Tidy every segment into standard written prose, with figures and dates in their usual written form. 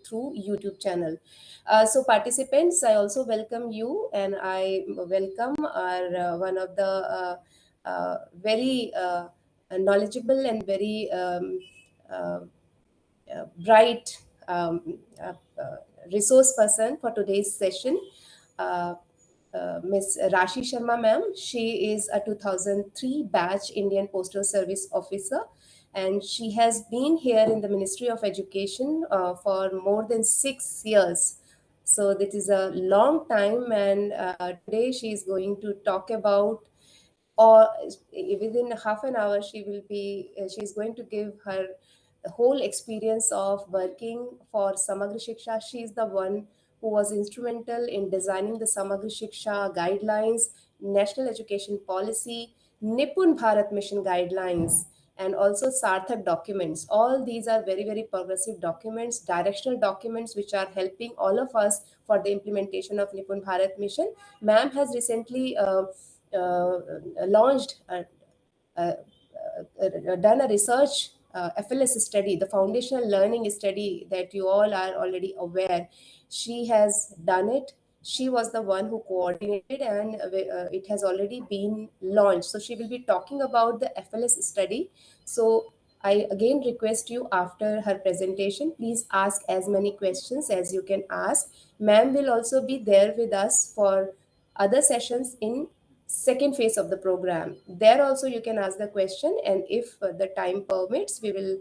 through YouTube channel. So participants, I also welcome you, and I welcome our one of the very knowledgeable and very uh, bright resource person for today's session, uh, Miss Rashi Sharma ma'am. She is a 2003 batch Indian Postal Service officer, and she has been here in the Ministry of Education for more than 6 years. So that is a long time, and today she is going to talk about, or within half an hour she's going to give her whole experience of working for Samagra Shiksha. She is the one who was instrumental in designing the Samagra Shiksha guidelines, National Education Policy, NIPUN Bharat Mission guidelines, and also Sarthak documents. All these are very, very progressive documents, directional documents, which are helping all of us for the implementation of NIPUN Bharat Mission. Ma'am has recently uh, launched done a research FLS study, the foundational learning study that you all are already aware. She has done it. She was the one who coordinated, and it has already been launched. So she will be talking about the FLS study. So I again request you, after her presentation, please ask as many questions as you can ask. Ma'am will also be there with us for other sessions in second phase of the program. There also you can ask the question, and if the time permits, we will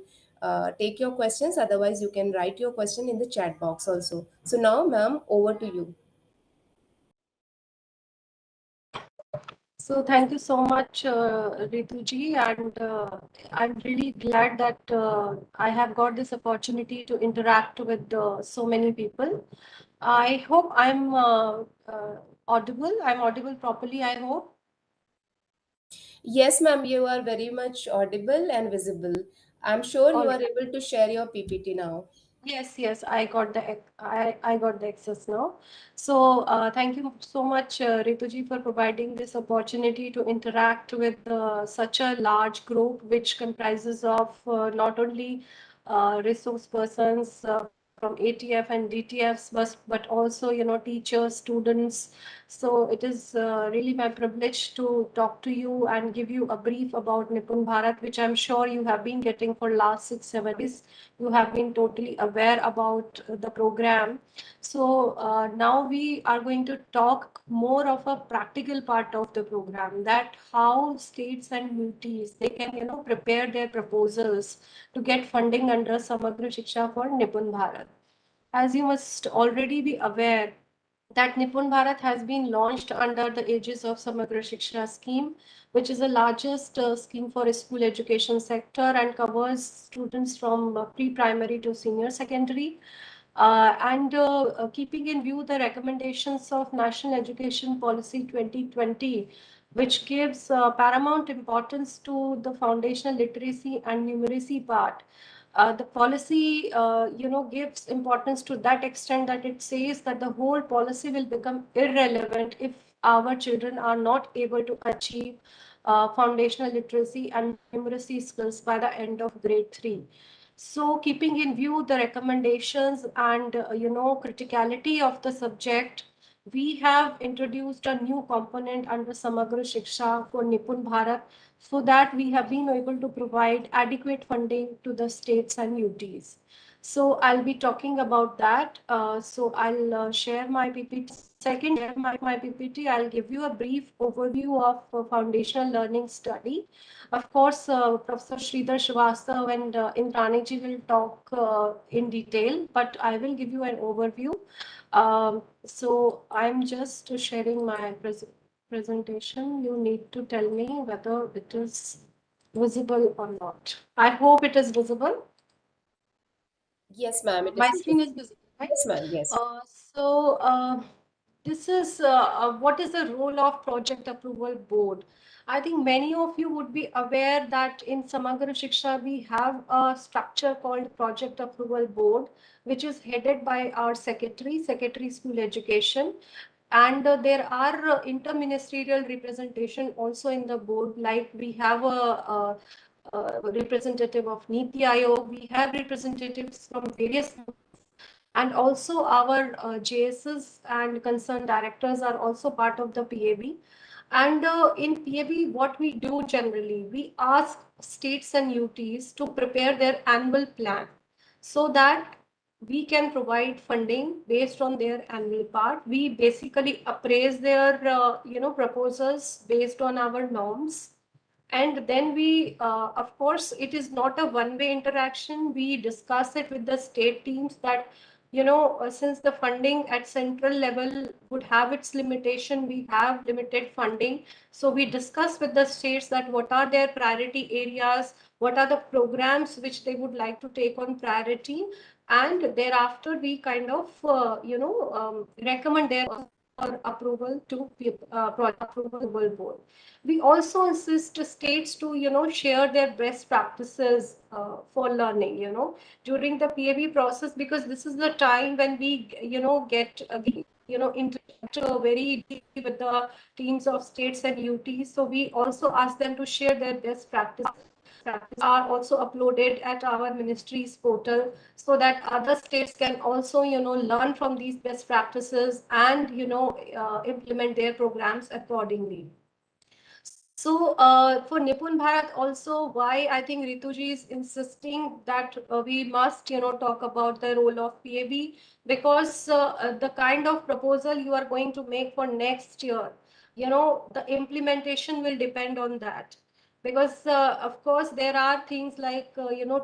take your questions. Otherwise, you can write your question in the chat box also. So now, ma'am, over to you. So thank you so much, Rituji, and I'm really glad that I have got this opportunity to interact with so many people. I hope I'm audible. I'm audible properly, I hope. Yes, ma'am, you are very much audible and visible. I'm sure you All are able to share your PPT now. Yes, I got the access now. So thank you so much, Rituji, for providing this opportunity to interact with such a large group, which comprises of not only resource persons from ATF and DTFs, but also teachers, students. So it is really my privilege to talk to you and give you a brief about NIPUN Bharat, which I'm sure you have been getting for last 6-7 days. You have been totally aware about the program. So now we are going to talk more of a practical part of the program, that how states and UTs, they can prepare their proposals to get funding under Samagra Shiksha for NIPUN Bharat. As you must already be aware, that NIPUN Bharat has been launched under the aegis of Samagra Shiksha scheme, which is the largest scheme for school education sector and covers students from pre-primary to senior secondary. Keeping in view the recommendations of National Education Policy 2020, which gives paramount importance to the foundational literacy and numeracy part. The policy, gives importance to that extent that it says that the whole policy will become irrelevant if our children are not able to achieve foundational literacy and numeracy skills by the end of grade 3. So keeping in view the recommendations and criticality of the subject, we have introduced a new component under Samagra Shiksha for NIPUN Bharat, so that we have been able to provide adequate funding to the states and UTs. So I'll be talking about that. So I'll share my PPT. Second, share my PPT. I'll give you a brief overview of foundational learning study. Of course, Professor Sridhar Srivastav and Indrani will talk in detail, but I will give you an overview. So I'm just sharing my presentation. You need to tell me whether it is visible or not. I hope it is visible. Yes, ma'am. My screen is visible, right? Yes, ma'am. Yes. So this is what is the role of Project Approval Board? I think many of you would be aware that in Samagra Shiksha we have a structure called Project Approval Board, which is headed by our Secretary School Education. And there are interministerial representation also in the board, like we have a representative of NITI Aayog, we have representatives from various And also our JSs and concerned directors are also part of the PAB. And in PAB, what we do generally, we ask states and UTs to prepare their annual plan so that we can provide funding based on their annual part. We basically appraise their, proposals based on our norms. And then we, of course, it is not a one-way interaction. We discuss it with the state teams that, since the funding at central level would have its limitation, we have limited funding. So we discuss with the states that what are their priority areas, what are the programs which they would like to take on priority, and thereafter we kind of, recommend their for approval to project approval board. We also insist states to, share their best practices for learning, during the PAB process, because this is the time when we, get, interact very deeply with the teams of states and UTs. So we also ask them to share their best practices are also uploaded at our ministry's portal so that other states can also, learn from these best practices and, implement their programs accordingly. So for Nipun Bharat also, why I think Rituji is insisting that we must, talk about the role of PAB, because the kind of proposal you are going to make for next year, the implementation will depend on that. Because of course there are things like,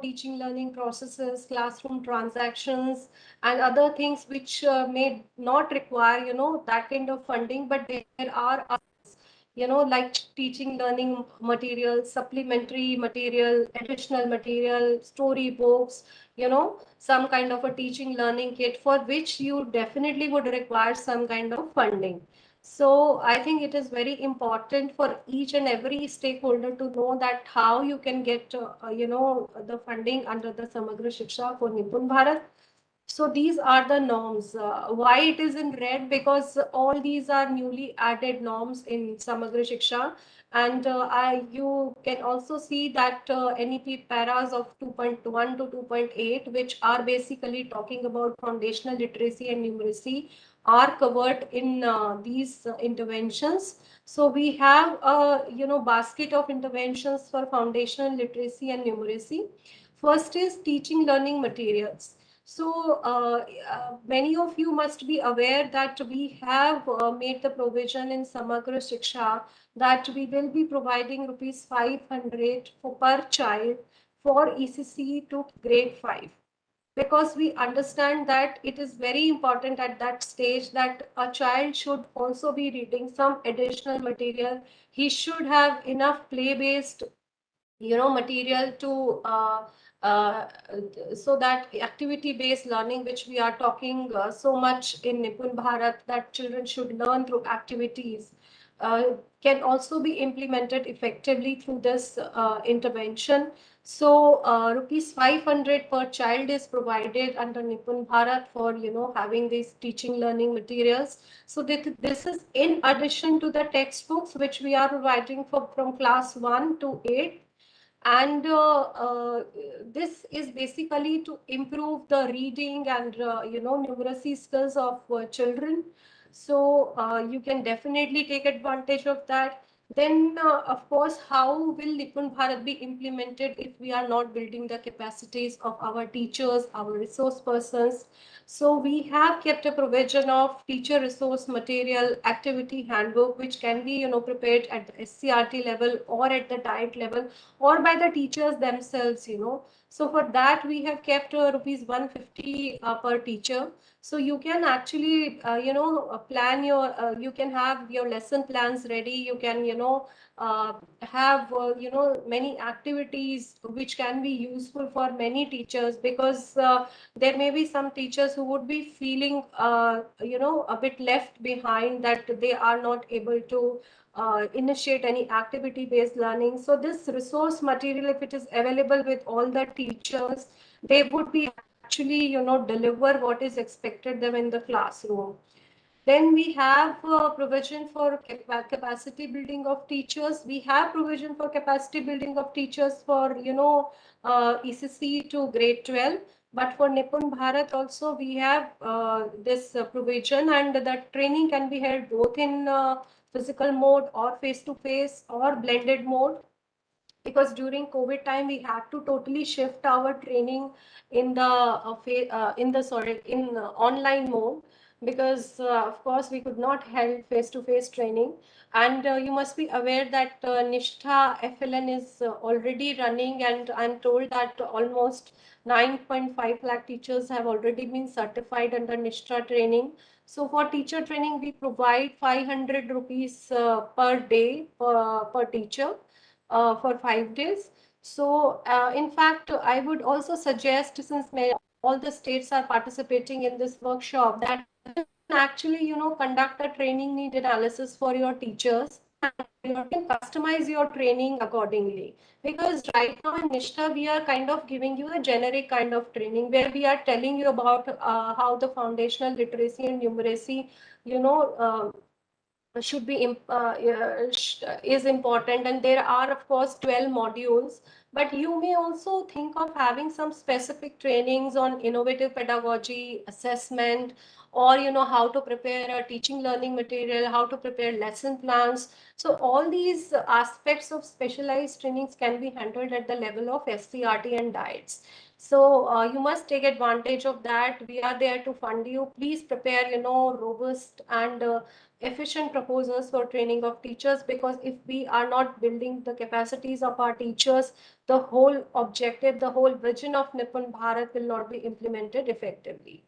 teaching learning processes, classroom transactions, and other things which may not require, that kind of funding, but there are like teaching learning material, supplementary material, additional material, storybooks, some kind of a teaching learning kit for which you definitely would require some kind of funding. So I think it is very important for each and every stakeholder to know that how you can get, the funding under the Samagra Shiksha for Nipun Bharat. So these are the norms. Why it is in red? Because all these are newly added norms in Samagra Shiksha. And you can also see that NEP paras of 2.1 to 2.8, which are basically talking about foundational literacy and numeracy, are covered in these interventions. So we have a, basket of interventions for foundational literacy and numeracy. First is teaching learning materials. So many of you must be aware that we have made the provision in Samagra Shiksha that we will be providing rupees 500 for per child for ECC to grade 5, because we understand that it is very important at that stage that a child should also be reading some additional material. He should have enough play based, material to uh, so that activity based learning, which we are talking so much in Nipun Bharat, that children should learn through activities, uh, can also be implemented effectively through this intervention. So rupees 500 per child is provided under Nipun Bharat for, having these teaching learning materials. So that this is in addition to the textbooks which we are providing for from class 1 to 8. And this is basically to improve the reading and, numeracy skills of children. So you can definitely take advantage of that. Then of course, how will Nipun Bharat be implemented if we are not building the capacities of our teachers, our resource persons? So we have kept a provision of teacher resource material activity handbook, which can be, prepared at the SCRT level or at the diet level or by the teachers themselves. So for that we have kept rupees 150 per teacher. So you can actually, plan your, you can have your lesson plans ready. You can, have, many activities which can be useful for many teachers, because there may be some teachers who would be feeling, a bit left behind, that they are not able to initiate any activity based learning. So this resource material, if it is available with all the teachers, they would be actually, deliver what is expected them in the classroom. Then we have provision for capacity building of teachers. We have provision for capacity building of teachers for, ECC to grade 12. But for Nipun Bharat also we have this provision, and the training can be held both in physical mode or face to face or blended mode, because during COVID time we had to totally shift our training in the online mode, because of course we could not held face to face training. And you must be aware that Nishtha FLN is already running, and I'm told that almost 9.5 lakh teachers have already been certified under Nishtha training. So for teacher training, we provide 500 rupees per day per teacher for 5 days. So, in fact, I would also suggest, since all the states are participating in this workshop, that you can actually, conduct a training need analysis for your teachers, and you can customize your training accordingly. Because right now in Nishtha, we are kind of giving you a generic kind of training where we are telling you about how the foundational literacy and numeracy, you know, should be is important, and there are of course 12 modules. But you may also think of having some specific trainings on innovative pedagogy, assessment, or how to prepare a teaching learning material, how to prepare lesson plans. So all these aspects of specialized trainings can be handled at the level of SCRT and diets. So you must take advantage of that. We are there to fund you. Please prepare robust and efficient proposals for training of teachers, because if we are not building the capacities of our teachers, the whole objective, the whole vision of Nipun Bharat will not be implemented effectively.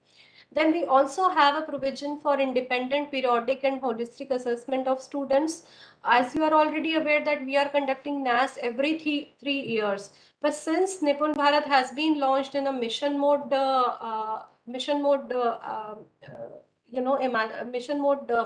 Then we also have a provision for independent periodic and holistic assessment of students. As you are already aware that we are conducting NAS every 3 years. But since Nipun Bharat has been launched in a mission mode, mission mode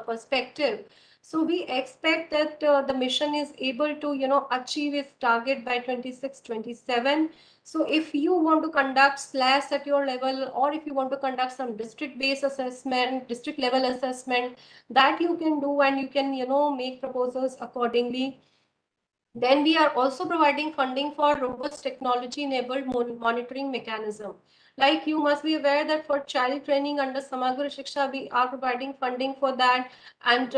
perspective, so we expect that the mission is able to, achieve its target by 26-27. So if you want to conduct SLAS at your level, or if you want to conduct some district-based assessment, district level assessment, that you can do, and you can, make proposals accordingly. Then we are also providing funding for robust technology-enabled monitoring mechanism. Like, you must be aware that for child training under Samagra Shiksha, we are providing funding for that, and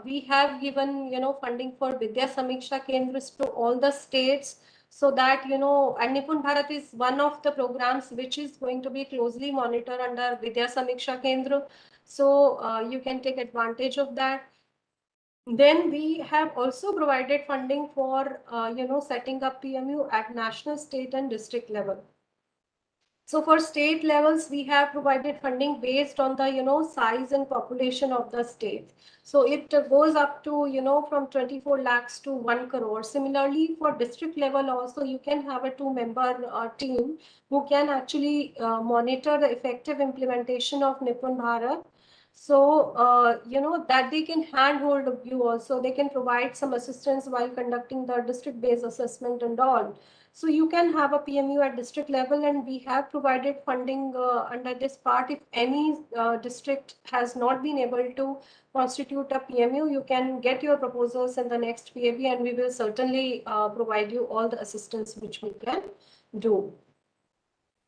we have given funding for Vidya Samiksha Kendras to all the states, so that and Nipun Bharat is one of the programs which is going to be closely monitored under Vidya Samiksha Kendra. So you can take advantage of that. Then we have also provided funding for setting up PMU at national, state, and district level. So for state levels, we have provided funding based on the size and population of the state. So it goes up to from 24 lakhs to 1 crore. Similarly, for district level also, you can have a two-member team who can actually monitor the effective implementation of Nipun Bharat. So that they can handhold you also. They can provide some assistance while conducting the district-based assessment and all. So you can have a PMU at district level, and we have provided funding under this part. If any district has not been able to constitute a PMU, you can get your proposals in the next PAB, and we will certainly provide you all the assistance which we can do.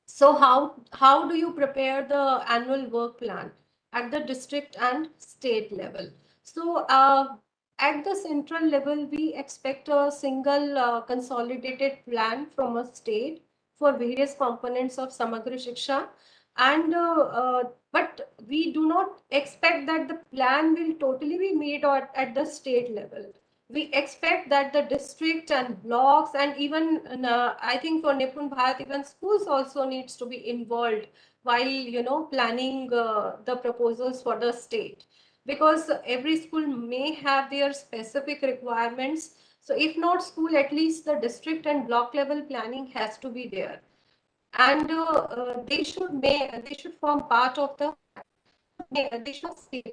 So how do you prepare the annual work plan at the district and state level? So at the central level, we expect a single consolidated plan from a state for various components of Samagra Shiksha, and but we do not expect that the plan will totally be made at the state level. We expect that the district and blocks, and even I think for Nipun Bharat, even schools also needs to be involved while planning the proposals for the state, because every school may have their specific requirements. So if not school, at least the district and block level planning has to be there, and they should form part of the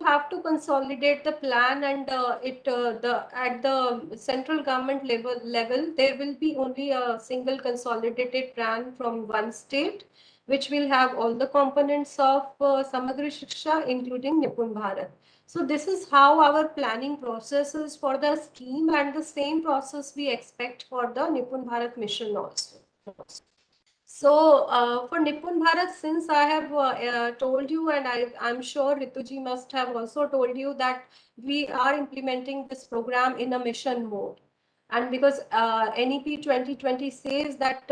have to consolidate the plan, and it the at the central government level there will be only a single consolidated plan from one state, which will have all the components of Samagra Shiksha, including Nipun Bharat. So this is how our planning process is for the scheme, and the same process we expect for the Nipun Bharat mission also. So for NIPUN Bharat, since I have told you, and I'm sure Rituji must have also told you that we are implementing this program in a mission mode. And because NEP 2020 says that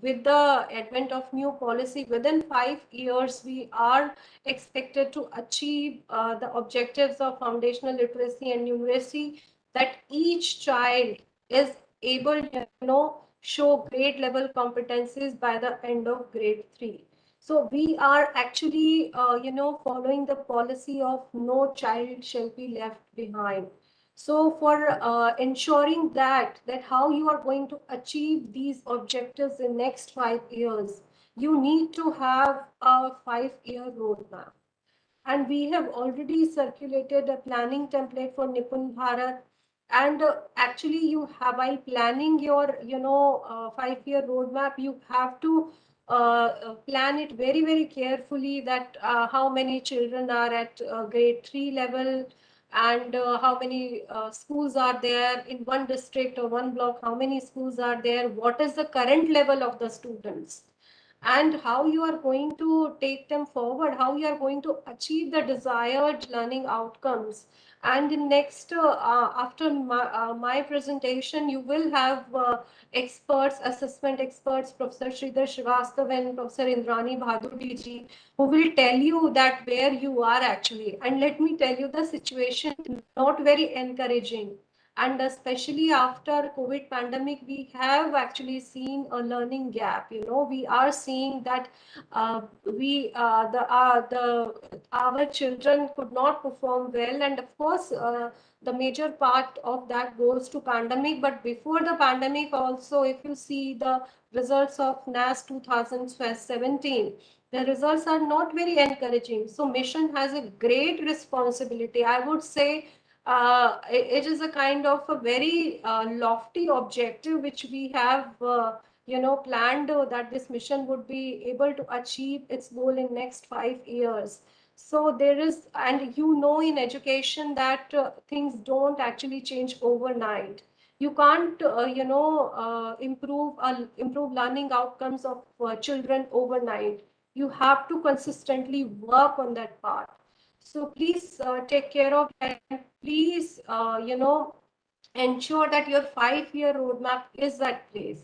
with the advent of new policy, within 5 years, we are expected to achieve the objectives of foundational literacy and numeracy, that each child is able to, show grade level competencies by the end of grade 3. So we are actually, following the policy of no child shall be left behind. So for ensuring that how you are going to achieve these objectives in next 5 years, you need to have a 5-year roadmap. And we have already circulated a planning template for NIPUN Bharat. And actually, you have, while planning your, 5-year roadmap, you have to plan it very, very carefully, that how many children are at grade 3 level, and how many schools are there in one district or one block, how many schools are there, what is the current level of the students, and how you are going to take them forward, how you are going to achieve the desired learning outcomes. And in next, after my presentation, you will have experts, assessment experts, Professor Sridhar Srivastav and Professor Indrani Bhadurji ji, who will tell you that where you are actually. And let me tell you, the situation is not very encouraging, and especially after COVID pandemic, we have actually seen a learning gap. We are seeing that we the our children could not perform well, and of course the major part of that goes to pandemic. But before the pandemic also, if you see the results of NAS 2017, the results are not very encouraging. So mission has a great responsibility, I would say. It is a kind of a very lofty objective which we have planned, that this mission would be able to achieve its goal in next 5 years. So there is, and in education that things don't actually change overnight. You can't improve learning outcomes of children overnight. You have to consistently work on that part. So please take care of that. Please, ensure that your 5-year roadmap is at place.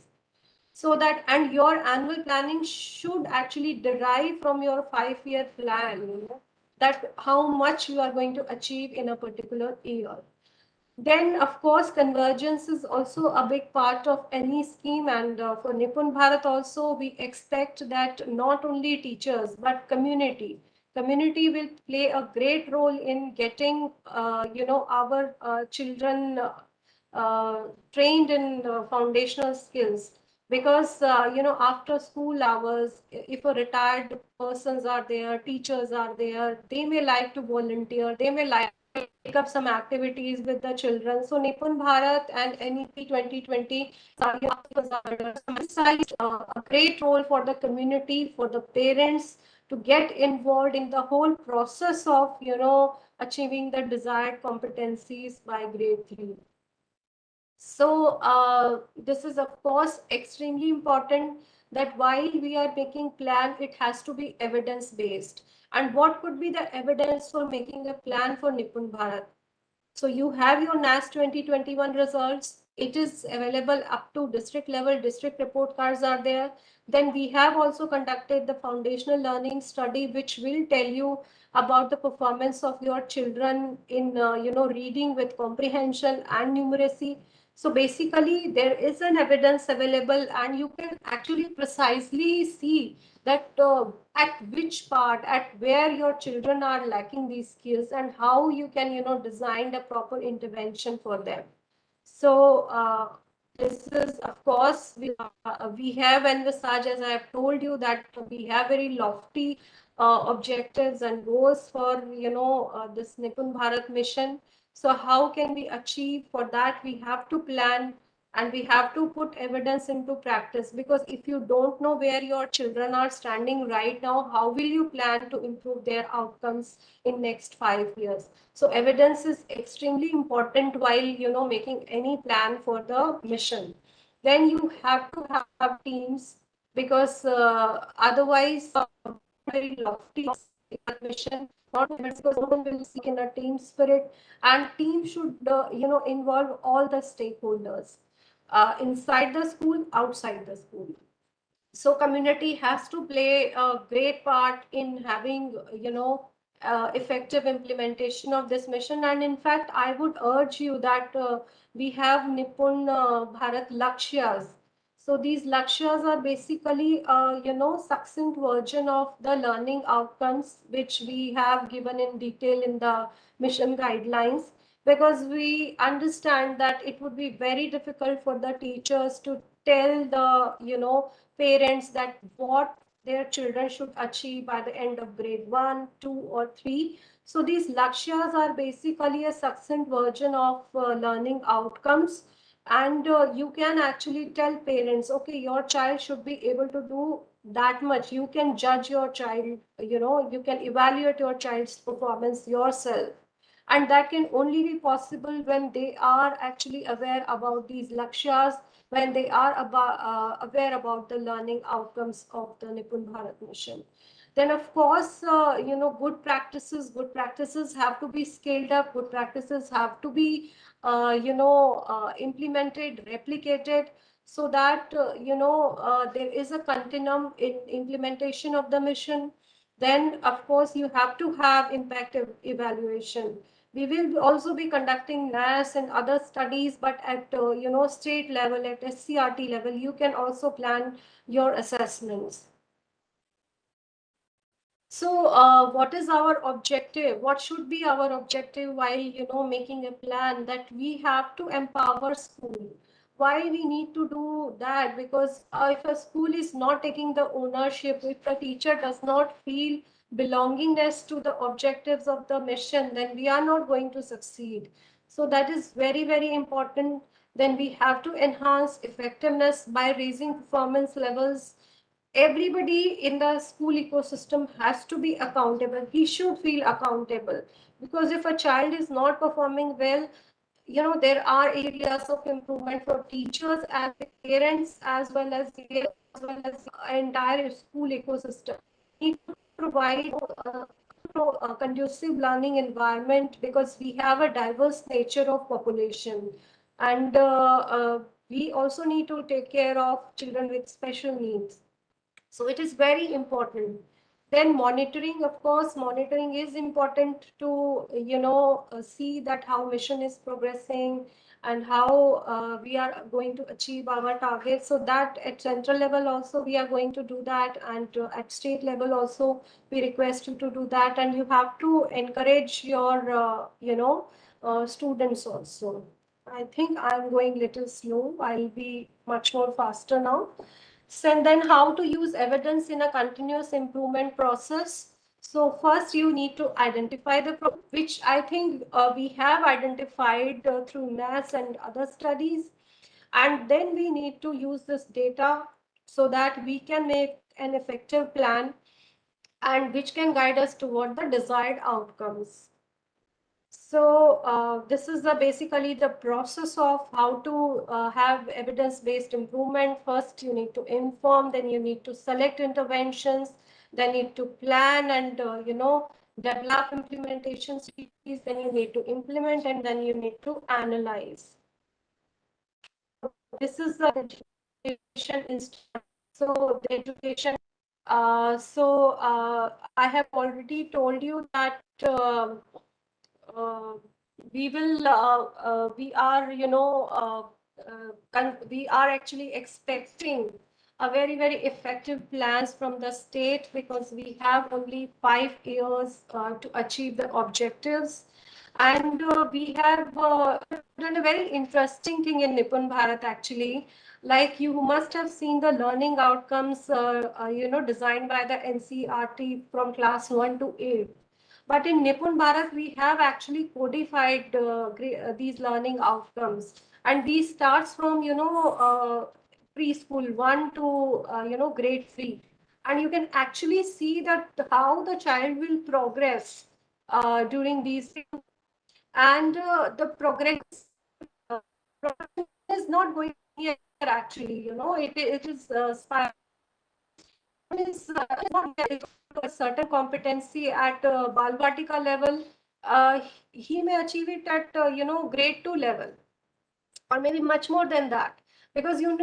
So that, and your annual planning should actually derive from your 5-year plan, that how much you are going to achieve in a particular year. Then, of course, convergence is also a big part of any scheme. And for NIPUN Bharat also, we expect that not only teachers, but community. Community will play a great role in getting, our children trained in foundational skills. Because, after school hours, if a retired persons are there, teachers are there, they may like to volunteer, they may like take up some activities with the children. So NIPUN Bharat and NEP 2020 emphasized a great role for the community, for the parents to get involved in the whole process of, achieving the desired competencies by grade 3. So this is of course extremely important, that while we are making plan, it has to be evidence based. And what could be the evidence for making a plan for NIPUN Bharat? So you have your NAS 2021 results. It is available up to district level. District report cards are there. Then we have also conducted the foundational learning study, which will tell you about the performance of your children in, reading with comprehension and numeracy. So basically, there is an evidence available, and you can actually precisely see that at which part, at where your children are lacking these skills, and how you can, design a proper intervention for them. So this is, of course, we have envisaged, as I have told you, that we have very lofty objectives and goals for, this NIPUN Bharat mission. So how can we achieve? For that, we have to plan, and we have to put evidence into practice. Because if you don't know where your children are standing right now, how will you plan to improve their outcomes in next 5 years? So evidence is extremely important while, making any plan for the mission. Then you have to have teams. because otherwise very lofty mission, not because no one will seek in a team spirit, and team should involve all the stakeholders inside the school, outside the school. So community has to play a great part in having effective implementation of this mission. And in fact, I would urge you that we have NIPUN Bharat Lakshyas. So these lakshyas are basically succinct version of the learning outcomes which we have given in detail in the mission guidelines, because we understand that it would be very difficult for the teachers to tell the parents that what their children should achieve by the end of grade 1, 2 or 3. So these lakshyas are basically a succinct version of learning outcomes, and you can actually tell parents, okay, your child should be able to do that much. You can judge your child, you can evaluate your child's performance yourself, and that can only be possible when they are actually aware about these lakshyas, when they are aware about the learning outcomes of the Nipun Bharat mission. Then, of course, good practices have to be scaled up. Good practices have to be, implemented, replicated, so that there is a continuum in implementation of the mission. Then, of course, you have to have impact evaluation. We will also be conducting NAS and other studies, but at state level, at SCRT level, you can also plan your assessments. So, what is our objective? What should be our objective while making a plan? That we have to empower school. Why we need to do that? Because if a school is not taking the ownership, if the teacher does not feel belongingness to the objectives of the mission, then we are not going to succeed. So that is very, very important. Then we have to enhance effectiveness by raising performance levels. Everybody in the school ecosystem has to be accountable. He should feel accountable, because if a child is not performing well, there are areas of improvement for teachers and parents, as well as the entire school ecosystem. We need to provide a conducive learning environment, because we have a diverse nature of population, and we also need to take care of children with special needs. So it is very important. Then monitoring, of course, monitoring is important to see that how mission is progressing and how we are going to achieve our targets. So that at central level also we are going to do that, and at state level also we request you to do that, and you have to encourage your students also. I think I'm going little slow. I'll be much more faster now. So, and then how to use evidence in a continuous improvement process. So first you need to identify the problem, which I think we have identified through NAS and other studies. And then we need to use this data so that we can make an effective plan, and which can guide us toward the desired outcomes. So this is basically the process of how to have evidence-based improvement. First, you need to inform, then you need to select interventions, then you need to plan and develop implementation strategies, then you need to implement, and then you need to analyze. This is the education instrument. So the education. I have already told you that. Uh, we will we are we are actually expecting a very, very effective plans from the state, because we have only 5 years to achieve the objectives. And we have done a very interesting thing in Nipun Bharat actually. Like, you must have seen the learning outcomes designed by the NCRT from class 1 to 8. But in Nipun Bharat, we have actually codified these learning outcomes, and these starts from preschool 1 to grade 3, and you can actually see that how the child will progress during these, and the progress is not going here actually. It is spiral. is not getting to a certain competency at Balvatika level, he may achieve it at grade 2 level, or maybe much more than that, because you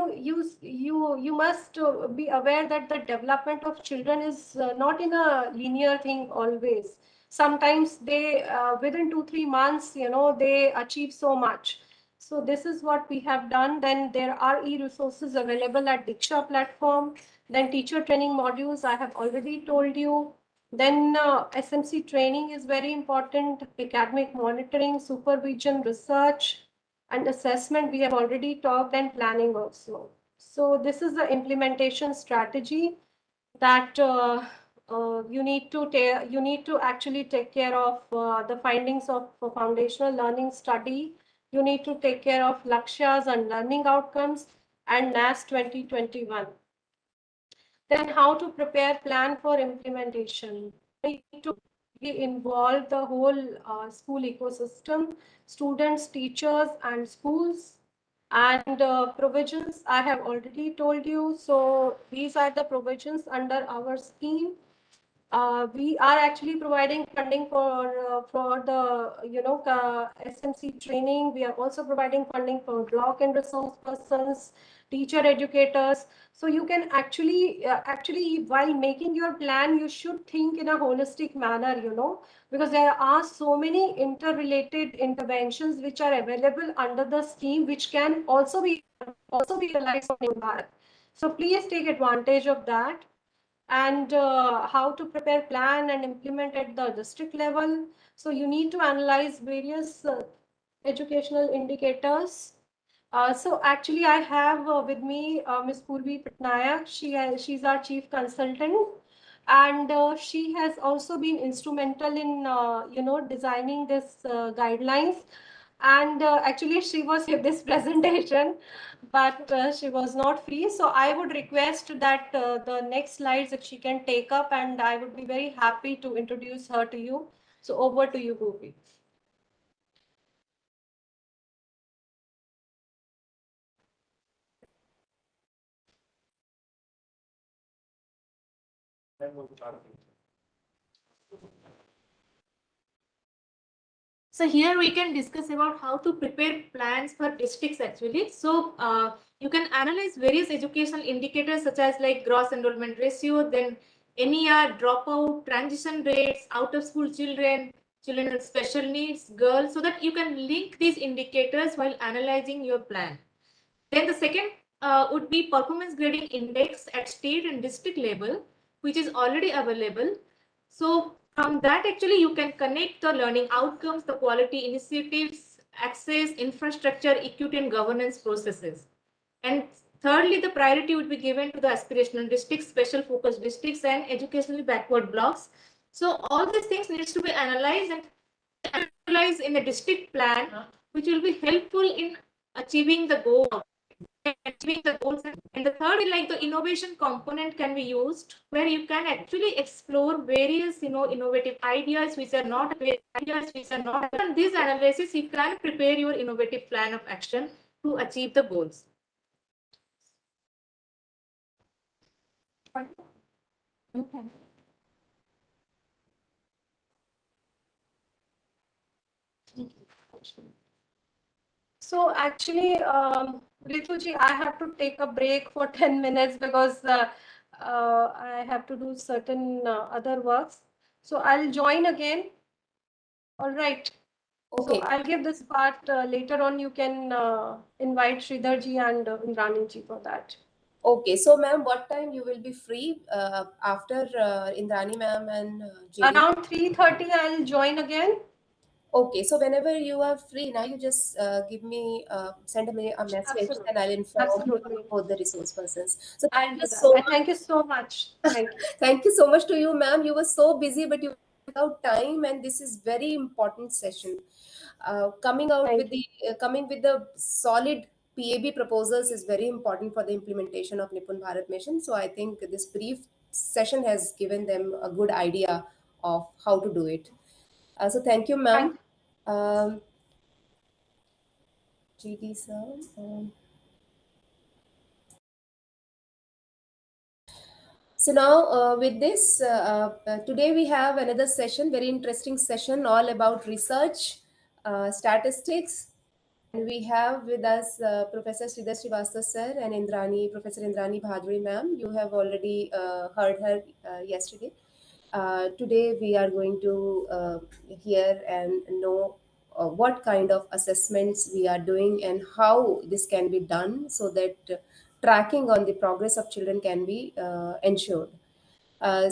must be aware that the development of children is not in a linear thing always. Sometimes they within 2 3 months they achieve so much. So this is what we have done. Then there are e-resources available at Diksha platform. Then teacher training modules, I have already told you. Then SMC training is very important, academic monitoring, supervision, research, and assessment we have already talked, and planning also. So this is the implementation strategy that you need to actually take care of the findings of foundational learning study. You need to take care of lakshyas and learning outcomes and NAS 2021. Then how to prepare plan for implementation. We need to involve the whole school ecosystem, students, teachers, and schools. And provisions, I have already told you. So these are the provisions under our scheme. We are actually providing funding for the SMC training. We are also providing funding for block and resource persons, teacher educators. So you can actually while making your plan, you should think in a holistic manner, because there are so many interrelated interventions which are available under the scheme, which can also be realized on Bharat. So please take advantage of that. And how to prepare, plan, and implement at the district level. So you need to analyze various educational indicators. So actually, I have with me Ms. Purvi Patnaik. She's our chief consultant, and she has also been instrumental in designing this guidelines. And actually, she was in this presentation, but she was not free. So I would request that the next slides that she can take up, and I would be very happy to introduce her to you. So over to you, Purvi. So here we can discuss about how to prepare plans for districts actually. So you can analyze various educational indicators such as like gross enrollment ratio, then NER, dropout, transition rates, out of school children, children with special needs, girls, so that you can link these indicators while analyzing your plan. Then the second would be performance grading index at state and district level, which is already available. So from that, actually, you can connect the learning outcomes, the quality initiatives, access, infrastructure, equity, and governance processes. And thirdly, the priority would be given to the aspirational districts, special focus districts, and educationally backward blocks. So all these things needs to be analyzed and analyzed in a district plan, which will be helpful in achieving the goal. Achieving the goals. And the third is like the innovation component can be used, where you can actually explore various innovative ideas which are not on this analysis. You can prepare your innovative plan of action to achieve the goals. Okay. So actually, Rituji, I have to take a break for 10 minutes because I have to do certain other works. So I'll join again. All right. So Okay. I'll give this part later on. You can invite Sridharji and Indrani for that. Okay, so ma'am, what time you will be free after Indrani ma'am and JD? Around 3:30, I'll join again. Okay, so whenever you are free now, you just send me a message, Absolutely. and I'll inform Absolutely. both the resource persons. So thank I'll you do that. so And much. thank you so much. Thank you. Thank you so much to you, ma'am. You were so busy, but you without time, and this is very important session. Thank you. Coming with the solid PAB proposals is very important for the implementation of NIPUN Bharat mission. So I think this brief session has given them a good idea of how to do it. So thank you, ma'am. Thank Um, GD sir. So now, with this, today we have another session, very interesting session, all about research, statistics, and we have with us Professor Sridhar Srivastava sir and Professor Indrani Bhaduri ma'am. You have already heard her yesterday. Today we are going to hear and know what kind of assessments we are doing and how this can be done so that tracking on the progress of children can be ensured. I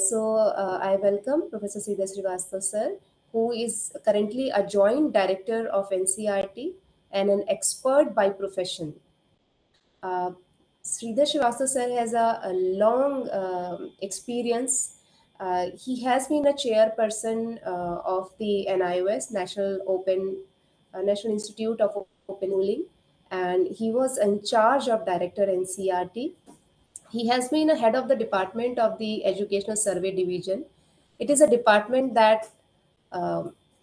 welcome Professor Sridhar Srivastava sir, who is currently a joint director of NCRT and an expert by profession. Uh, Sridhar Srivastava sir has a long experience. He has been a chairperson of the NIOS, National Institute of Open Schooling, and he was in charge of director NCRT. He has been a head of the department of the Educational Survey Division. It is a department that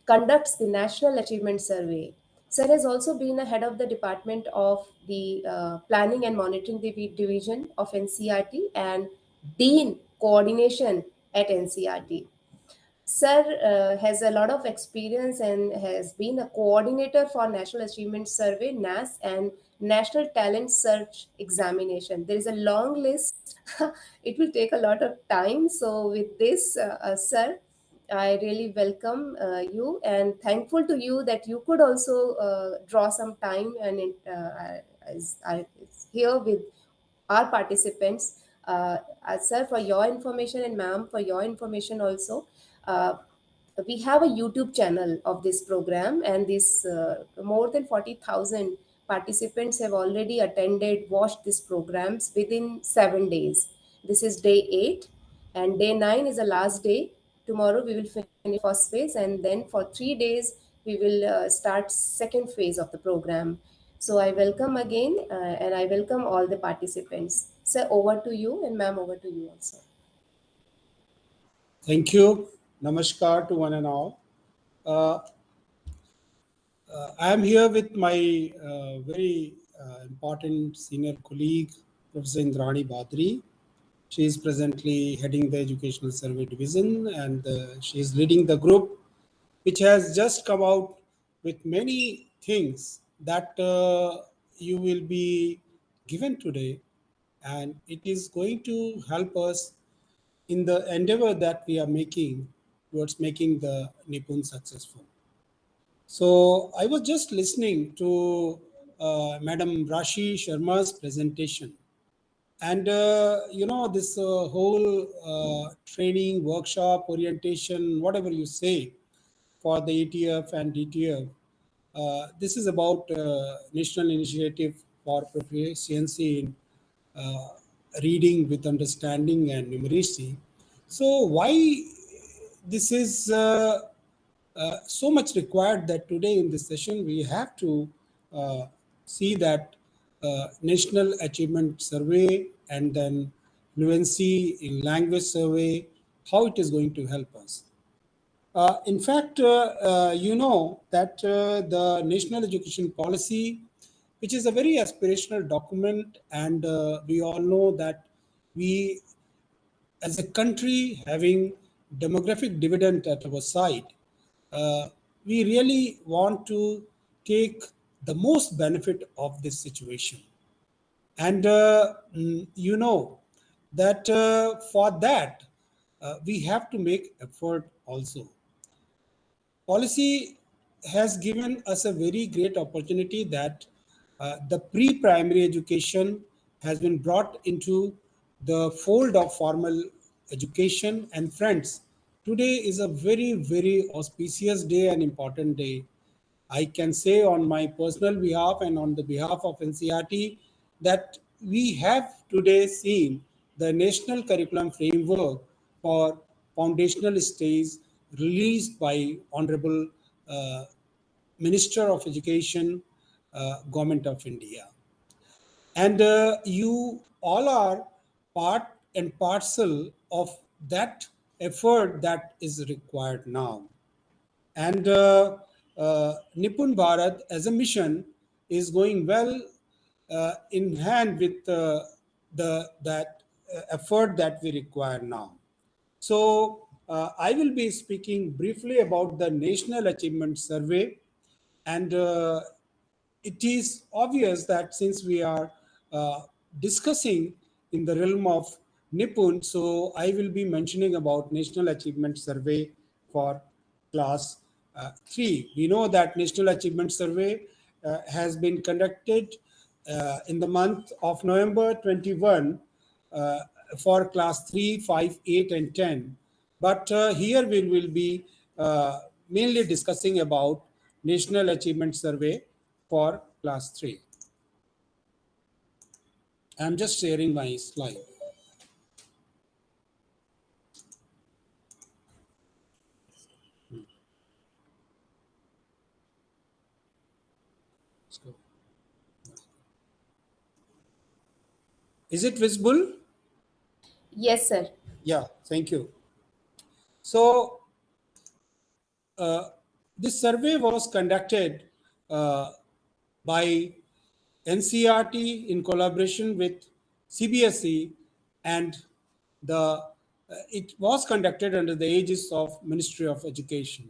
conducts the National Achievement Survey. Sir has also been a head of the department of the Planning and Monitoring Division of NCRT and Dean Coordination at NCRT. Sir has a lot of experience and has been a coordinator for National Achievement Survey (NAS) and National Talent Search Examination. There is a long list. It will take a lot of time. So, with this, sir, I really welcome you and thankful to you that you could also draw some time and as I is here with our participants. Sir, for your information and ma'am, for your information also. Uh, we have a YouTube channel of this program, and this more than 40,000 participants have already attended, watched these programs within 7 days. This is day 8, and day 9 is the last day. Tomorrow we will finish first phase, and then for 3 days we will start second phase of the program. So I welcome again, and I welcome all the participants. Sir, over to you, and ma'am, over to you also. Thank you. Namaskar to one and all. Uh, I am here with my very important senior colleague, Professor Indrani Bhaduri. She is presently heading the Educational Survey Division, and she is leading the group which has just come out with many things that you will be given today, and it is going to help us in the endeavor that we are making towards making the NIPUN successful. So I was just listening to Madam Rashi Sharma's presentation, and this whole training, workshop, orientation, whatever you say, for the ATF and DTF. This is about National Initiative for Proficiency in uh, Reading with Understanding and Numeracy. So why this is so much required that today in this session we have to see that National Achievement Survey and then fluency in language survey, how it is going to help us. In fact, you know that the National Education Policy, which is a very aspirational document, and we all know that we, as a country, having demographic dividend at our side, uh, we really want to take the most benefit of this situation. And you know that for that, we have to make effort also. Policy has given us a very great opportunity that the pre-primary education has been brought into the fold of formal education. And friends, today is a very, very auspicious day and important day. I can say on my personal behalf and on the behalf of NCRT that we have today seen the National Curriculum Framework for Foundational Stage released by Honorable uh, Minister of Education, Government of India. And you all are part and parcel of that effort that is required now. And NIPUN Bharat as a mission is going well in hand with that effort that we require now. So I will be speaking briefly about the National Achievement Survey, and it is obvious that since we are uh, discussing in the realm of NIPUN, so I will be mentioning about National Achievement Survey for class 3. We know that National Achievement Survey has been conducted in the month of November 21 uh, for class 3, 5, 8, and 10. But here we will be mainly discussing about National Achievement Survey for class 3. I'm just sharing my slide. Let's go. Is it visible? Yes, sir. Yeah, thank you. So uh, this survey was conducted uh, by NCRT in collaboration with CBSE, and it was conducted under the aegis of Ministry of Education.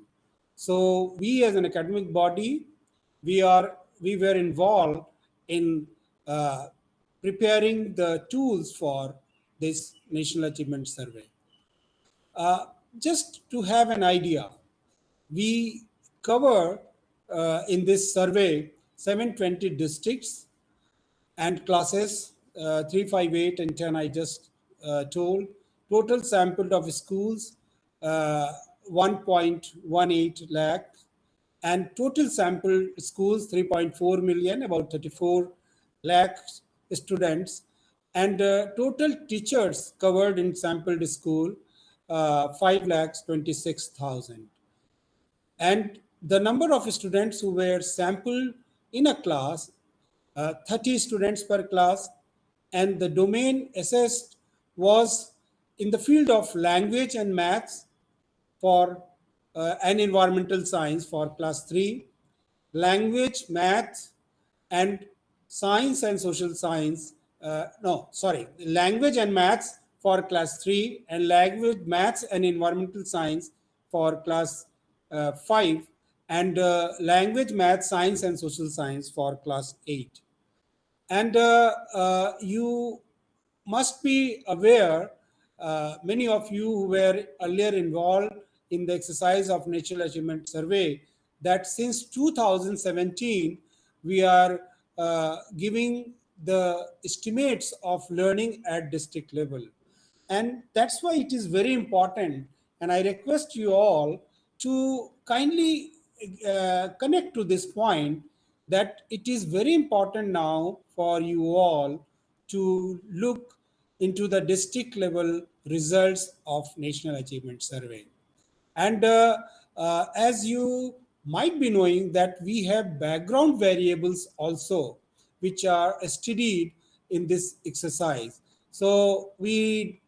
So we as an academic body, we were involved in preparing the tools for this National Achievement Survey. Just to have an idea, we cover in this survey 720 districts and classes 3, 5, 8, and 10. I just told. Total sampled of schools 1.18 lakh, and total sampled schools 3.4 million, about 34 lakh students, and total teachers covered in sampled school 5 lakhs 26,000. And the number of students who were sampled in a class, 30 students per class, and the domain assessed was in the field of language and maths for and environmental science for class 3, language, math, and science and social science. No, sorry, language and maths for class 3, and language, maths, and environmental science for class 5, and language, maths, science, and social science for class 8. And you must be aware, many of you who were earlier involved in the exercise of National Achievement Survey, that since 2017, we are giving the estimates of learning at district level. And that's why it is very important. And I request you all to kindly connect to this point, that it is very important now for you all to look into the district level results of National Achievement Survey. And as you might be knowing, that we have background variables also, which are studied in this exercise. So we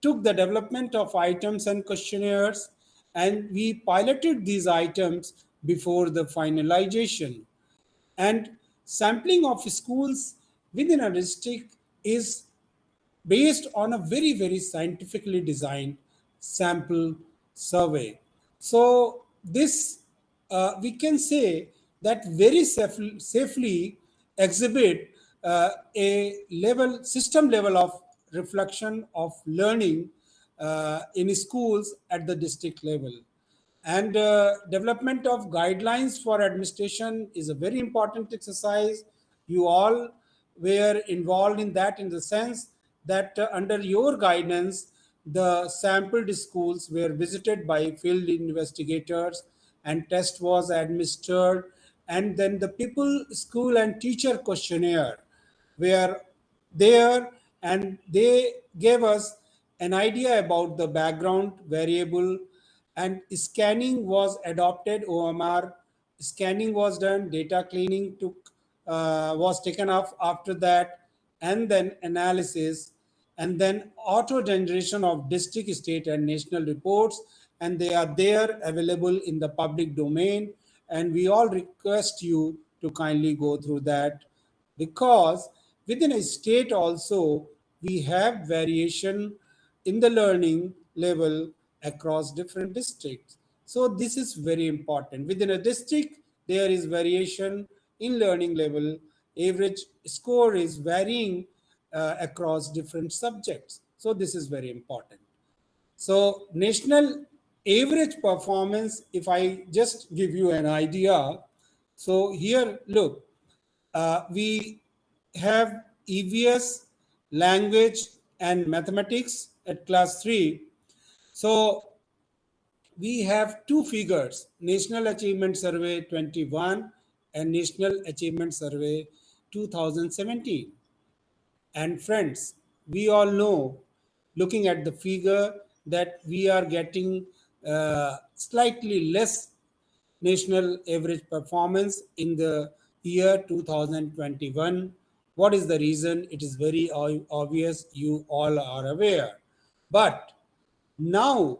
took the development of items and questionnaires, and we piloted these items before the finalization. And sampling of schools within a district is based on a very, very scientifically designed sample survey. So this, we can say, that very safely exhibit a system level of reflection of learning in schools at the district level. And development of guidelines for administration is a very important exercise. You all were involved in that, in the sense that under your guidance, the sampled schools were visited by field investigators, and test was administered, and then the people, school, and teacher questionnaire were there, and they gave us an idea about the background variable. And scanning was adopted, OMR scanning was done, data cleaning was taken off after that, and then analysis, and then auto generation of district, state, and national reports, and they are there available in the public domain. And we all request you to kindly go through that, because within a state also we have variation in the learning level across different districts. So this is very important. Within a district, there is variation in learning level. Average score is varying across different subjects. So this is very important. So national average performance, if I just give you an idea, so here look, we have EVS, language and mathematics at class 3. So we have two figures, National Achievement Survey 21 and National Achievement Survey 2017. And friends, we all know, looking at the figure, that we are getting slightly less national average performance in the year 2021. What is the reason? It is very obvious, you all are aware. But now,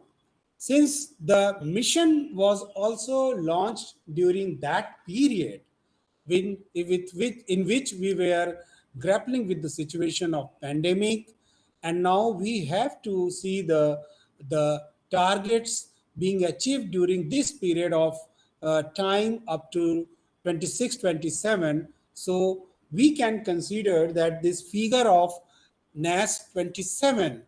since the mission was also launched during that period, in which we were grappling with the situation of pandemic, and now we have to see the targets being achieved during this period of time up to 26 27. So we can consider that this figure of NAS 27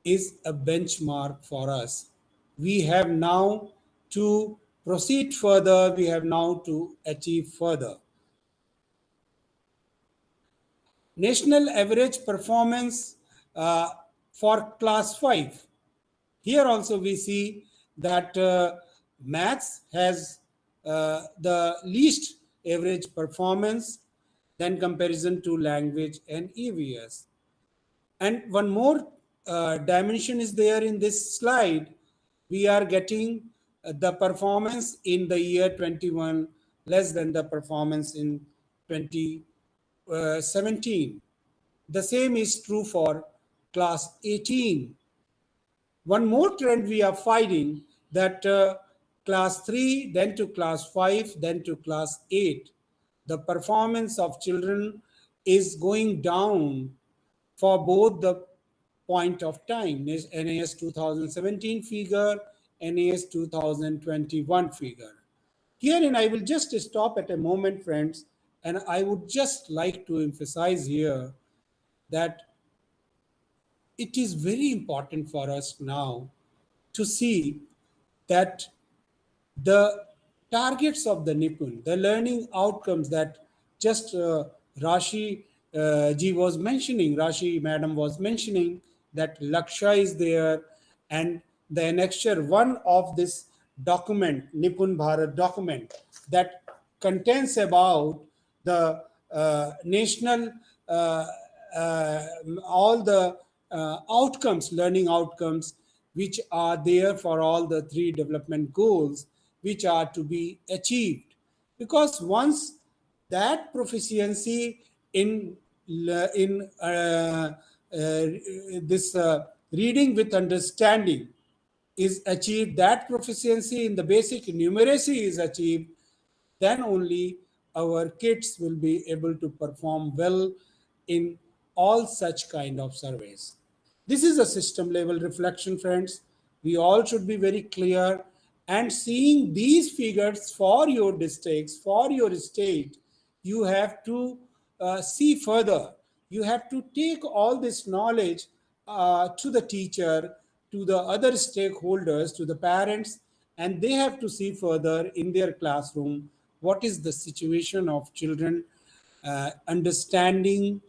is a benchmark for us. We have now to proceed further, we have now to achieve further. National average performance for class 5. Here also we see that maths has the least average performance than comparison to language and EVS. And one more dimension is there in this slide. We are getting the performance in the year 21 less than the performance in 2017. The same is true for class 18. One more trend we are finding, that class 3, then to class 5, then to class 8, the performance of children is going down for both the point of time, NAS 2017 figure, NAS 2021 figure. Herein, I will just stop at a moment, friends, and I would just like to emphasize here that it is very important for us now to see that the targets of the NIPUN, the learning outcomes that just Rashi ji was mentioning, Rashi madam was mentioning, that Laksha is there, and the annexure 1 of this document, NIPUN Bharat document, that contains about the national uh, all the outcomes, learning outcomes, which are there for all the 3 development goals, which are to be achieved. Because once that proficiency in this reading with understanding is achieved, that proficiency in the basic numeracy is achieved, then only our kids will be able to perform well in all such kind of surveys. This is a system level reflection, friends. We all should be very clear, and seeing these figures for your districts, for your state, you have to see further. You have to take all this knowledge to the teacher, to the other stakeholders, to the parents, and they have to see further in their classroom what is the situation of children understanding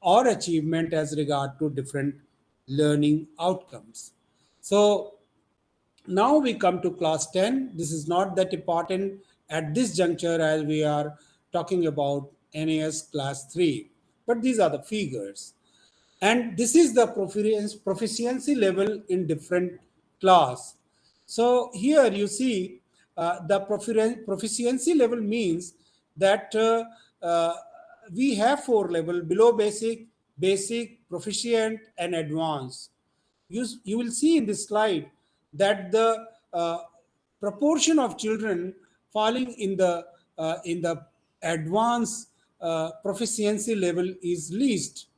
or achievement as regard to different learning outcomes. So now we come to class 10. This is not that important at this juncture as we are talking about NAS class 3, but these are the figures. And this is the proficiency level in different class. So here you see the proficiency level means that we have 4 level: below basic, basic, proficient, and advanced. You will see in this slide that the proportion of children falling in the advanced proficiency level is least,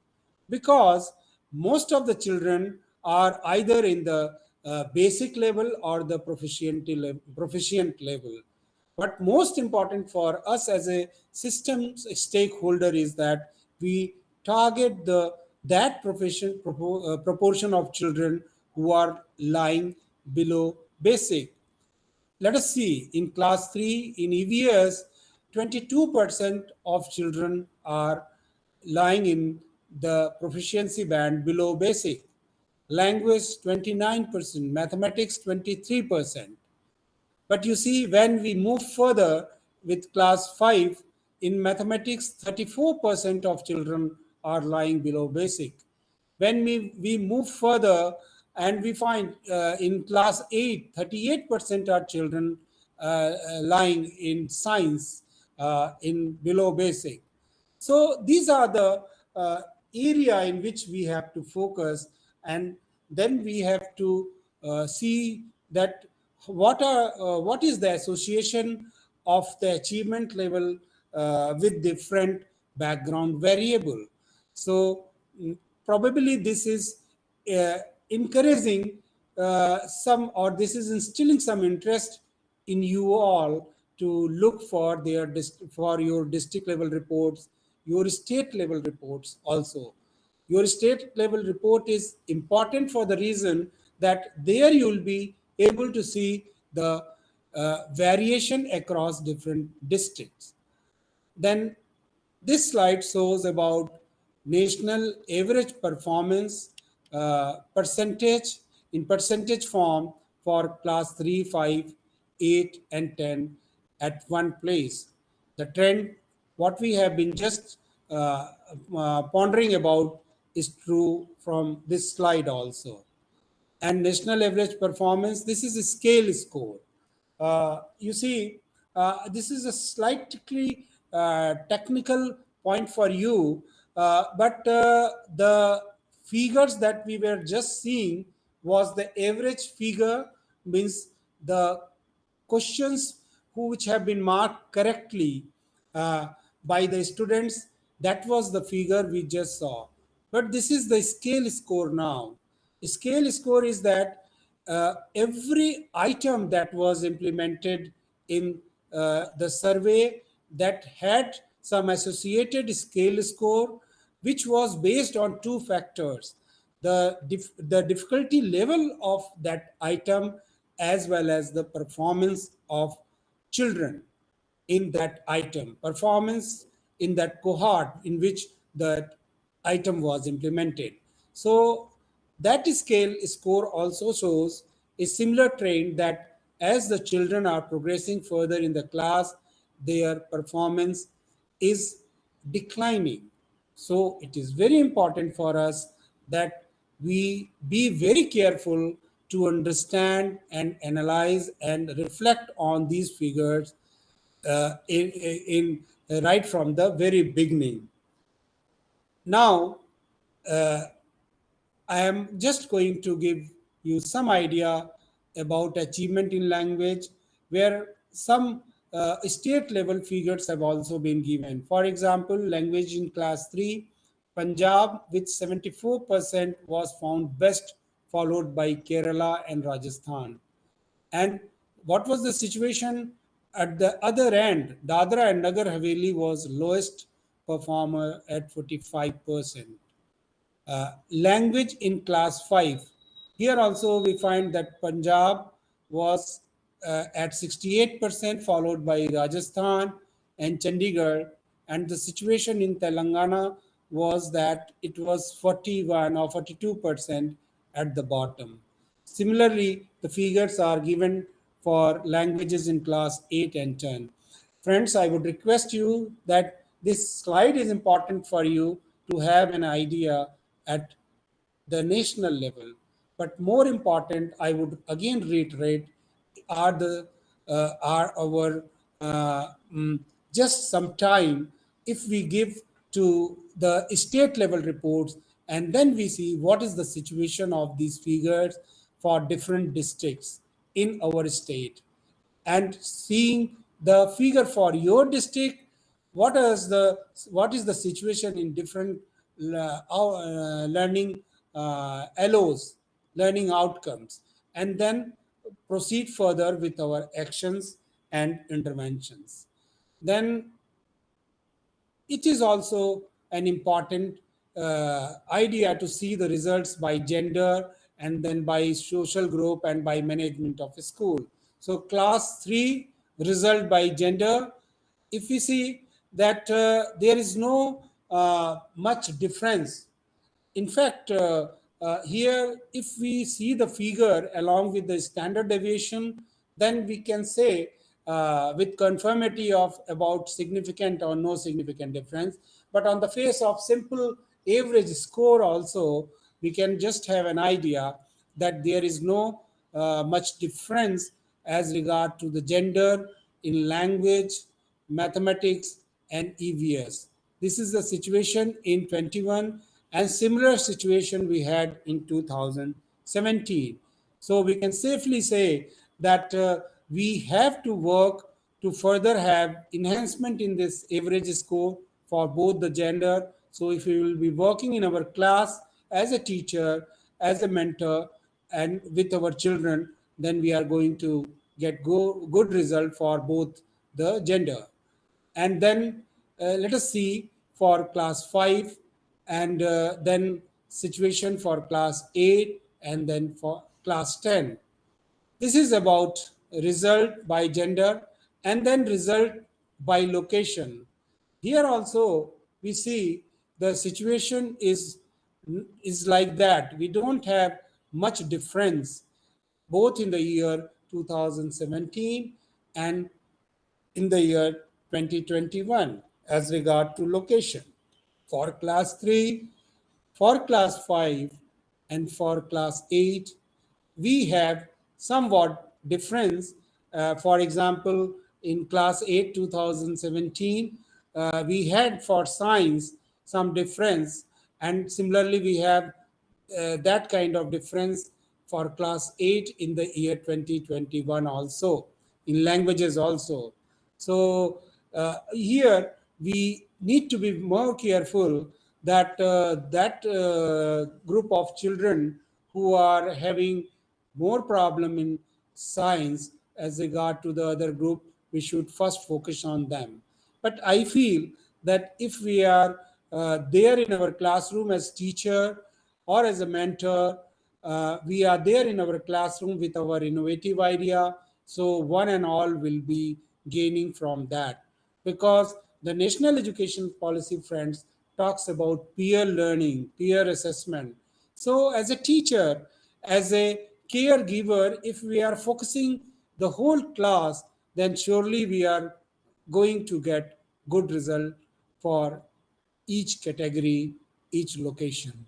because most of the children are either in the basic level or the proficient level. But most important for us as a systems stakeholder is that we target that proportion of children who are lying below basic. Let us see, in class 3 in EVS, 22% of children are lying in the proficiency band below basic. Language 29%, mathematics 23%. But you see, when we move further with class 5, in mathematics, 34% of children are lying below basic. When we move further and we find in class 8, 38% are children lying in science in below basic. So these are the area in which we have to focus, and then we have to see that what is the association of the achievement level with different background variable. So probably this is uh, encouraging some, or this is instilling some interest in you all to look for for your district level reports, your state level reports also. Your state level report is important for the reason that there you will be able to see the variation across different districts. Then this slide shows about national average performance percentage in percentage form for class 3, 5, 8, and 10 at one place. The trend, what we have been just pondering about, is true from this slide also. And national average performance, this is a scale score. You see, this is a slightly technical point for you, but the figures that we were just seeing was the average figure, means the questions which have been marked correctly uh, by the students. That was the figure we just saw. But this is the scale score now. Scale score is that every item that was implemented in the survey that had some associated scale score, which was based on two factors: the difficulty level of that item, as well as the performance of children in that item, performance in that cohort in which that item was implemented. So that scale score also shows a similar trend, that as the children are progressing further in the class, their performance is declining. So it is very important for us that we be very careful to understand and analyze and reflect on these figures right from the very beginning. Now, uh, I am just going to give you some idea about achievement in language, where some state level figures have also been given. For example, language in class 3, Punjab with 74% was found best, followed by Kerala and Rajasthan. And what was the situation at the other end? Dadra and Nagar Haveli was lowest performer at 45%. Language in class 5. Here also we find that Punjab was at 68%, followed by Rajasthan and Chandigarh. And the situation in Telangana was that it was 41 or 42% at the bottom. Similarly, the figures are given for languages in class 8 and 10. Friends, I would request you that this slide is important for you to have an idea at the national level. But more important, I would again reiterate, are our just some time if we give to the state level reports, and then we see what is the situation of these figures for different districts in our state, and seeing the figure for your district, what is the situation in different learning LOs, learning outcomes, and then proceed further with our actions and interventions. Then it is also an important idea to see the results by gender and then by social group and by management of a school. So class 3 result by gender, if we see that there is no much difference. In fact, here, if we see the figure along with the standard deviation, then we can say with conformity of about significant or no significant difference. But on the face of simple average score also, we can just have an idea that there is no much difference as regard to the gender in language, mathematics, and EVS. This is the situation in 21, and similar situation we had in 2017. So we can safely say that we have to work to further have enhancement in this average score for both the gender. So if we will be working in our class as a teacher, as a mentor, and with our children, then we are going to get good result for both the gender. And then let us see for class 5, and then situation for class 8, and then for class 10. This is about result by gender and then result by location. Here also we see the situation is like that. We don't have much difference both in the year 2017 and in the year 2021 as regard to location. For class 3, for class 5, and for class 8, we have somewhat difference. For example, in class 8 2017, we had for science some difference, and similarly we have that kind of difference for class 8 in the year 2021 also, in languages also. So here we need to be more careful that group of children who are having more problem in science as regard to the other group, we should first focus on them. But I feel that if we are there in our classroom as teacher or as a mentor, we are there in our classroom with our innovative idea. So one and all will be gaining from that, because the national education policy, friends, talks about peer learning, peer assessment. So as a teacher, as a caregiver, if we are focusing the whole class, then surely we are going to get good result for each category, each location.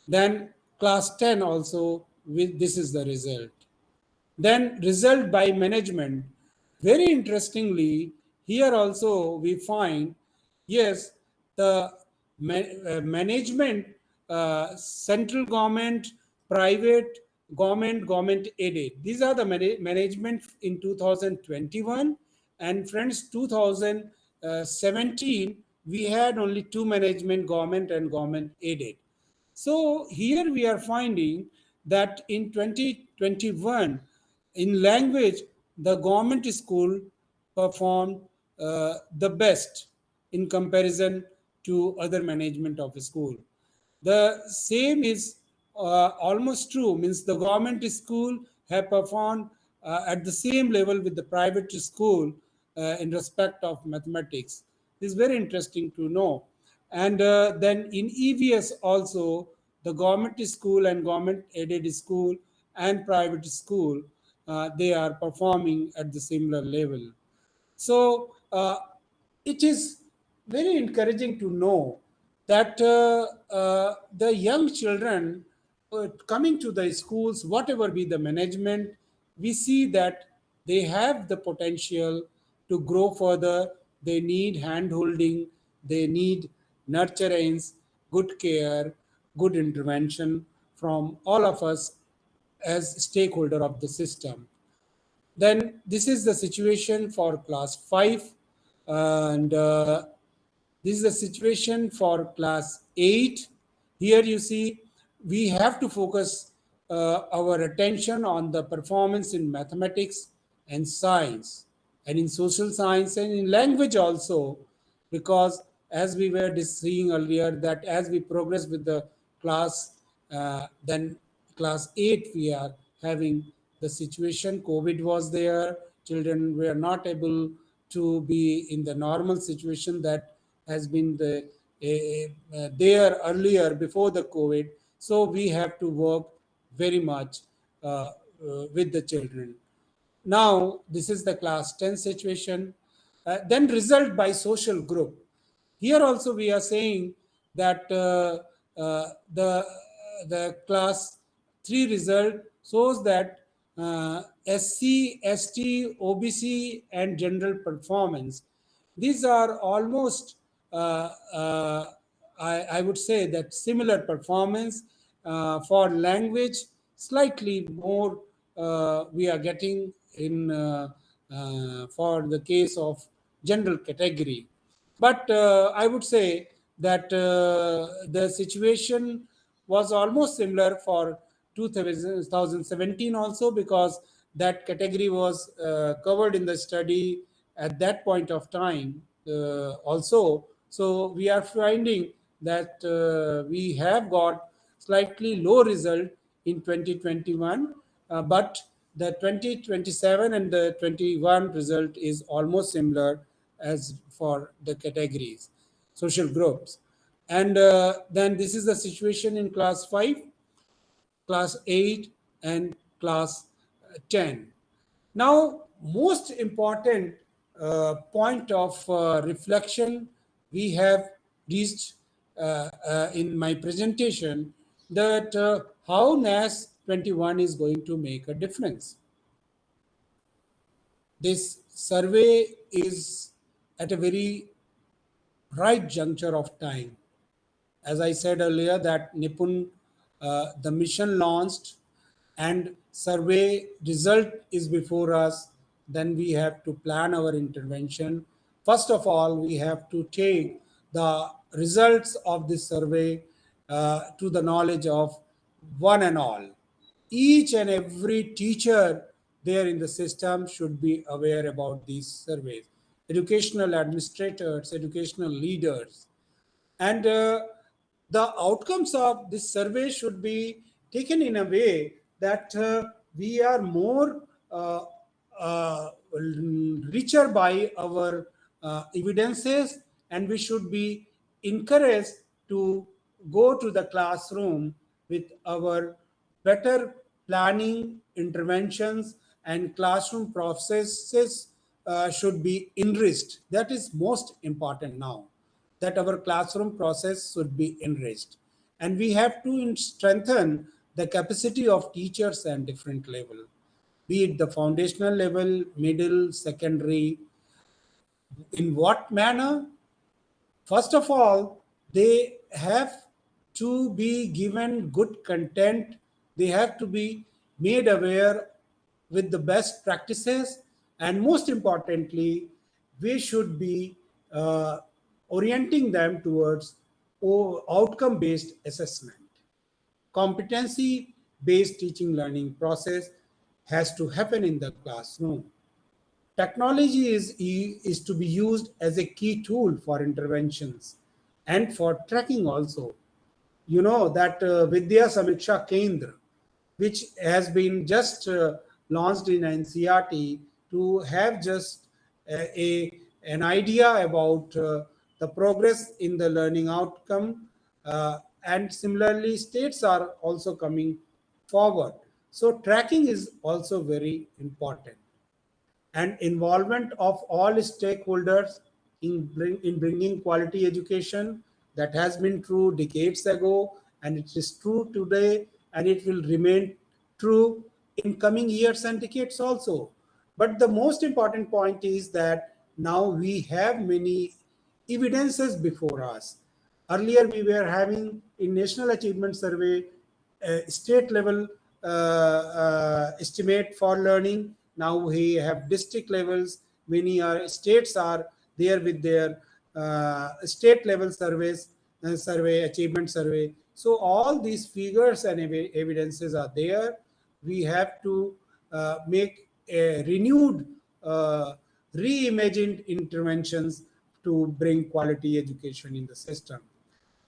Then class 10 also, this is the result. Then result by management. Very interestingly, here also we find, yes, the management, central government, private government, government aided. These are the management in 2021. And friends, 2017, we had only two management, government and government aided. So here we are finding that in 2021, in language, the government school performed the best in comparison to other management of a school. The same is almost true, means the government school have performed at the same level with the private school in respect of mathematics. This is very interesting to know. And then in EVS also, the government school and government aided school and private school, they are performing at the similar level. So it is very encouraging to know that the young children coming to the schools, whatever be the management, we see that they have the potential to grow further. They need hand holding, they need nurturance, good care, good intervention from all of us as stakeholder of the system. Then this is the situation for class 5, and this is the situation for class 8. Here you see we have to focus our attention on the performance in mathematics and science, and in social science and in language also, because as we were seeing earlier, that as we progress with the class, then class 8 we are having the situation. COVID was there, children were not able to be in the normal situation that has been there earlier before the COVID. So we have to work very much with the children. Now, this is the class 10 situation. Then result by social group. Here also we are saying that the class 3 result shows that SC, ST, OBC, and general performance. These are almost, I would say that similar performance. For language, slightly more we are getting in for the case of general category. But I would say that the situation was almost similar for 2017 also, because that category was covered in the study at that point of time also. So we are finding that we have got slightly low result in 2021, but the 2027 and the 21 result is almost similar as for the categories, social groups. And then this is the situation in class 5, class 8, and class 10. Now, most important point of reflection we have reached in my presentation, that how NAS 21 is going to make a difference. This survey is at a very right juncture of time. As I said earlier, that NIPUN, the mission launched, and survey result is before us. Then we have to plan our intervention. First of all, we have to take the results of this survey to the knowledge of one and all. Each and every teacher there in the system should be aware about these surveys. Educational administrators, educational leaders, and the outcomes of this survey should be taken in a way that we are more uh, richer by our evidences, and we should be encouraged to go to the classroom with our better planning interventions, and classroom processes should be enriched. That is most important now, that our classroom process should be enriched. And we have to strengthen the capacity of teachers at different level, be it the foundational level, middle, secondary. In what manner? First of all, they have to be given good content. They have to be made aware with the best practices. And most importantly, we should be orienting them towards outcome based assessment. Competency based teaching learning process has to happen in the classroom. Technology is to be used as a key tool for interventions and for tracking also. You know that Vidya Samiksha Kendra, which has been just launched in NCRT to have just an idea about the progress in the learning outcome. And similarly, states are also coming forward. So tracking is also very important, and involvement of all stakeholders in bringing quality education. That has been true decades ago, and it is true today, and it will remain true in coming years and decades also. But the most important point is that now we have many evidences before us. Earlier, we were having in National Achievement Survey state level estimate for learning. Now we have district levels. Many states are there with their state level surveys, survey, achievement survey. So all these figures and evidences are there. We have to make a renewed, reimagined interventions to bring quality education in the system.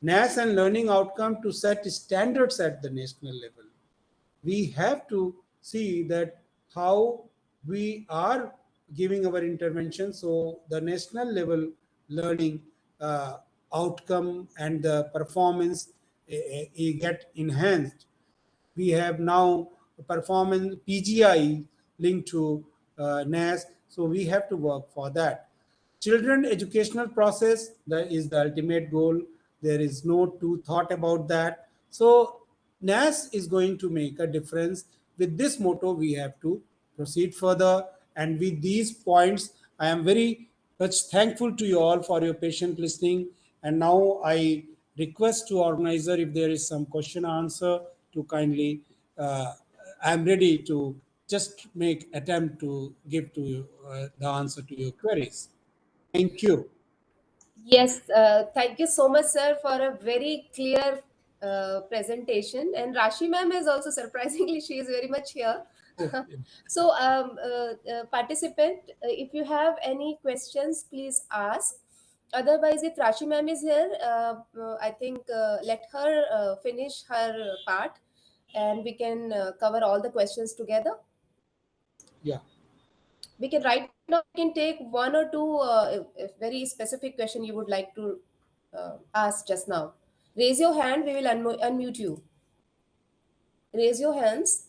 NAS and learning outcome to set standards at the national level. We have to see that how we are giving our intervention so the national level learning uh, outcome and the performance get enhanced. We have now performance PGI linked to NAS, so we have to work for that. Children educational process, that is the ultimate goal. There is no two thought about that. So NAS is going to make a difference. With this motto, we have to proceed further. And with these points, I am very much thankful to you all for your patient listening. And now I request to organizer if there is some question answer to kindly. I am ready to just make attempt to give to you the answer to your queries. Thank you. Yes, thank you so much, sir, for a very clear presentation. And Rashi ma'am is also surprisingly, she is very much here. Oh, So, participant, if you have any questions, please ask. Otherwise, if Rashi ma'am is here, I think let her finish her part and we can cover all the questions together. yeah. We can right now, we can take one or two if very specific question you would like to ask just now. Raise your hand, we will unmute you. Raise your hands.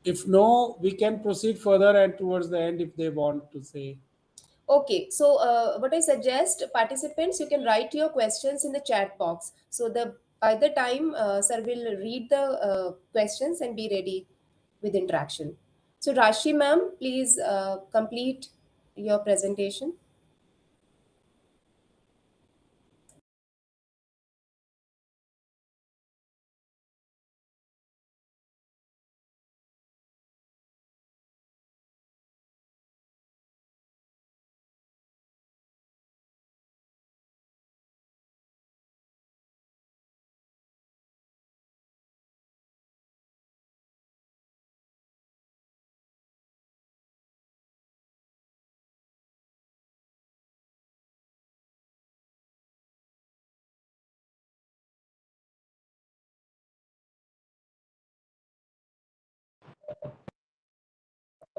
If no, we can proceed further and towards the end if they want to say. Okay, so what I suggest, participants, you can write your questions in the chat box. So the by the time sir will read the questions and be ready with interaction. So Rashi ma'am, please complete your presentation.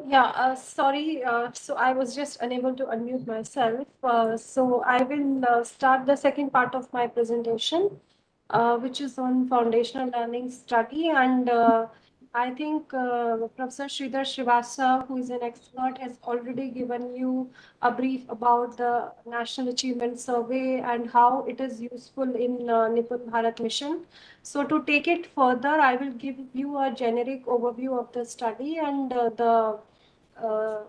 Yeah, sorry. So I was just unable to unmute myself. So I will start the second part of my presentation, which is on foundational learning study. And I think Professor Sridhar Srivastava, who is an expert, has already given you a brief about the National Achievement Survey and how it is useful in NIPUN Bharat mission. So to take it further, I will give you a generic overview of the study and uh, uh,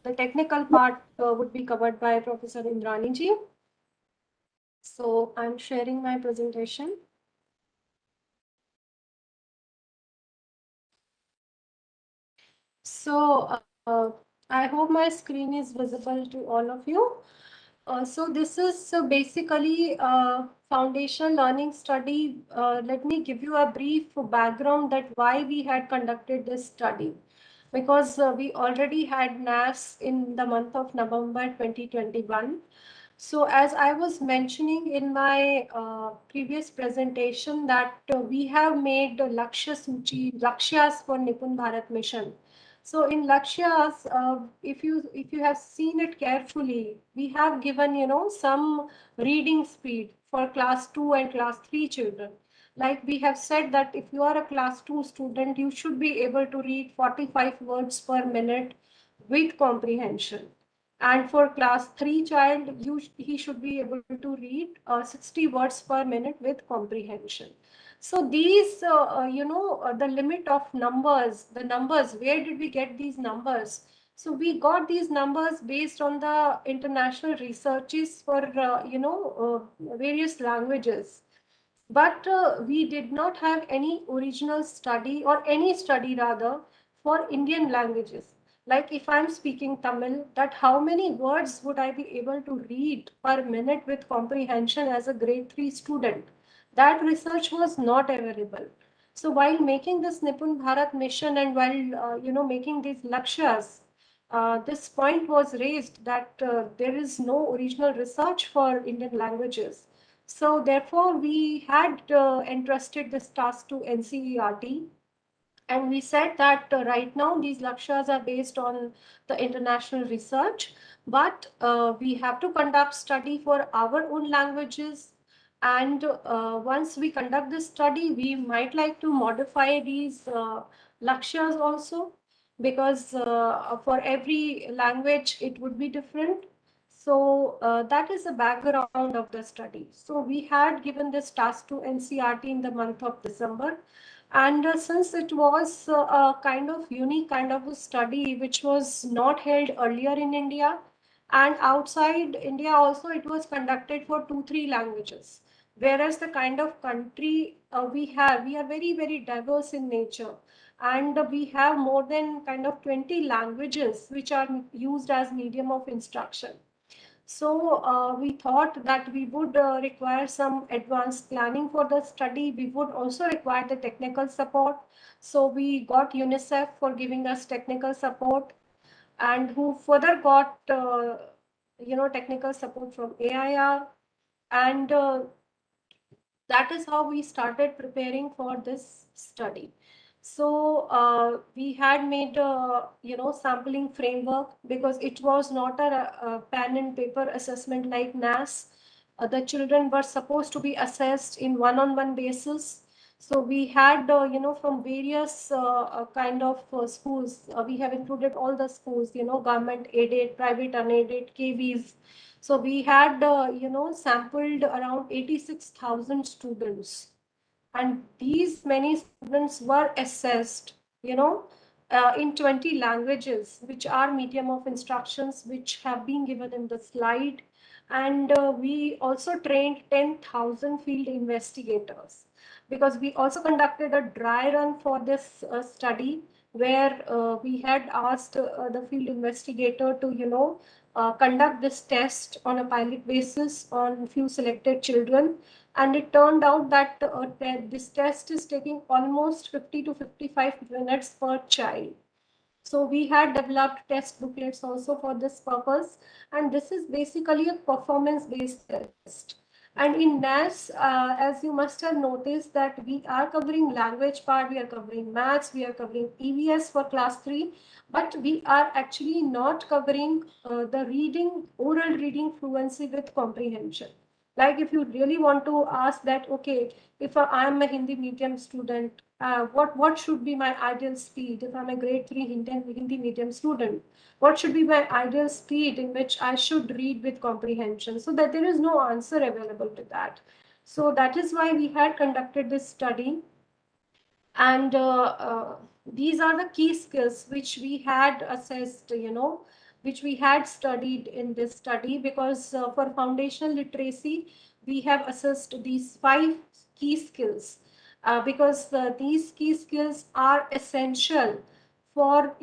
the technical part would be covered by Professor Indrani ji. So I'm sharing my presentation. So I hope my screen is visible to all of you. So this is basically a foundation learning study. Let me give you a brief background that why we had conducted this study. Because we already had NAS in the month of November 2021. So as I was mentioning in my previous presentation that we have made Lakshyas for NIPUN Bharat mission. So in Lakshyas, if you have seen it carefully, we have given some reading speed for class 2 and class 3 children. Like we have said that if you are a class 2 student, you should be able to read 45 words per minute with comprehension. And for class 3 child, he should be able to read 60 words per minute with comprehension. So these, the limit of numbers, the numbers, where did we get these numbers? So we got these numbers based on the international researches for, various languages. But we did not have any original study or any study rather for Indian languages. Like if I'm speaking Tamil, that how many words would I be able to read per minute with comprehension as a grade 3 student? That research was not available. So while making this Nipun Bharat mission and while making these lakshyas, this point was raised that there is no original research for Indian languages. So therefore, we had entrusted this task to NCERT, and we said that right now these lakshyas are based on the international research, but we have to conduct study for our own languages. And once we conduct this study, we might like to modify these lakshyas also, because for every language it would be different. So that is the background of the study. So we had given this task to NCRT in the month of December. And since it was a kind of unique kind of a study which was not held earlier in India, and outside India also, it was conducted for 2-3 languages. Whereas the kind of country we are very, very diverse in nature. And we have more than kind of 20 languages which are used as medium of instruction. So we thought that we would require some advanced planning for the study. We would also require the technical support. So we got UNICEF for giving us technical support, and who further got technical support from AIR. And that is how we started preparing for this study. So we had made a sampling framework, because it was not a pen and paper assessment like NAS. The children were supposed to be assessed in one-on-one basis. So we had from various kind of schools. We have included all the schools, government aided, private unaided, KVs. So we had, sampled around 86,000 students, and these many students were assessed, in 20 languages, which are medium of instructions, which have been given in the slide. And we also trained 10,000 field investigators, because we also conducted a dry run for this study, where we had asked the field investigator to, conduct this test on a pilot basis on few selected children. And it turned out that this test is taking almost 50 to 55 minutes per child. So we had developed test booklets also for this purpose, and this is basically a performance-based test. And in NAS, as you must have noticed, that we are covering language part, we are covering maths, we are covering EVS for class 3, but we are actually not covering the oral reading fluency with comprehension. Like if you really want to ask that, okay, if I am a Hindi medium student, what should be my ideal speed if I'm a grade 3 Hindi medium student? What should be my ideal speed in which I should read with comprehension? So that there is no answer available to that. So that is why we had conducted this study. And these are the key skills which we had assessed, which we had studied in this study, because for foundational literacy, we have assessed these 5 key skills, because these key skills are essential for,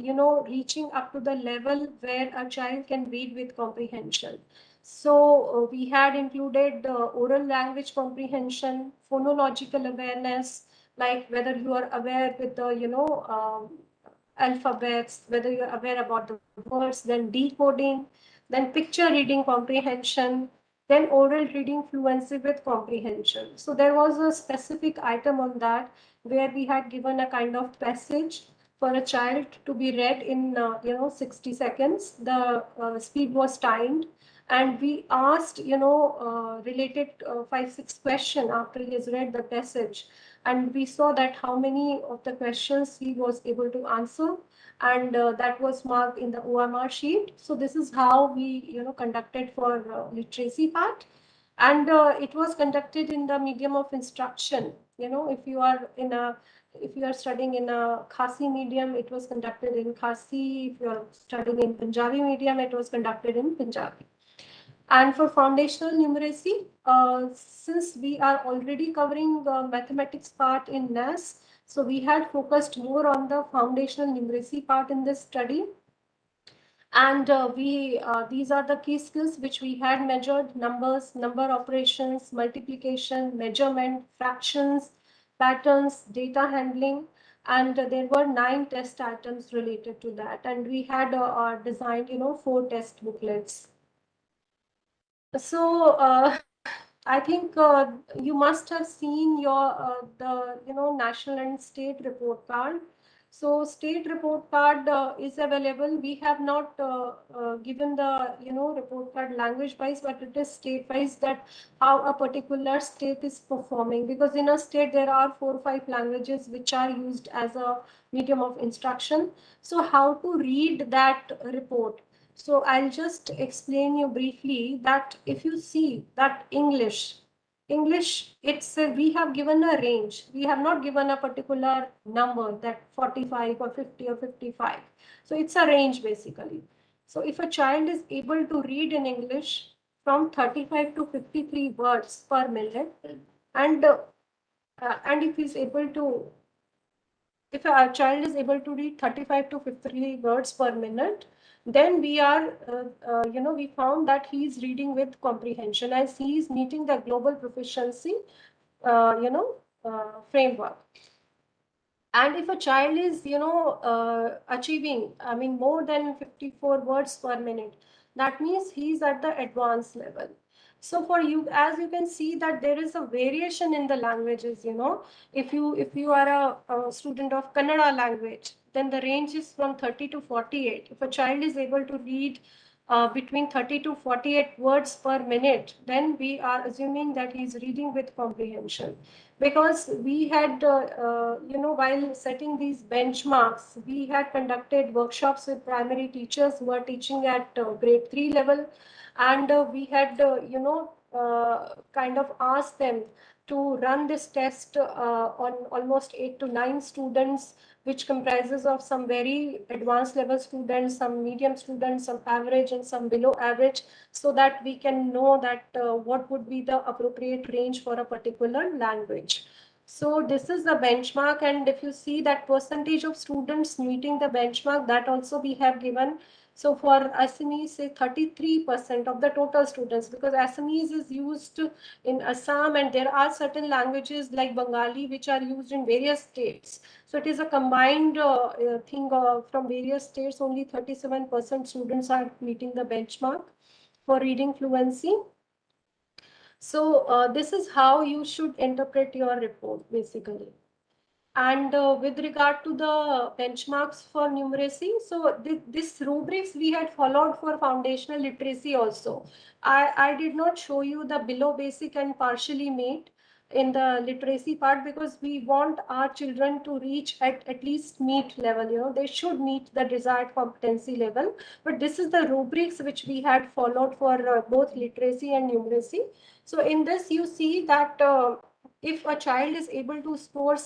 reaching up to the level where a child can read with comprehension. So we had included oral language comprehension, phonological awareness, like whether you are aware with the alphabets, whether you are aware about the words, then decoding, then picture reading comprehension, then oral reading fluency with comprehension. So there was a specific item on that, where we had given a kind of passage for a child to be read in 60 seconds. The speed was timed, and we asked related 5-6 question after he has read the passage, and we saw that how many of the questions he was able to answer, and that was marked in the OMR sheet. So this is how we conducted for literacy part. And it was conducted in the medium of instruction. If you are studying in a Khasi medium, it was conducted in Khasi. If you are studying in Punjabi medium, it was conducted in Punjabi. And for foundational numeracy, since we are already covering the mathematics part in NAS, so we had focused more on the foundational numeracy part in this study. And these are the key skills which we had measured: numbers, number operations, multiplication, measurement, fractions, patterns, data handling. And there were 9 test items related to that. And we had designed, 4 test booklets. So I think you must have seen the national and state report card. So state report card is available. We have not given the report card language wise, but it is state wise, that how a particular state is performing, because in a state there are 4 or 5 languages which are used as a medium of instruction. So how to read that report? So I'll just explain you briefly that if you see that English, we have given a range. We have not given a particular number, that 45 or 50 or 55. So it's a range basically. So if a child is able to read in English from 35 to 53 words per minute, and if a child is able to read 35 to 50 words per minute, then we found that he is reading with comprehension, as he is meeting the global proficiency, framework. And if a child is, achieving, more than 54 words per minute, that means he's at the advanced level. So for you, as you can see, that there is a variation in the languages. If you are a student of Kannada language, then the range is from 30 to 48. If a child is able to read between 30 to 48 words per minute, then we are assuming that he is reading with comprehension. Because we had, while setting these benchmarks, we had conducted workshops with primary teachers who are teaching at grade 3 level. And we had, kind of asked them to run this test on almost 8 to 9 students, which comprises of some very advanced level students, some medium students, some average, and some below average, so that we can know that what would be the appropriate range for a particular language. So this is the benchmark, and if you see that percentage of students meeting the benchmark, that also we have given. So for Assamese, say 33% of the total students, because Assamese is used in Assam, and there are certain languages like Bengali which are used in various states. So it is a combined thing from various states. Only 37% students are meeting the benchmark for reading fluency. So this is how you should interpret your report basically. And with regard to the benchmarks for numeracy, so this rubrics we had followed for foundational literacy also. I did not show you the below basic and partially made in the literacy part, because we want our children to reach at least meet level. They should meet the desired competency level. But this is the rubrics which we had followed for both literacy and numeracy. So in this you see that if a child is able to score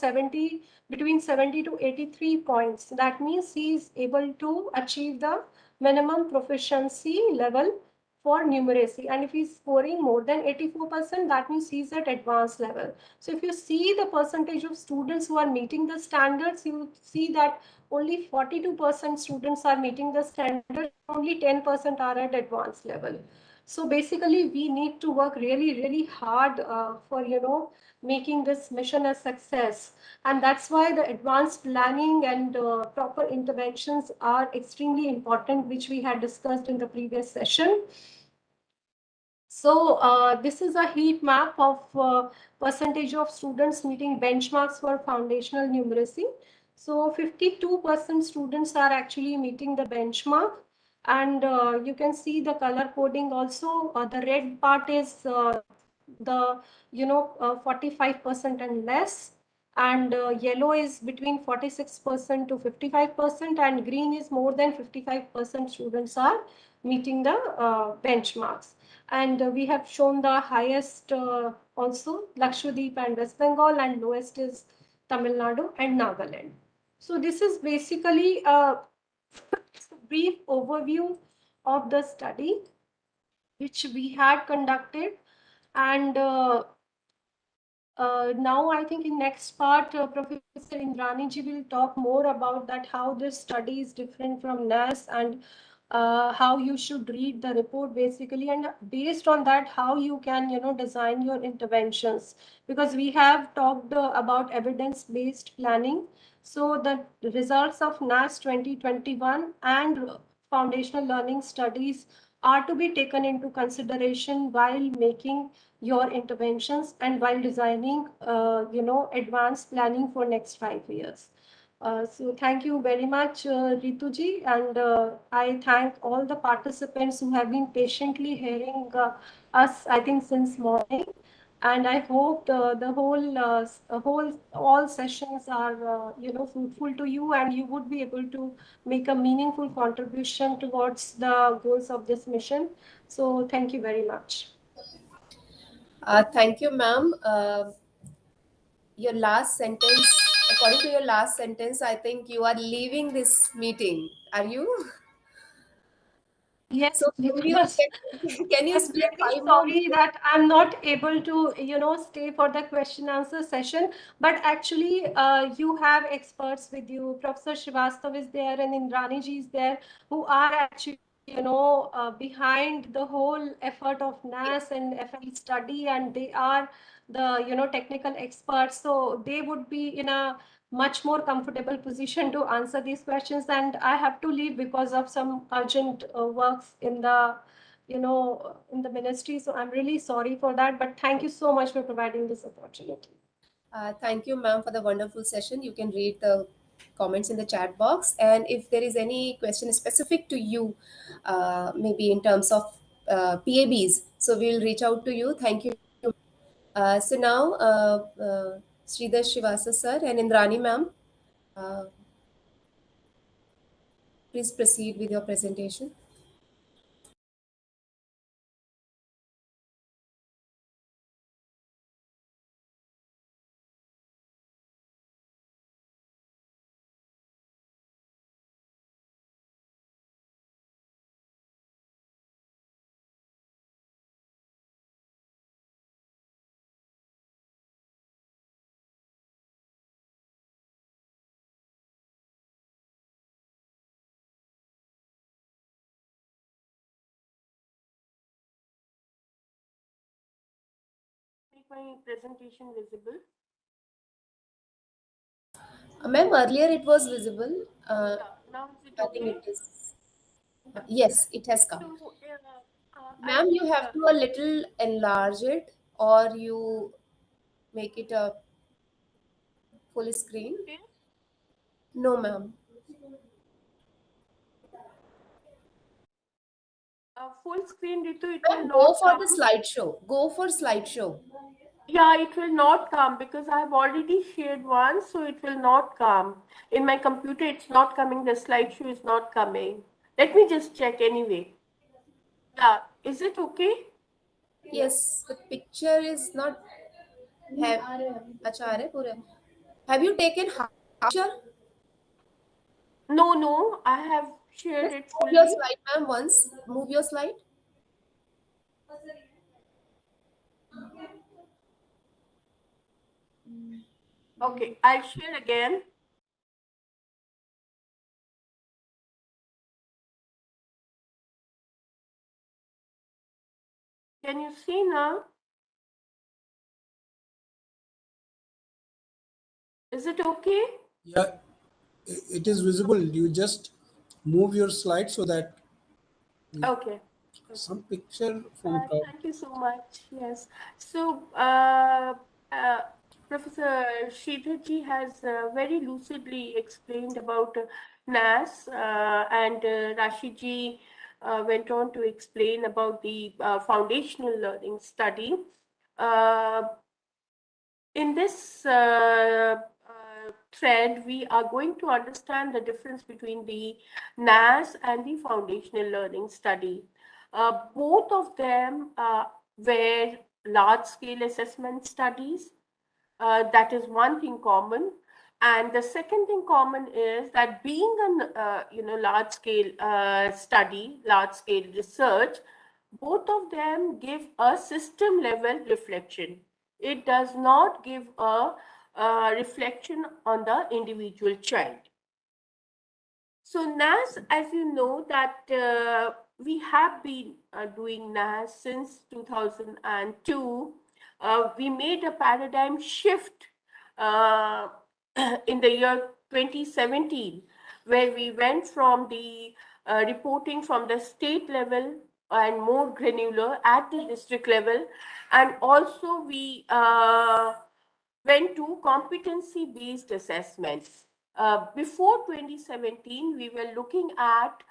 between 70 to 83 points, that means he is able to achieve the minimum proficiency level for numeracy. And if he's scoring more than 84%, that means he's at advanced level. So if you see the percentage of students who are meeting the standards, you see that only 42% students are meeting the standards, only 10% are at advanced level. So basically, we need to work really, really hard for, making this mission a success. And that's why the advanced planning and proper interventions are extremely important, which we had discussed in the previous session. So this is a heat map of percentage of students meeting benchmarks for foundational numeracy. So 52% students are actually meeting the benchmark. And you can see the color coding also. The red part is the 45% and less, and yellow is between 46% to 55%, and green is more than 55% students are meeting the benchmarks. And we have shown the highest also Lakshadweep and West Bengal, and lowest is Tamil Nadu and Nagaland. So this is basically a brief overview of the study which we had conducted. And now I think in next part, Professor Indrani ji will talk more about that, how this study is different from NAS, and how you should read the report basically, and based on that, how you can, design your interventions. Because we have talked about evidence-based planning. So the results of NAS 2021 and foundational learning studies are to be taken into consideration while making your interventions and while designing, advanced planning for next 5 years. So thank you very much, Rituji, and I thank all the participants who have been patiently hearing us, I think, since morning. And I hope all sessions are, fruitful to you, and you would be able to make a meaningful contribution towards the goals of this mission. So thank you very much. Thank you, ma'am. Your last sentence, according to your last sentence, I think you are leaving this meeting. Are you? Yes, So because can you I'm spare really 5 more sorry minutes? that I'm not able to, stay for the question answer session. But actually, you have experts with you. Professor Srivastav is there and Indrani ji is there, who are actually, behind the whole effort of NAS and FL study, and they are the, technical experts. So they would be in a much more comfortable position to answer these questions. And I have to leave because of some urgent works in the, in the ministry. So I'm really sorry for that. But thank you so much for providing this opportunity. Thank you, ma'am, for the wonderful session. You can read the comments in the chat box. And if there is any question specific to you, maybe in terms of PABs, so we will reach out to you. Thank you. So now, Sridhar Srivastava sir and Indrani ma'am, uh, please proceed with your presentation. Make my presentation visible. Ma'am, earlier it was visible. Now is it I think okay? it is. Yes, it has come. So, I Ma'am, you think, have to a little enlarge it, or you make it a full screen. okay. No, ma'am. Full screen, Ritu, it will Ma'am, go not for the come. slideshow. Go for slideshow. Yeah, it will not come because I have already shared one, so it will not come. In my computer, it's not coming. The slideshow is not coming. Let me just check anyway. Yeah, is it okay? Yes, the picture is not. Have, अच्छा आ रहा है पूरा. Have you taken half picture? No, no, I have shared Just it move your fully. slide, ma'am. Once move your slide. Okay, I'll share again. Can you see now? Is it okay? Yeah, it is visible. You just move your slide so that Okay. some picture from top. Thank you so much. Yes. So, uh, Professor Sridharji has very lucidly explained about NAS, and Rashidji went on to explain about the foundational learning study. Uh, in this thread, we are going to understand the difference between the NAS and the foundational learning study. Both of them were large scale assessment studies. That is one thing common. And the second thing common is that being a large scale study, large scale research, both of them give a system level reflection. It does not give a reflection on the individual child. So NAS, as you know, that we have been doing NAS since 2002. We made a paradigm shift uh, in the year 2017, where we went from the reporting from the state level and more granular at the district level, and also we went to competency-based assessments. Before 2017, we were looking at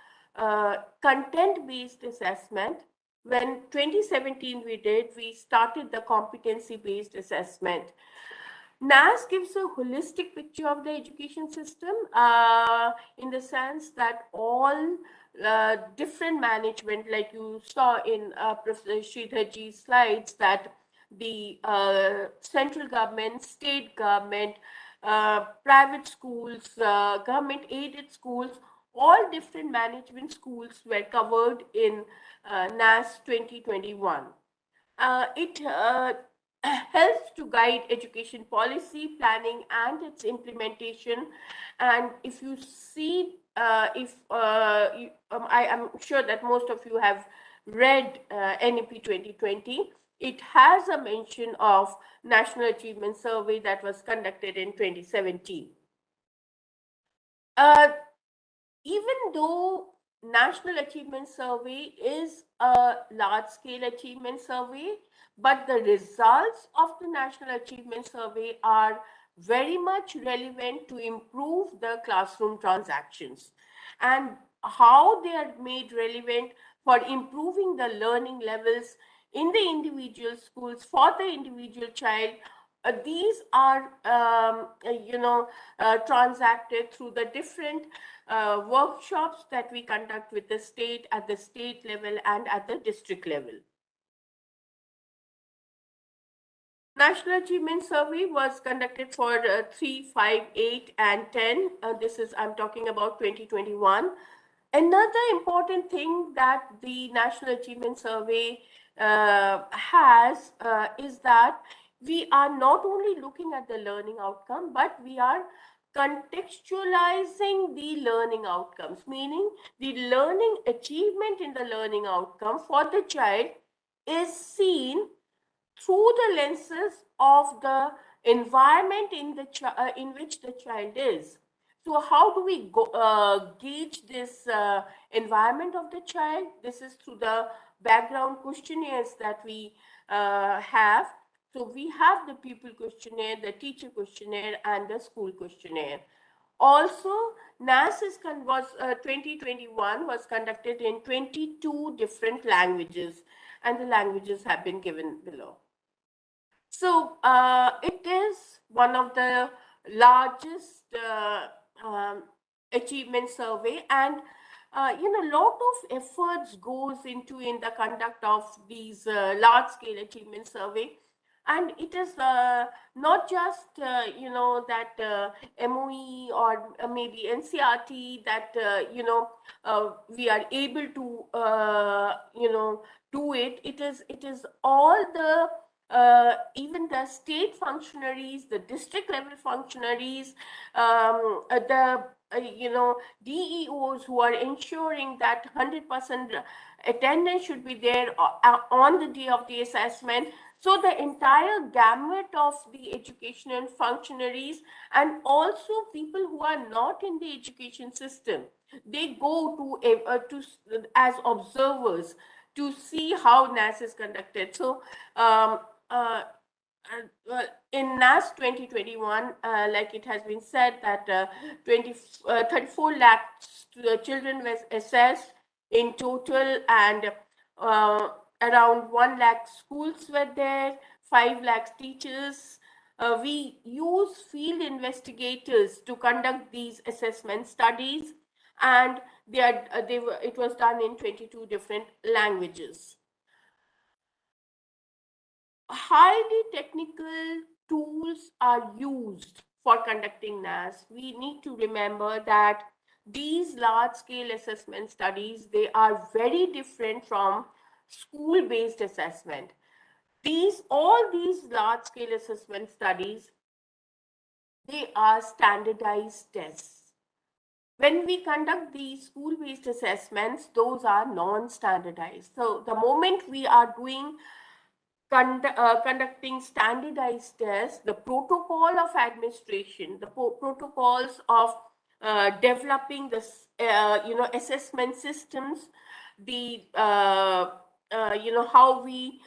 content-based assessment. When 2017 we started the competency-based assessment. NAS gives a holistic picture of the education system in the sense that all different management, like you saw in Professor Sridharji's slides, that the central government, state government, private schools, government aided schools, all different management schools were covered in NAS 2021. It helps to guide education policy planning and its implementation. And if you see, I am sure that most of you have read NEP 2020. It has a mention of National Achievement Survey that was conducted in 2017. Even though National Achievement Survey is a large-scale achievement survey, but the results of the National Achievement Survey are very much relevant to improve the classroom transactions. And how they are made relevant for improving the learning levels in the individual schools for the individual child, these are transacted through the different workshops that we conduct with the state at the state level and at the district level. National Achievement Survey was conducted for 3, 5, 8, and 10. I'm talking about 2021. Another important thing that the National Achievement Survey has is that we are not only looking at the learning outcome, but we are contextualizing the learning outcomes, meaning the learning achievement in the learning outcome for the child is seen through the lenses of the environment in which the child is. So how do we gauge this environment of the child? This is through the background questionnaires that we have. So we have the pupil questionnaire, the teacher questionnaire, and the school questionnaire. Also, NAS 2021 was conducted in 22 different languages, and the languages have been given below. So it is one of the largest achievement survey, and lot of efforts goes into in the conduct of these large scale achievement survey. And it is not just that MOE or maybe NCRT that we are able to do it. It is all the even the state functionaries, the district level functionaries, the DEOs who are ensuring that 100% attendance should be there on the day of the assessment. So the entire gamut of the educational functionaries, and also people who are not in the education system, they go to as observers to see how NAS is conducted. So in NAS 2021, like it has been said, that 34 lakh children were assessed in total, and around 1 lakh schools were there, 5 lakh teachers. We use field investigators to conduct these assessment studies, and it was done in 22 different languages. Highly technical tools are used for conducting NAS. We need to remember that these large-scale assessment studies, they are very different from school-based assessment. All these large-scale assessment studies, they are standardized tests When we conduct these school-based assessments, those are non-standardized. So the moment we are doing conducting standardized tests, the protocol of administration, the protocols of developing this, assessment systems, the how we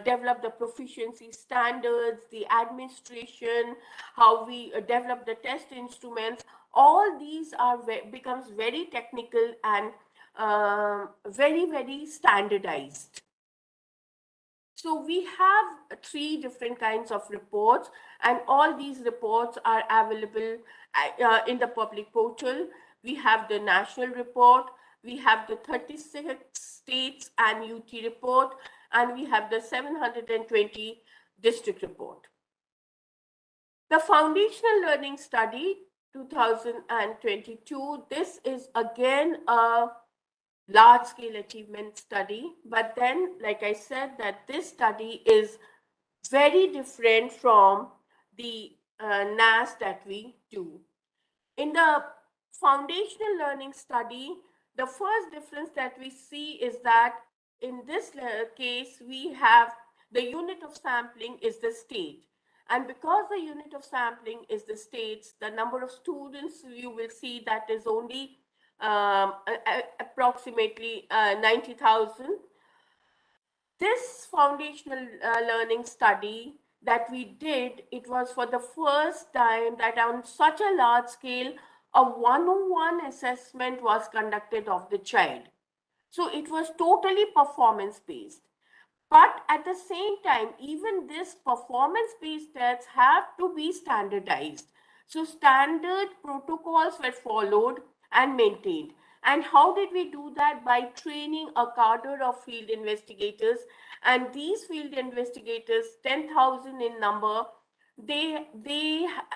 develop the proficiency standards, the administration, how we develop the test instruments. All these are becomes very technical and very standardized. So we have three different kinds of reports, and all these reports are available in the public portal. We have the national report, we have the 36 states and UT report, and we have the 720 district report. The foundational learning study 2022, this is again a large scale achievement study, but then like I said that this study is very different from the NAS that we do. In the foundational learning study, the first difference that we see is that in this case we have the unit of sampling is the state, and because the unit of sampling is the states, the number of students you will see that is only approximately 90,000. This foundational learning study that we did, it was for the first time that on such a large scale, a one-on-one assessment was conducted of the child. So it was totally performance based. But at the same time, even this performance-based tests have to be standardized. So standard protocols were followed and maintained. And how did we do that? By training a cadre of field investigators. And these field investigators, 10,000 in number, they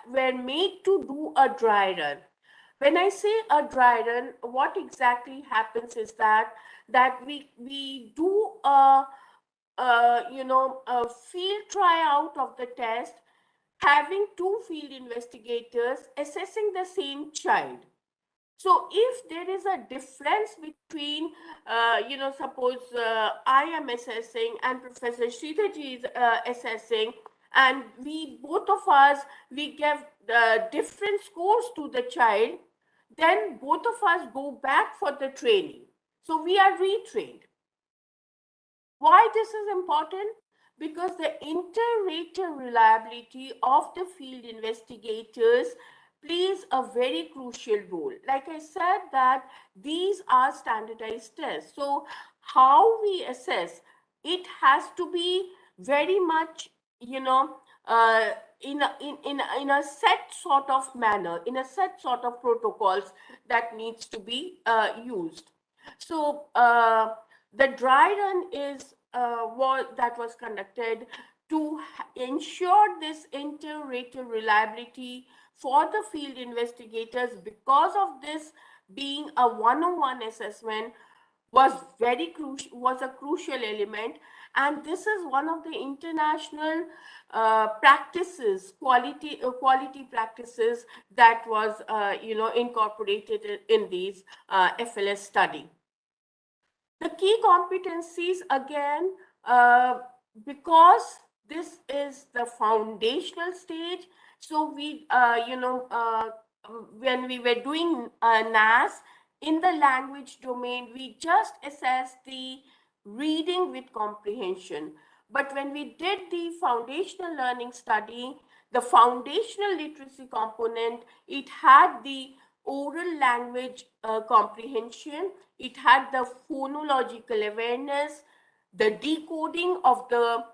were made to do a dry run. When I say a dry run, what exactly happens is that we do a field tryout of the test, having two field investigators assessing the same child. So if there is a difference between, suppose I am assessing and Professor Sridharji is assessing, and we both of us, we give different scores to the child, then both of us go back for the training. So we are retrained. Why this is important? Because the inter-rater reliability of the field investigators plays a very crucial role. Like I said that these are standardized tests. So how we assess, it has to be very much, in a set sort of manner, in a set sort of protocols that needs to be used. So the dry run is what that was conducted to ensure this inter-rater reliability for the field investigators. Because of this being a one-on-one assessment was a crucial element, and this is one of the international practices, quality practices that was incorporated in these FLS study. The key competencies again, because this is the foundational stage. So we, when we were doing NAS in the language domain, we just assessed the reading with comprehension. But when we did the foundational learning study, the foundational literacy component, it had the oral language comprehension, it had the phonological awareness, the decoding of the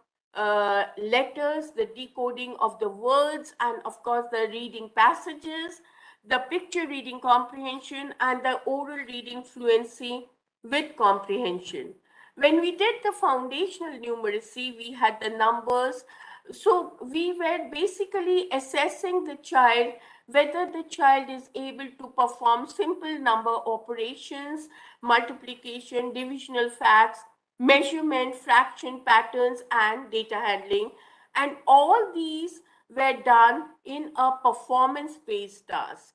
letters, the decoding of the words, and of course the reading passages, the picture reading comprehension, and the oral reading fluency with comprehension. When we did the foundational numeracy, we had the numbers. So we were basically assessing the child, whether the child is able to perform simple number operations, multiplication, divisional facts, measurement, fraction patterns, and data handling. And all these were done in a performance-based task.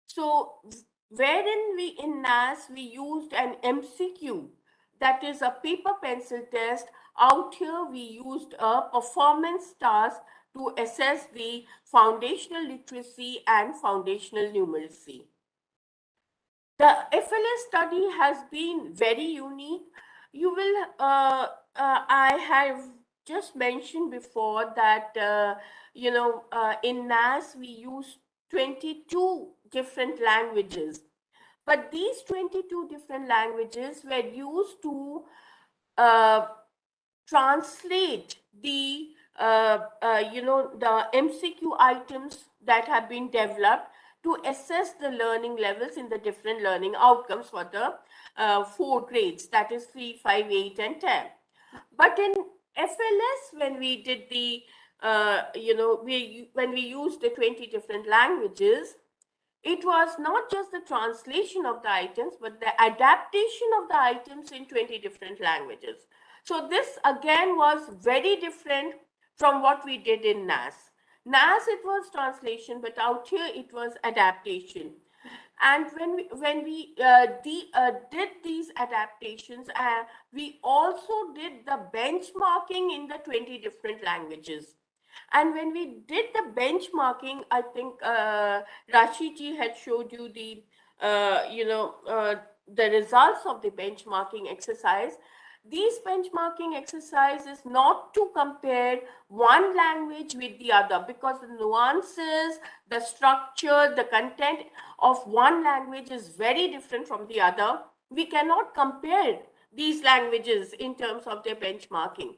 So wherein we in NAS we used an MCQ, that is a paper pencil test. Out here we used a performance task to assess the foundational literacy and foundational numeracy. The FLS study has been very unique. You will, I have just mentioned before that, in NAS we use 22 different languages. But these 22 different languages were used to uh, translate the MCQ items that have been developed to assess the learning levels in the different learning outcomes for the four grades, that is 3, 5, 8, and 10. But in FLS, when we did the, when we used the 20 different languages, it was not just the translation of the items, but the adaptation of the items in 20 different languages. So this again was very different from what we did in NAS. NAS, it was translation, but out here it was adaptation. And when we did these adaptations, we also did the benchmarking in the 20 different languages. And when we did the benchmarking, I think Rashi ji had showed you the results of the benchmarking exercise. These benchmarking exercises not to compare one language with the other, because the nuances, the structure, the content of one language is very different from the other. We cannot compare these languages in terms of their benchmarking.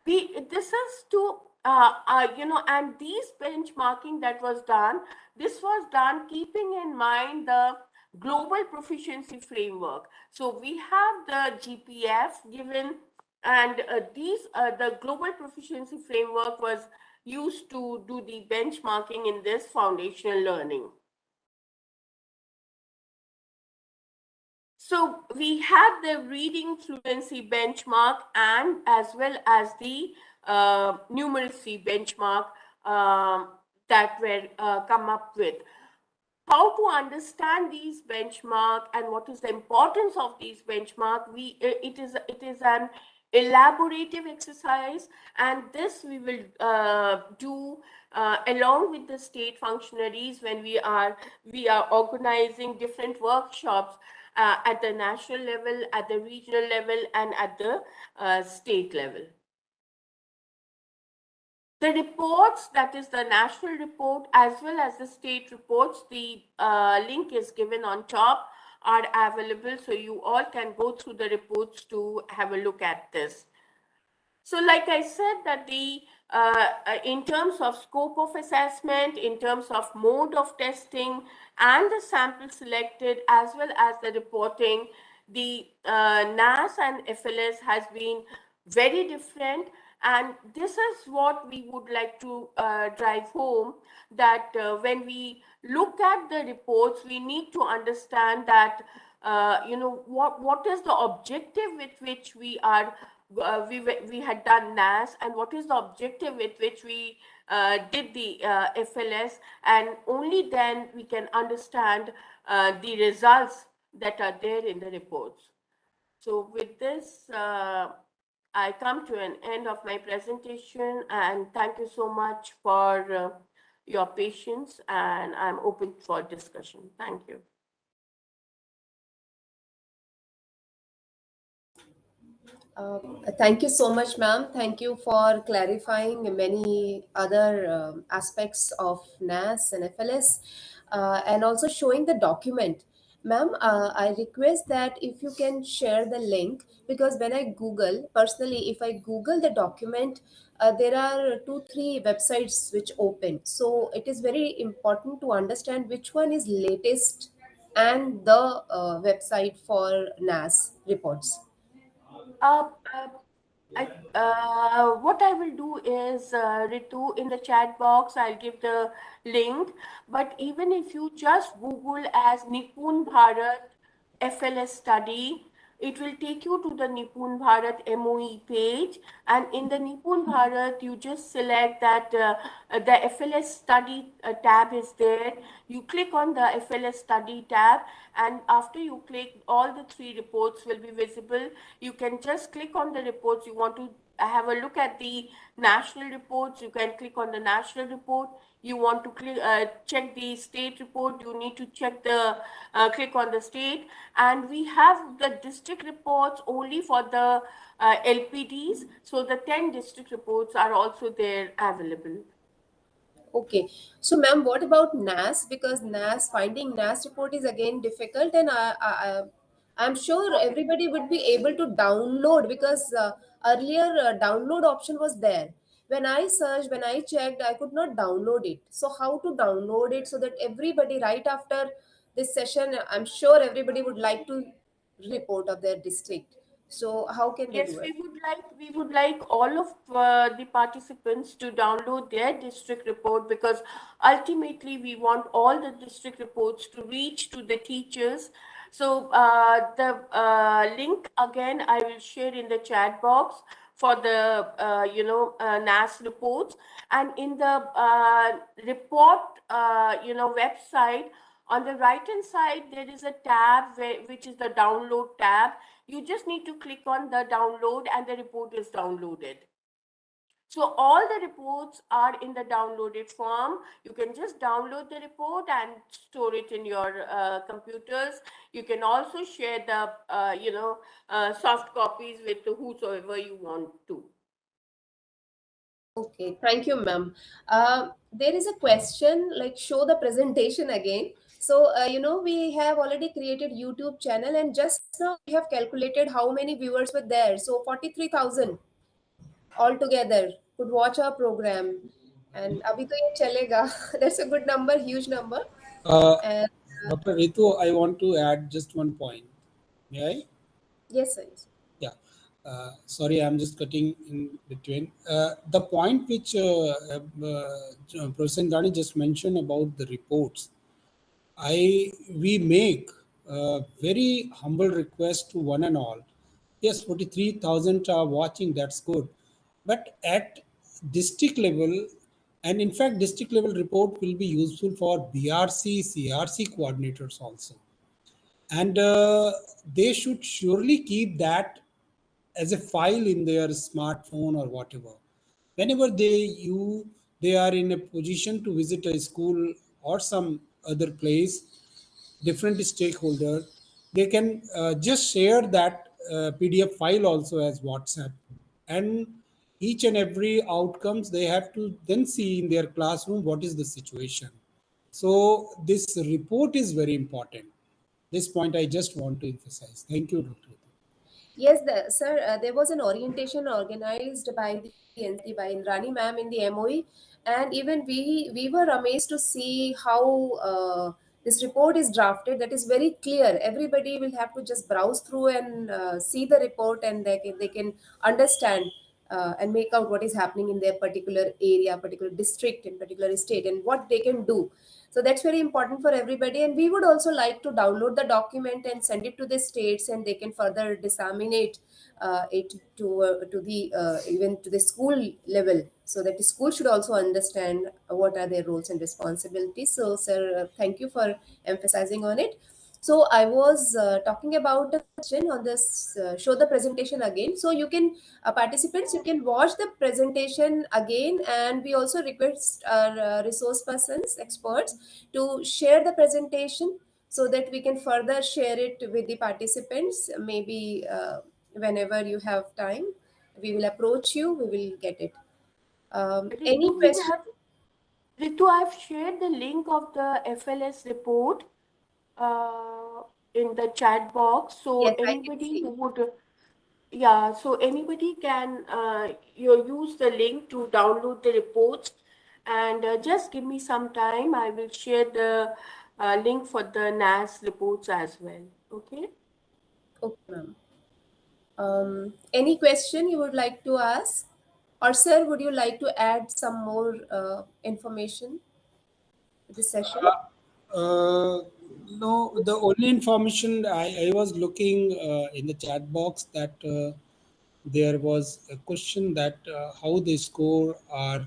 This is to and these benchmarking that was done, this was done keeping in mind the global proficiency framework. So we have the GPF given, and the global proficiency framework was used to do the benchmarking in this foundational learning. So we have the reading fluency benchmark and as well as the numeracy benchmark that were come up with. How to understand these benchmark and what is the importance of these benchmark? It is an elaborative exercise, and this we will do along with the state functionaries when we are organizing different workshops at the national level, at the regional level, and at the state level. The reports, that is the national report as well as the state reports, the link is given on top, are available, so you all can go through the reports to have a look at this. So like I said, that in terms of scope of assessment, in terms of mode of testing and the sample selected as well as the reporting, the NAS and FLS has been very different. And this is what we would like to drive home, that when we look at the reports, we need to understand that, what is the objective with which we are we had done NAS, and what is the objective with which we did the FLS, and only then we can understand the results that are there in the reports. So with this, I come to an end of my presentation, and thank you so much for your patience, and I'm open for discussion. Thank you. Thank you so much, ma'am. Thank you for clarifying many other aspects of NAS and FLS, and also showing the document. Ma'am, I request that if you can share the link, because when I Google, personally, if I Google the document, there are two, three websites which open. So it is very important to understand which one is latest and the website for NAS reports. Uh, uh, what I will do is, Ritu, in the chat box, I'll give the link. But even if you just Google as NIPUN Bharat FLS study, it will take you to the NIPUN Bharat MOE page, and in the NIPUN Bharat, you just select that the FLS study tab is there. You click on the FLS study tab, and after you click, all the three reports will be visible. You can just click on the reports you want to have a look at. The national reports, you can click on the national report. You want to check the state report, you need to check the click on the state. And we have the district reports only for the LPDs, so the 10 district reports are also there available. Okay. So, ma'am, what about NAS? Because NAS, finding NAS report is again difficult, and I'm sure everybody would be able to download, because earlier download option was there. When I searched, when I checked, I could not download it. So, how to download it so that everybody, right after this session, I'm sure everybody would like to report of their district. So, how can they Yes, do it? we would like all of the participants to download their district report, because ultimately we want all the district reports to reach to the teachers. So the link again I will share in the chat box for the NAS reports. And in the report website, on the right hand side there is a tab which is the download tab. You just need to click on the download and the report is downloaded. So all the reports are in the downloaded form. You can just download the report and store it in your computers. You can also share the soft copies with whosoever you want to. Okay, thank you, ma'am. There is a question like show the presentation again. So, we have already created YouTube channel, and just now we have calculated how many viewers were there. So, 43,000 altogether could watch our program. And abhi to ye chalega. That's a good number, huge number. Uh, And Dr. Ritu, I want to add just one point. May I? yes, sir. Yes. Yeah. Sorry, I'm just cutting in between. The point which Professor Indani just mentioned about the reports, we make a very humble request to one and all. Yes, 43,000 are watching, that's good. But at district level, and in fact, district level report will be useful for BRC, CRC coordinators also. And they should surely keep that as a file in their smartphone or whatever. Whenever they are in a position to visit a school or some other place, different stakeholder, they can just share that PDF file also as WhatsApp, and each and every outcomes they have to then see in their classroom what is the situation. So this report is very important. This point I just want to emphasize. Thank you, Dr. Yes, sir. There was an orientation organized by the NCT, by Indrani ma'am in the MOE, and even we were amazed to see how this report is drafted. That is very clear. Everybody will have to just browse through and see the report, and they can understand and make out what is happening in their particular area, particular district, in particular state, and what they can do. So that's very important for everybody, and we would also like to download the document and send it to the states, and they can further disseminate it to the even to the school level, so that the school should also understand what are their roles and responsibilities. So, sir, thank you for emphasizing on it. So I was talking about the question on this show the presentation again. So you can participants, you can watch the presentation again, and we also request our resource persons, experts, to share the presentation so that we can further share it with the participants. Maybe whenever you have time, we will approach you, we will get it. Any Ritu, question? I've shared the link of the FLS report uh, in the chat box. So Yes, I can anybody see. who would, yeah, so anybody can use the link to download the reports, and just give me some time. I will share the link for the NAS reports as well. Okay. Okay, ma'am. Any question you would like to ask? Or, sir, would you like to add some more information to this session? Uh, no, the only information I was looking in the chat box that there was a question that how the score are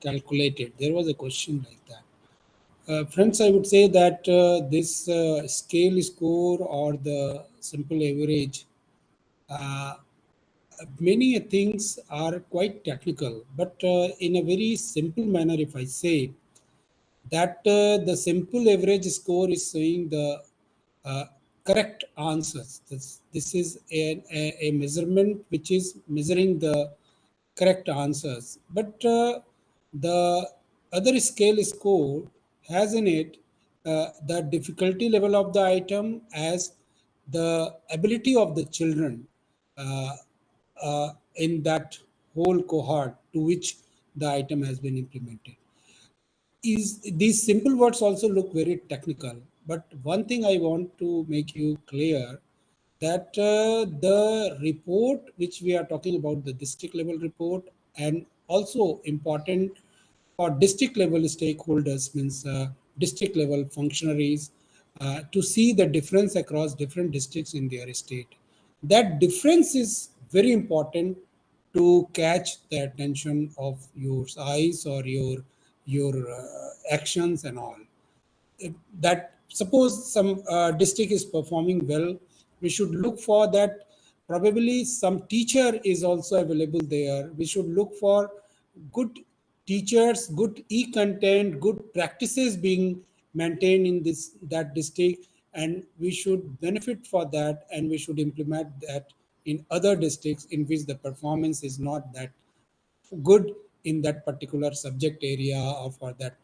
calculated. There was a question like that. Friends, I would say that this scale score or the simple average, uh, many things are quite technical, but in a very simple manner, if I say that the simple average score is showing the uh, correct answers. This is a measurement which is measuring the correct answers. But the other scale score has in it the difficulty level of the item as the ability of the children uh, in that whole cohort to which the item has been implemented. Is these simple words also look very technical, but one thing I want to make you clear that the report which we are talking about, the district level report, and also important for district level stakeholders, means district level functionaries, to see the difference across different districts in their state. That difference is very important to catch the attention of your eyes or your actions and all. That suppose some district is performing well, we should look for that probably some teacher is also available there. We should look for good teachers, good e-content, good practices being maintained in this that district, and we should benefit for that, and we should implement that in other districts in which the performance is not that good in that particular subject area or for that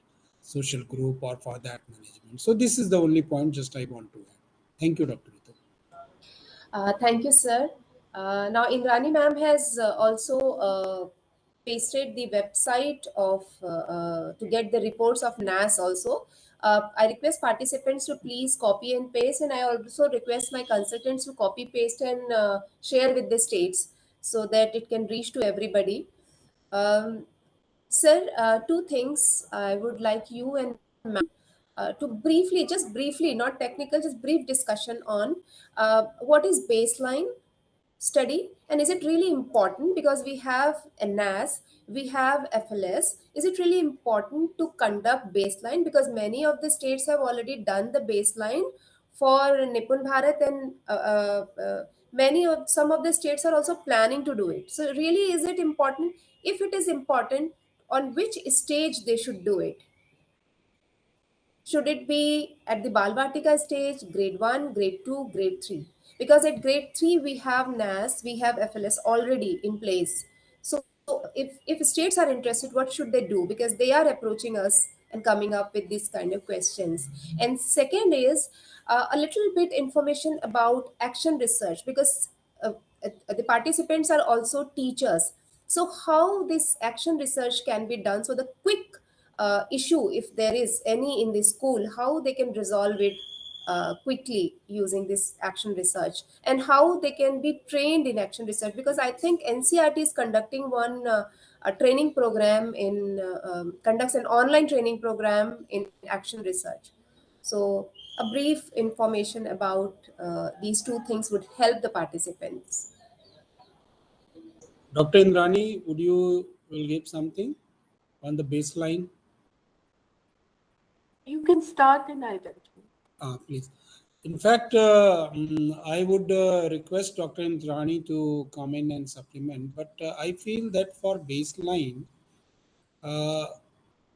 social group or for that management. So this is the only point just I want to add. Thank you, Dr. Ritu. Thank you, sir. Now, Indrani ma'am has also pasted the website of to get the reports of NAS also. I request participants to please copy and paste, and I also request my consultants to copy, paste, and share with the states so that it can reach to everybody. Um, Sir, two things I would like you and ma'am to briefly, just briefly, not technical, just brief discussion on what is baseline study and is it really important because we have a NAS, we have FLS. Is it really important to conduct baseline because many of the states have already done the baseline for NIPUN Bharat and many of some of the states are also planning to do it. So really, is it important? If it is important, on which stage they should do it? Should it be at the Balvatika stage, grade 1, grade 2, grade 3? Because at grade 3, we have NAS, we have FLS already in place. So if states are interested, what should they do? Because they are approaching us and coming up with these kind of questions. And second is a little bit information about action research because the participants are also teachers. So how this action research can be done? So the quick issue, if there is any in the school, how they can resolve it quickly using this action research, and how they can be trained in action research. Because I think NCRT is conducting one a training program in conducts an online training program in action research. So a brief information about these two things would help the participants. Dr. Indrani, would you will give something on the baseline? You can start and I'll continue. Please. In fact, I would request Dr. Indrani to come in and supplement, but I feel that for baseline, uh,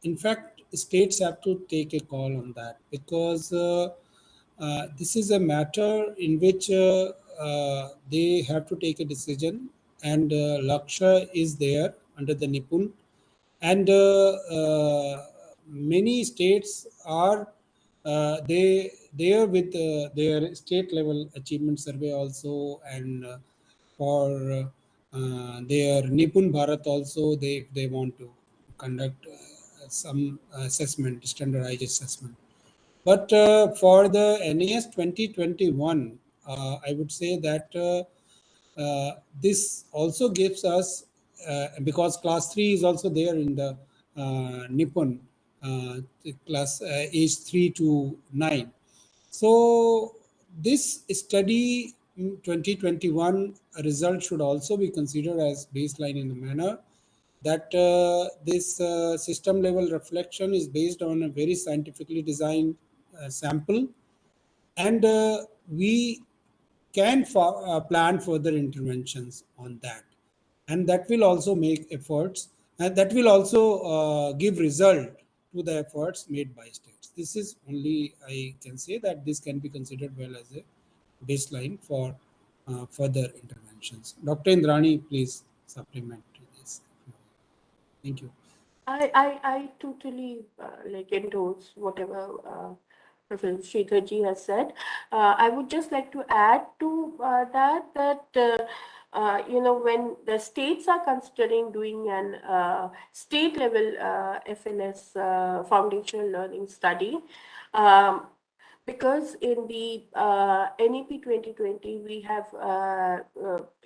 in fact, states have to take a call on that because this is a matter in which they have to take a decision, and Laksha is there under the NIPUN, and many states are they are with their state level achievement survey also, and for their NIPUN Bharat also they want to conduct some assessment, standardized assessment. But for the NAS 2021, I would say that this also gives us, because class 3 is also there in the NIPUN, class age 3 to 9. So this study in 2021 result should also be considered as baseline in a manner that this system level reflection is based on a very scientifically designed sample, and we can plan further interventions on that, and that will also make efforts, and that will also give result to the efforts made by states. This is only I can say that this can be considered well as a baseline for further interventions. Dr. Indrani, please supplement to this. Thank you. I totally like endorse whatever Professor Sridharji has said. I would just like to add to that you know, when the states are considering doing an state level FLS foundational learning study, um, because in the NEP 2020 we have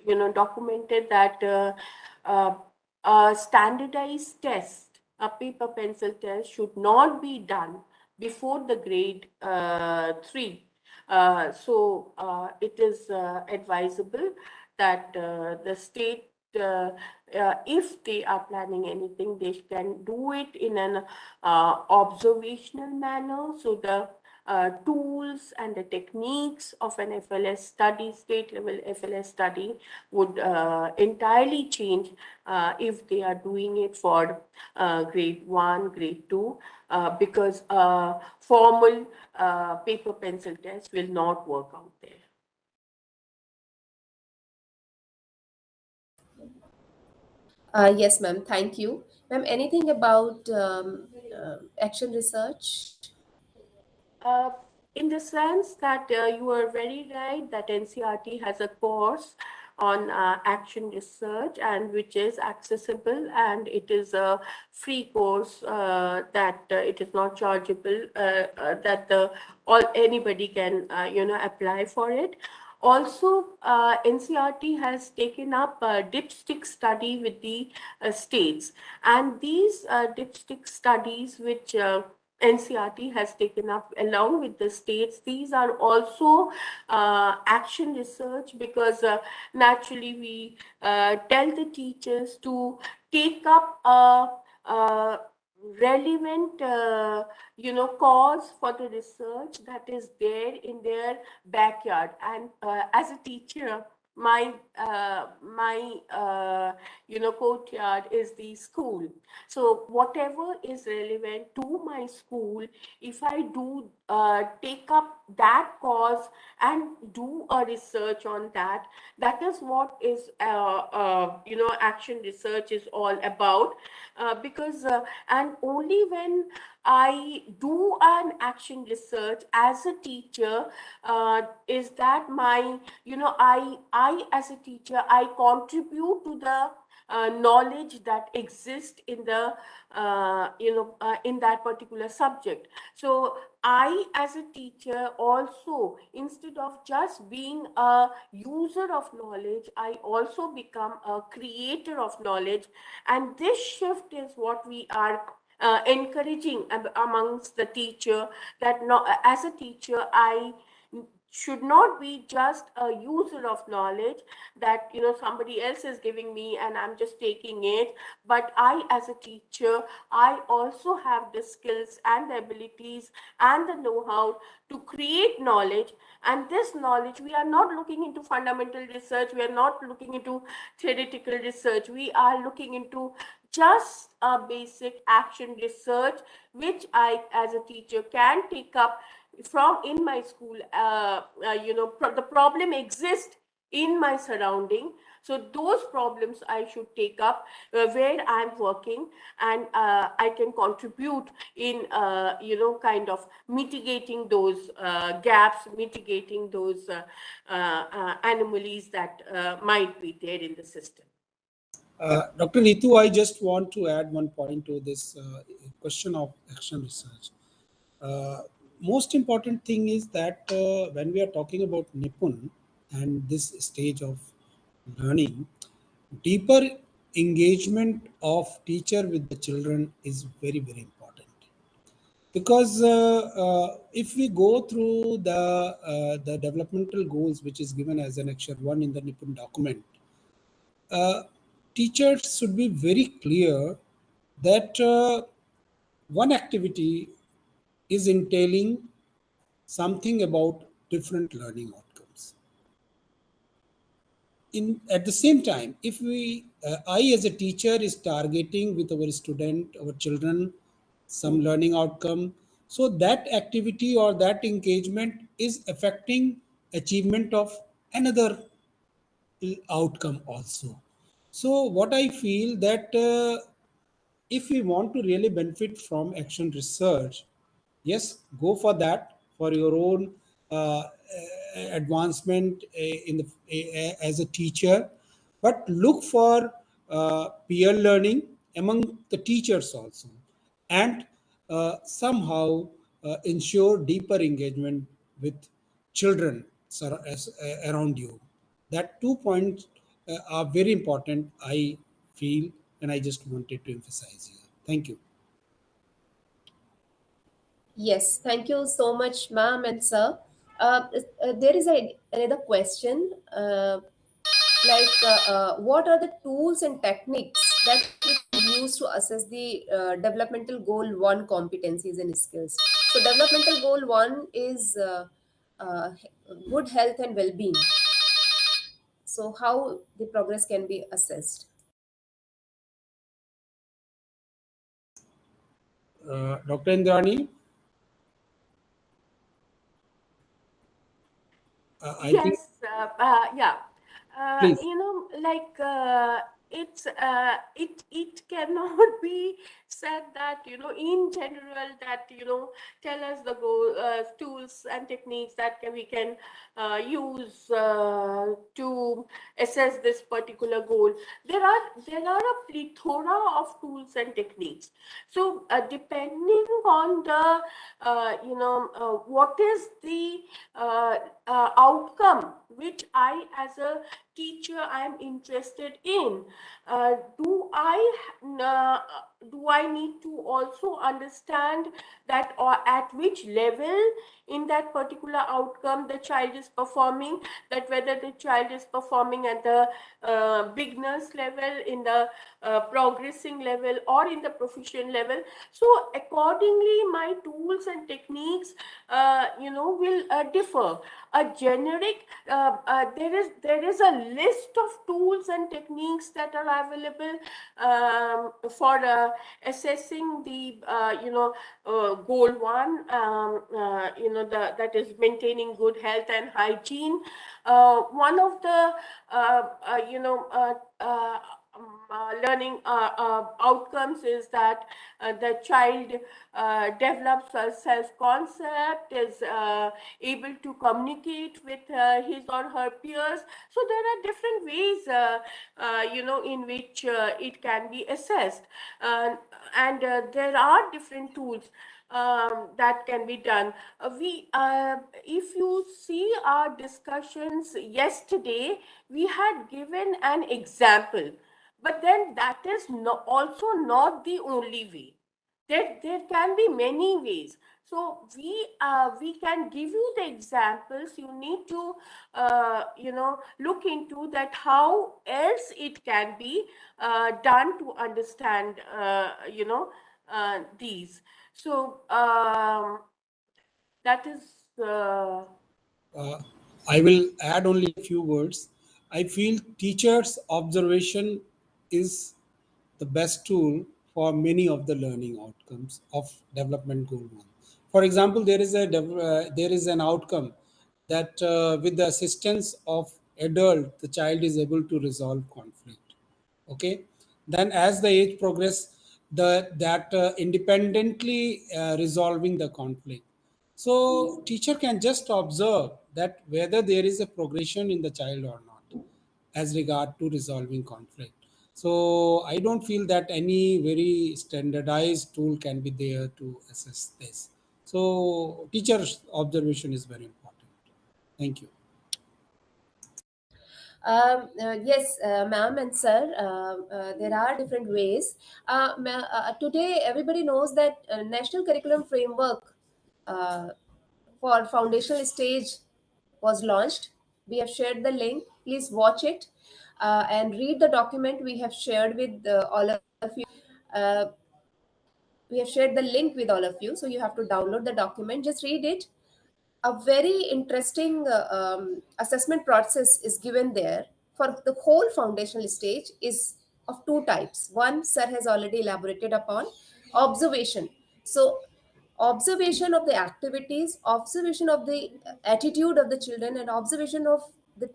you know, documented that uh, a standardized test, a paper pencil test, should not be done before the grade 3. It is advisable that the state, if they are planning anything, they can do it in an observational manner. So the tools and the techniques of an FLS study, state level FLS study, would entirely change if they are doing it for grade 1, grade 2, because formal paper pencil test will not work out there. Yes, ma'am. Thank you. Ma'am, anything about action research? Uh, in the sense that you are very right that NCRT has a course on action research, and which is accessible, and it is a free course, that it is not chargeable, that all anybody can you know, apply for it. Also, NCRT has taken up a dipstick study with the states, and these dipstick studies which NCRT has taken up along with the states, these are also action research, because naturally we tell the teachers to take up a relevant you know, cause for the research that is there in their backyard. And as a teacher, my you know, courtyard is the school. So whatever is relevant to my school, if I do take up that cause and do a research on that, that is what is you know, action research is all about. Because and only when I do an action research as a teacher, is that my, you know, I as a teacher, I contribute to the knowledge that exists in the you know, in that particular subject. So I as a teacher also, instead of just being a user of knowledge, I also become a creator of knowledge. And this shift is what we are encouraging amongst the teacher, that no, as a teacher, I should not be just a user of knowledge, that, you know, somebody else is giving me and I'm just taking it. But I as a teacher, I also have the skills and the abilities and the know-how to create knowledge. And this knowledge, we are not looking into fundamental research, we are not looking into theoretical research, we are looking into just a basic action research, which I as a teacher can take up from in my school. You know, the problem exists in my surrounding, so those problems I should take up where I'm working, and I can contribute in you know, kind of mitigating those gaps, mitigating those anomalies that might be there in the system. Dr. Ritu, I just want to add one point to this question of action research. Uh, Most important thing is that when we are talking about NIPUN and this stage of learning, deeper engagement of teacher with the children is very, very important. because if we go through the developmental goals which is given as an Annexure 1 in the NIPUN document, uh, teachers should be very clear that one activity is entailing something about different learning outcomes. In at the same time, if we I as a teacher is targeting with our student, our children, some learning outcome, so that activity or that engagement is affecting achievement of another outcome also. So what I feel that if we want to really benefit from action research, yes, go for that for your own advancement in the as a teacher, but look for peer learning among the teachers also, and somehow ensure deeper engagement with children around you. That 2 points are very important, I feel, and I just wanted to emphasize here. Thank you. Yes, thank you so much, ma'am and sir. There is another question. What are the tools and techniques that we can use to assess the developmental goal 1 competencies and skills? So developmental goal 1 is good health and well-being. So how the progress can be assessed? Dr. Indrani, I think, Yes, yeah. please. It cannot be said that, in general, that, tell us the tools and techniques that we can use to assess this particular goal. There are a plethora of tools and techniques. So depending on the what is the outcome which I as a teacher I am interested in, uh, do I uh, do I need to also understand that, or at which level in that particular outcome the child is performing, that whether the child is performing at the beginners level, in the progressing level, or in the proficient level. So accordingly my tools and techniques will differ. A generic there is a list of tools and techniques that are available for assessing the goal 1, that is maintaining good health and hygiene. One of the learning outcomes is that the child develops a self-concept, is able to communicate with his or her peers. So there are different ways, in which it can be assessed, and there are different tools that can be done. If you see our discussions yesterday, we had given an example, but then that is also not the only way. There can be many ways. So we can give you the examples. You need to look into that how else it can be done to understand these. So that is Uh, I will add only a few words. I feel teachers' observation is the best tool for many of the learning outcomes of development goal 1. For example, there is an outcome that with the assistance of adult, the child is able to resolve conflict. Okay, then as the age progress, that independently resolving the conflict, so teacher can just observe that whether there is a progression in the child or not as regard to resolving conflict. So I don't feel that any very standardized tool can be there to assess this. So teacher's observation is very important. Thank you. Yes, ma'am and sir, there are different ways. Today, everybody knows that National Curriculum Framework uh, for foundational stage was launched. We have shared the link. Please watch it and read the document we have shared with all of you. Uh, we have shared the link with all of you, so you have to download the document. Just read it. A very interesting assessment process is given there for the whole foundational stage is of two types. One, sir has already elaborated upon observation. So observation of the activities, observation of the attitude of the children, and observation of the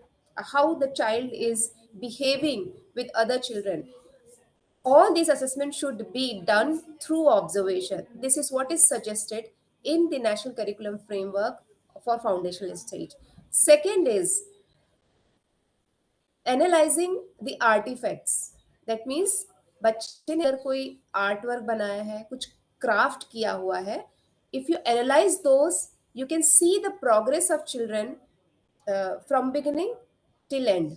how the child is behaving with other children. All these assessments should be done through observation. This is what is suggested in the National Curriculum Framework for foundational stage. Second is analyzing the artifacts. That means बच्चे ने अगर कोई art work बनाया है, कुछ craft किया हुआ है, if you analyze those, you can see the progress of children from beginning till end.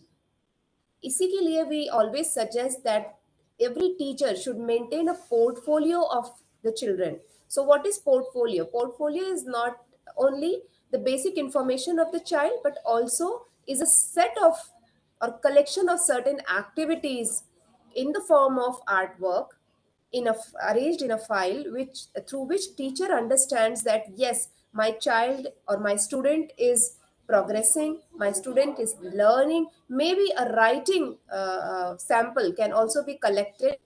इसी के लिए we always suggest that every teacher should maintain a portfolio of the children. So what is portfolio? Portfolio is not only the basic information of the child, but also is a set of or collection of certain activities in the form of artwork arranged in a file, which through which teacher understands that yes, my child or my student is progressing, my student is learning. Maybe a writing sample can also be collected,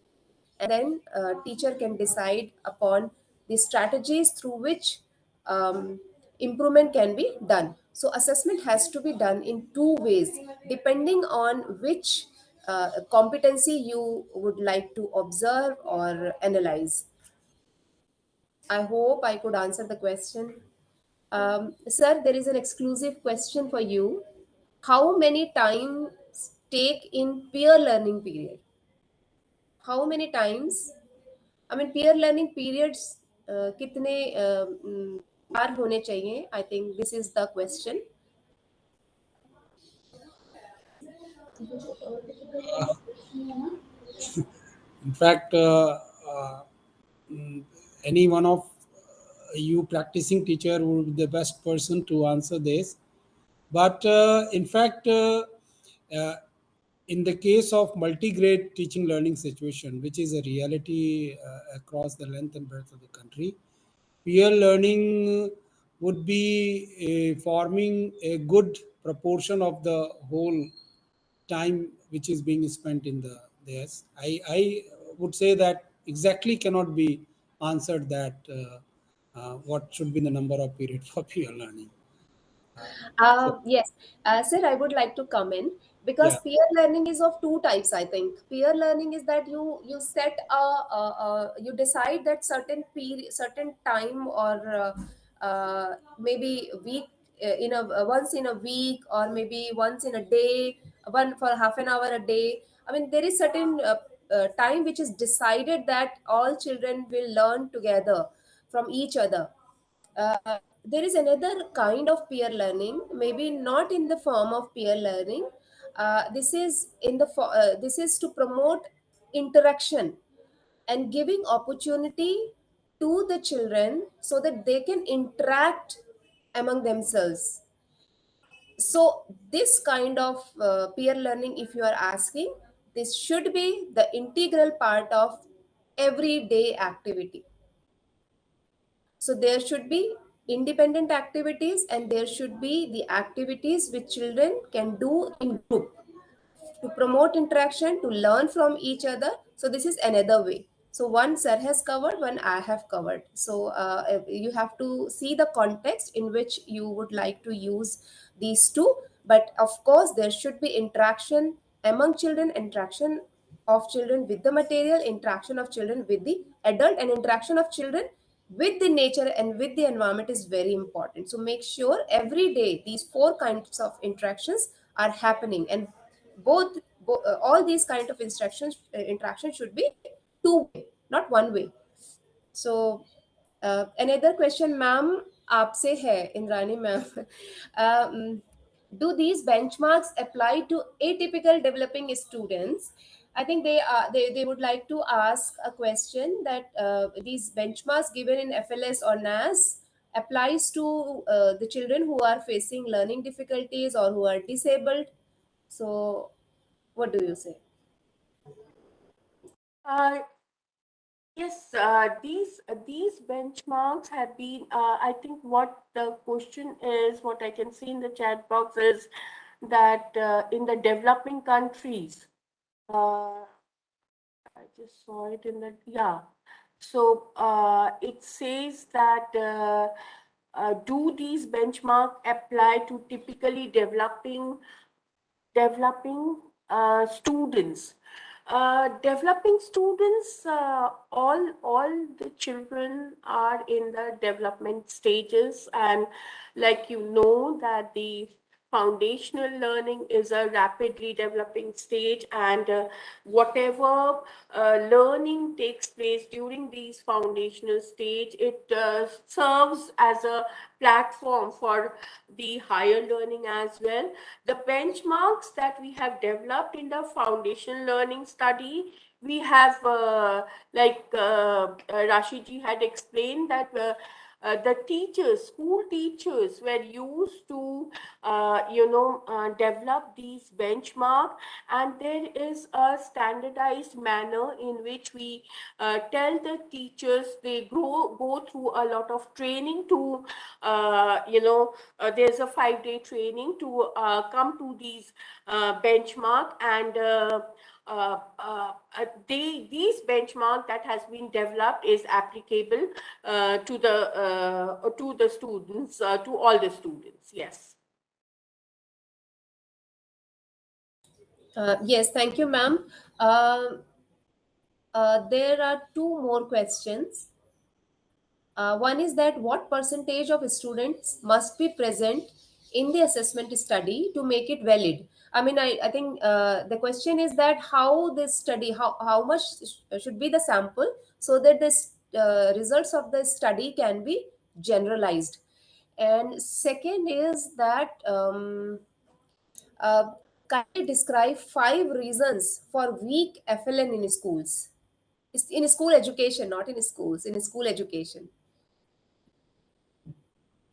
and then teacher can decide upon the strategies through which improvement can be done. So assessment has to be done in two ways, depending on which competency you would like to observe or analyze. I hope I could answer the question. Sir, there is an exclusive question for you. How many times take in peer learning period? How many times? I mean, peer learning periods कितने बार होने चाहिए? I think this is the question. In fact, mm, any one of you practicing teacher would be the best person to answer this. But in fact, uh, in the case of multi-grade teaching learning situation, which is a reality across the length and breadth of the country, peer learning would be forming a good proportion of the whole time which is being spent in the this. I would say that exactly cannot be answered that what should be the number of period for peer learning. So Yes, sir, I would like to come in because yeah, peer learning is of two types. I think peer learning is that you set you decide that certain period, certain time, or maybe week in a once in a week, or maybe once in a day, one for half an hour a day. I mean, there is certain time which is decided that all children will learn together from each other. There is another kind of peer learning, maybe not in the form of peer learning. This is to promote interaction and giving opportunity to the children so that they can interact among themselves. So this kind of peer learning, if you are asking, this should be the integral part of everyday activity. So there should be independent activities, and there should be the activities which children can do in group to promote interaction, to learn from each other. So this is another way. So one sir has covered, one I have covered. So you have to see the context in which you would like to use these two. But of course, there should be interaction among children, interaction of children with the material, interaction of children with the adult, and interaction of children with the nature and with the environment is very important. So make sure every day these four kinds of interactions are happening, and all these kind of instructions interaction should be two way, not one way. So another question, ma'am, आपसे है Indrani ma'am. do these benchmarks apply to atypical developing students? I think they would like to ask a question that these benchmarks given in FLS or NAS applies to the children who are facing learning difficulties or who are disabled. So, what do you say? Uh, yes, these benchmarks have been. I think what the question is, what I can see in the chat box is that in the developing countries, I just saw it in the, yeah. So it says that do these benchmark apply to typically developing students. Developing students, all the children are in the development stages, and like you know that the foundational learning is a rapidly developing stage, and whatever learning takes place during these foundational stage, it serves as a platform for the higher learning as well. The benchmarks that we have developed in the foundation learning study, we have Rashid ji had explained that the teachers, school teachers were used to develop these benchmark, and there is a standardized manner in which we tell the teachers, they go through a lot of training to there's a 5-day training to come to these benchmark, and these benchmark that has been developed is applicable to the students, to all the students. Yes. Yes, thank you, ma'am. There are two more questions. One is that what percentage of students must be present in the assessment study to make it valid? I mean, I think the question is that how this study, how much should be the sample so that this results of the study can be generalized. And second is that kindly describe 5 reasons for weak FLN in schools. It's in school education, not in schools, in school education.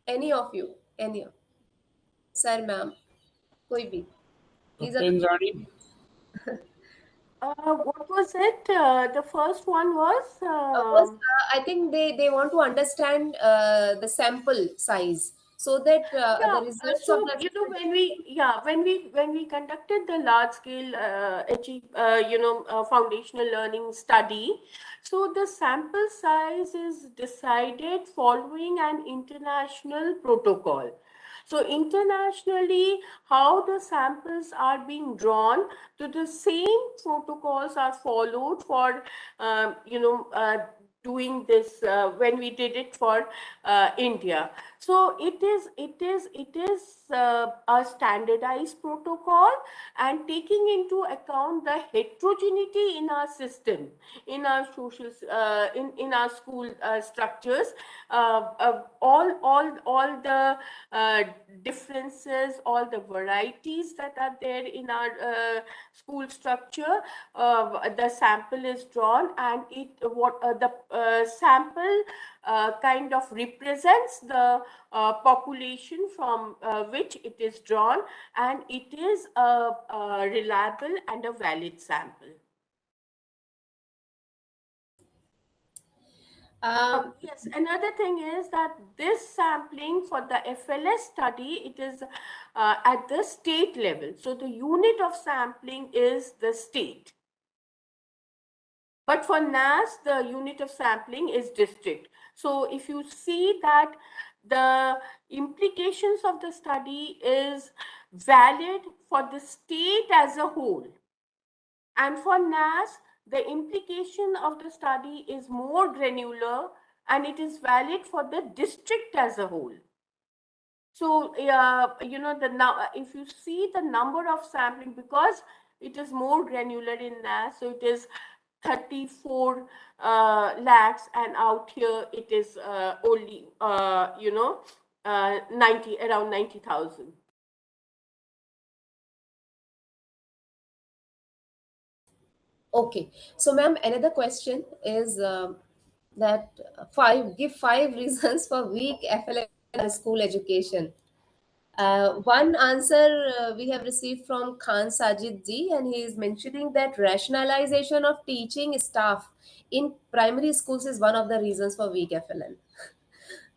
Any of you, any of, sir, ma'am, कोई भी, please. Dr. Indrani. What was it? The first one was First, I think they want to understand the sample size so that the yeah. results of So the assessment. when we conducted the large scale foundational learning study, so the sample size is decided following an international protocol. So internationally, how the samples are being drawn, to the same protocols are followed for doing this when we did it for India. So it is a standardized protocol, and taking into account the heterogeneity in our system, in our social, in our school structures, all the uh, differences, all the varieties that are there in our school structure, the sample is drawn, and it what the sample kind of represents the population from which it is drawn, and it is a reliable and a valid sample. Yes, another thing is that this sampling for the FLS study, it is at the state level. So the unit of sampling is the state. But for NAS, the unit of sampling is district. So if you see that the implications of the study is valid for the state as a whole, and for NAS, the implication of the study is more granular, and it is valid for the district as a whole. So, the now if you see the number of sampling, because it is more granular in NAS, so it is 34 lakhs, and out here it is only 90, around 90,000. Okay. So, ma'am, another question is that give 5 reasons for weak FLN school education. One answer we have received from Khan Sajid ji, and he is mentioning that rationalization of teaching staff in primary schools is one of the reasons for weak FLN.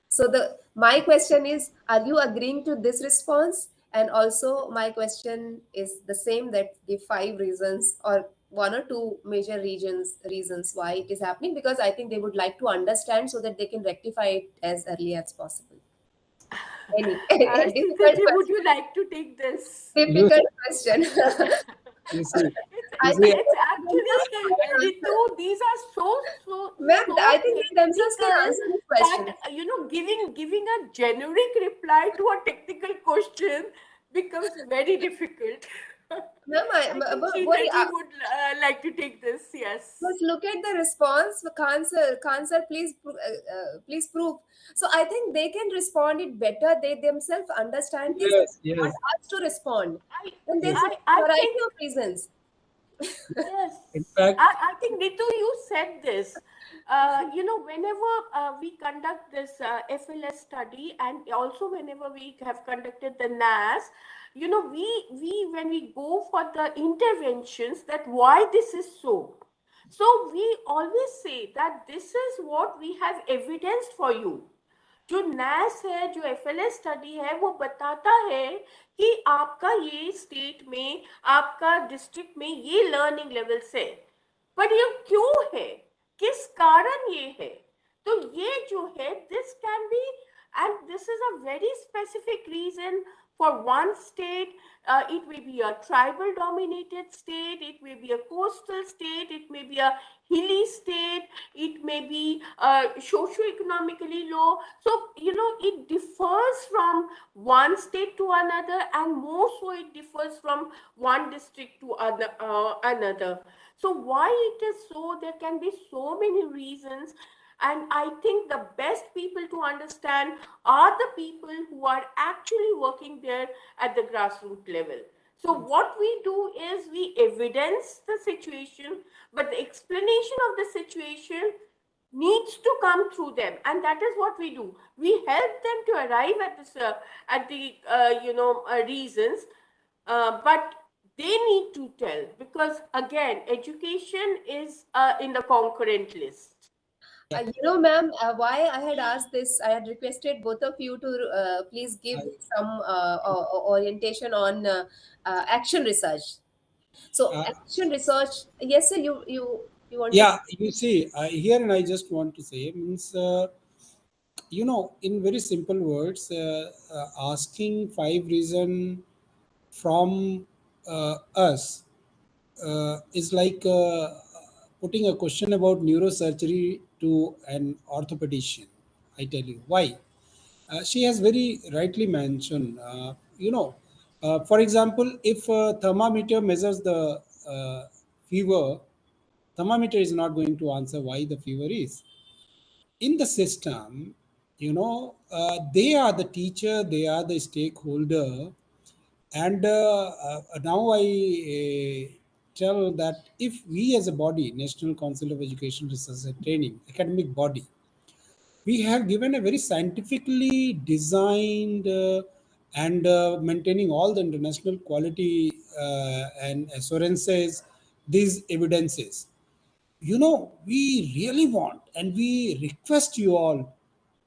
So the my question is, are you agreeing to this response? And also my question is the same, that the 5 reasons or one or two major reasons why it is happening, because I think they would like to understand so that they can rectify it as early as possible. Any difficult Shitaji, would question. you like to take this? You, Difficult question. you see, you I see, think It's they actually, themselves can answer. Ritu, these are Ma'am, so I think they themselves can technical answer this that question. giving a generic reply to a technical question becomes very difficult. Ma'am, I think what Shitaji would like to take this. Yes. But look at the response. Cancer, please, please prove. So I think they can respond it better. They themselves understand this. They yes, want yes, us to respond. I And there's yes. a I variety think of reasons. yes, In fact, I think Nitu, you said this. Whenever we conduct this FLS study, and also whenever we have conducted the NAS, we when we go for the interventions, that why this is so. So we always say that this is what we have evidenced for you. जो नैस है, जो एफएलएस study है, वो बताता है कि आपका ये स्टेट में, आपका डिस्ट्रिक्ट में ये लर्निंग लेवल्स है, पर ये क्यों है, किस कारण ये है. तो ये जो है, this can be, and this is a very specific reason for one state. It may be a tribal dominated state, it may be a coastal state, it may be a hilly state, it may be socio-economically low. So it differs from one state to another, and more so it differs from one district to another. So why it is so, there can be so many reasons, and I think the best people to understand are the people who are actually working there at the grassroots level. So what we do is we evidence the situation, but the explanation of the situation needs to come through them, and that is what we do. We help them to arrive at this at the reasons, but they need to tell, because again, education is in the concurrent list. Ma'am, why I had asked this, I had requested both of you to please give some orientation on action research. So, uh, action research, yes, sir, you wanted. yeah, you see, here and I just want to say means, in very simple words, asking 5 reason from us is like putting a question about neurosurgery to an orthopedician. I tell you why. She has very rightly mentioned, for example, if a thermometer measures the fever, thermometer is not going to answer why the fever is. In the system, they are the teacher, they are the stakeholder, and now I tell that if we as a body, National Council of Education Research and Training, academic body, we have given a very scientifically designed and maintaining all the international quality and assurances, these evidences. We really want and we request you all,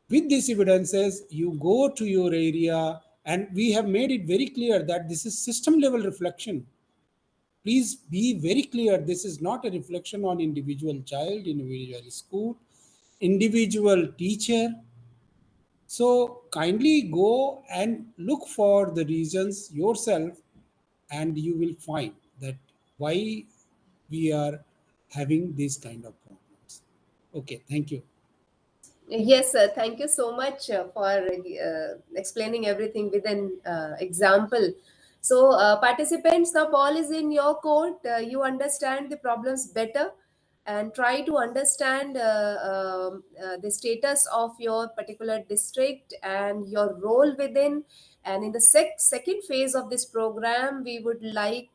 with these evidences, you go to your area, and we have made it very clear that this is system level reflection. Please be very clear, this is not a reflection on individual child, individual school, individual teacher. So kindly go and look for the reasons yourself, and you will find that why we are having these kind of problems. Okay, thank you. Yes, sir. Thank you so much for explaining everything with an example. So, participants, the ball is in your court. You understand the problems better and try to understand the status of your particular district and your role within. And in the second phase of this program, we would like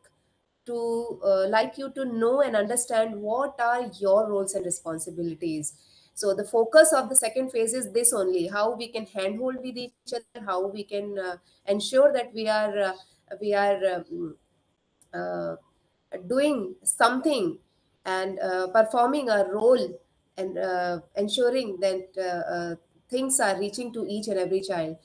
like you to know and understand what are your roles and responsibilities. So the focus of the second phase is this only: how we can handhold with each other, how we can ensure that we are uh, doing something and performing a role, and ensuring that things are reaching to each and every child.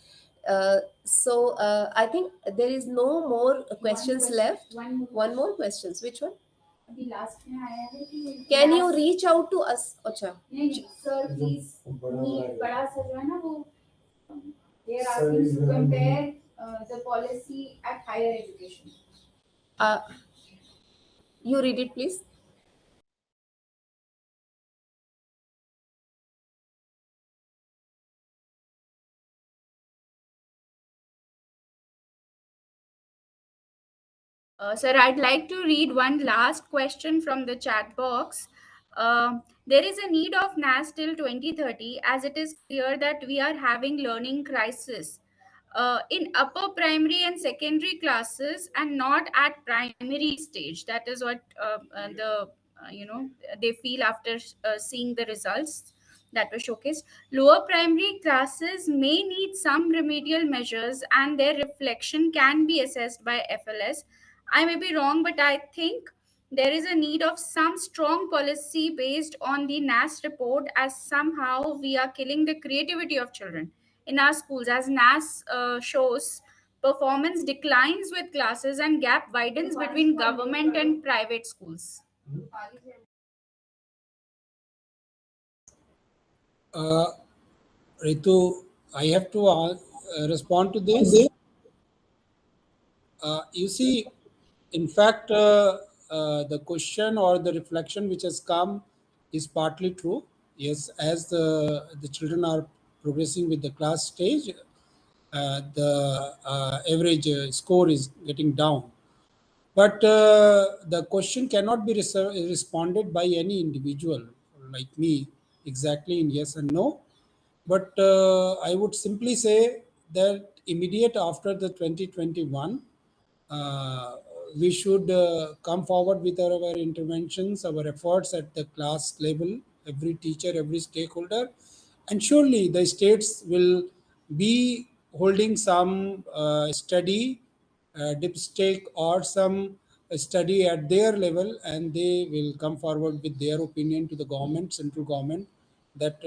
I think there is no more questions left. One more questions. Which one? अभी last में आया है कि Can you reach out to us? अच्छा. नहीं नहीं sir please बड़ा सा जो है ना वो they are asking to compare the policy at higher education. Uh, you read it, please. Sir, I'd like to read one last question from the chat box. There is a need of NAS till 2030, as it is clear that we are having learning crisis in upper primary and secondary classes, and not at primary stage. That is what the they feel after seeing the results that were showcased. Lower primary classes may need some remedial measures, and their reflection can be assessed by FLS. I may be wrong, but I think there is a need of some strong policy based on the NAS report, as somehow we are killing the creativity of children in our schools. As NAS shows, performance declines with classes and gap widens between government and private schools. Ritu, I have to respond to this. You see, in fact, the question or the reflection which has come is partly true. Yes, as the children are progressing with the class stage, the average score is getting down. But the question cannot be responded by any individual like me exactly in yes and no. But I would simply say that immediate after the 2021, uh, we should come forward with our interventions, our efforts at the class level, every teacher, every stakeholder, and surely the states will be holding some study, dipstick, or some study at their level, and they will come forward with their opinion to the government, central government, that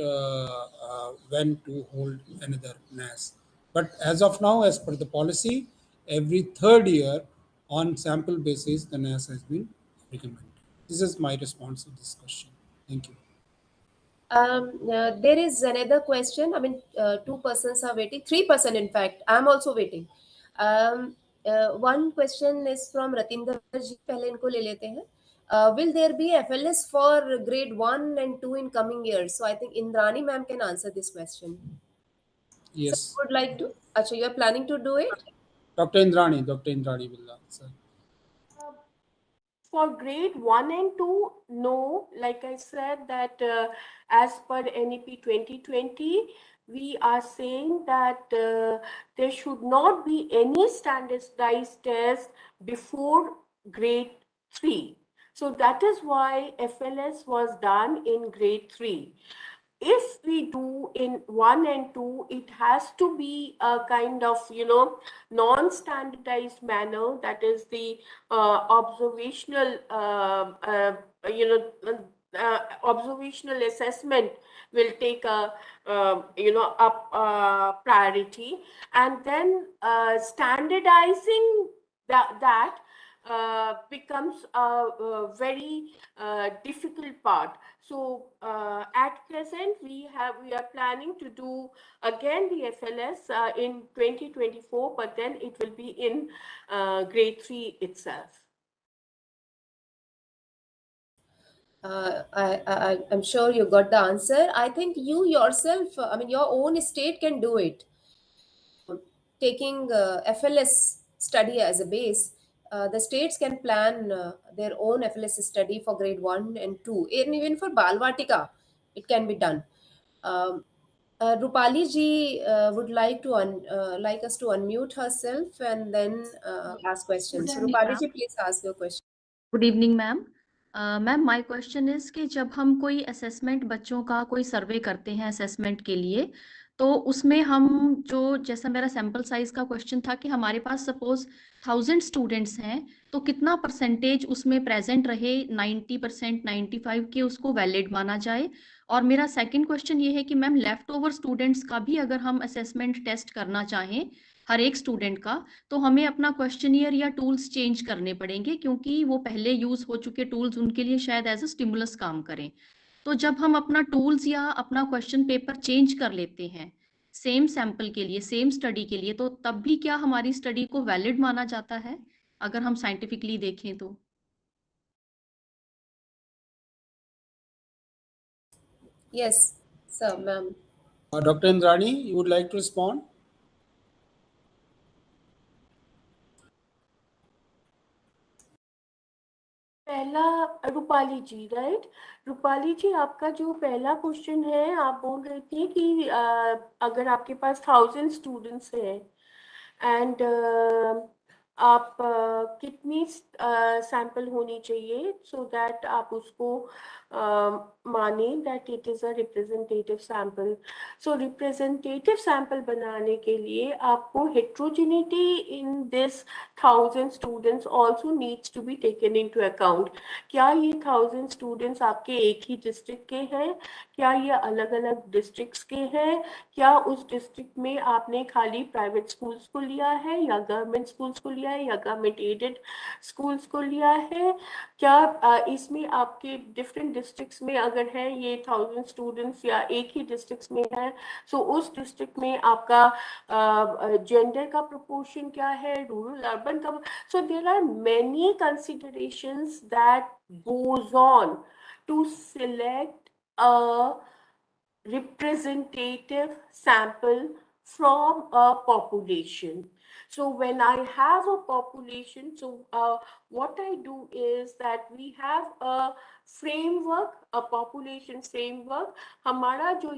when to hold another NAS. But as of now, as per the policy, every third year on sample basis, the NAS has been recommended. This is my response to this question. Thank you. There is another question. I mean, two persons are waiting. Three-person, in fact. I'm also waiting. One question is from Ratinder ji. पहले इनको ले लेते हैं. Will there be FLS for grade 1 and 2 in coming years? So I think Indrani ma'am can answer this question. So Yes. would like to. Acha, you are planning to do it? Dr. Indrani will answer. For grade 1 and 2, no. Like I said, that as per NEP 2020, we are saying that there should not be any standardized test before grade 3. So that is why FLS was done in grade 3. If we do in 1 and 2, it has to be a kind of, non-standardized manner. That is the observational, observational assessment will take a, up priority. And then standardizing that becomes a very difficult part. So at present, we are planning to do again the FLS in 2024, but then it will be in grade 3 itself. I'm sure you got the answer. I think you yourself, I mean, your own state can do it. Taking FLS study as a base, the states can plan their own FLS study for grade 1 and 2. And even for Balvatika, it can be done. Rupali ji would like to like us to unmute herself and then ask questions. So, Rupali ji, please ask your question. Good evening ma'am. Ma'am my question is कि जब हम कोई assessment बच्चों का कोई सर्वे करते हैं assessment के लिए, तो उसमें हम जो जैसा मेरा सैम्पल साइज का क्वेश्चन था कि हमारे पास सपोज 1000 स्टूडेंट्स हैं, तो कितना परसेंटेज उसमें प्रेजेंट रहे, 90%, 95 के उसको वैलिड माना जाए। और मेरा सेकंड क्वेश्चन ये है कि मैम लेफ्ट ओवर स्टूडेंट्स का भी अगर हम असेसमेंट टेस्ट करना चाहें हर एक स्टूडेंट का, तो हमें अपना क्वेश्चनियर या टूल्स चेंज करने पड़ेंगे, क्योंकि वो पहले यूज हो चुके टूल्स उनके लिए शायद एज अ स्टिमुलस काम करें। तो जब हम अपना टूल्स या अपना क्वेश्चन पेपर चेंज कर लेते हैं सेम सैंपल के लिए, सेम स्टडी के लिए, तो तब भी क्या हमारी स्टडी को वैलिड माना जाता है अगर हम साइंटिफिकली देखें तो? Yes, sir, ma'am. Dr. Indrani, you would like to respond? पहला रूपाली जी, राइट? रूपाली जी, आपका जो पहला क्वेश्चन है, आप बोल रहे थे कि अगर आपके पास 1000 स्टूडेंट्स हैं एंड आप कितनी सैंपल होनी चाहिए सो दैट आप उसको माने that it is a representative sample. So representative sample बनाने के लिए आपको heterogeneity in this 1000 students also needs to be taken into account. क्या ये 1000 स्टूडेंट्स आपके एक ही डिस्ट्रिक्ट के हैं? क्या ये अलग अलग डिस्ट्रिक्ट्स के हैं? क्या उस डिस्ट्रिक्ट में आपने खाली प्राइवेट स्कूल्स को लिया है या गवर्नमेंट स्कूल्स को लिया है या गवर्नमेंट एडेड स्कूल्स को लिया है? क्या इसमें आपके डिफरेंट डिस्ट्रिक्ट्स में अगर है ये 1000 स्टूडेंट्स या एक ही डिस्ट्रिक्ट्स में है, सो उस डिस्ट्रिक्ट में आपका जेंडर का प्रोपोर्शन क्या है, रूरल अर्बन का? So there are many considerations that goes on to select a representative sample from a population. So when I have a population, so what I do is that we have a framework, a population framework. हमारा जो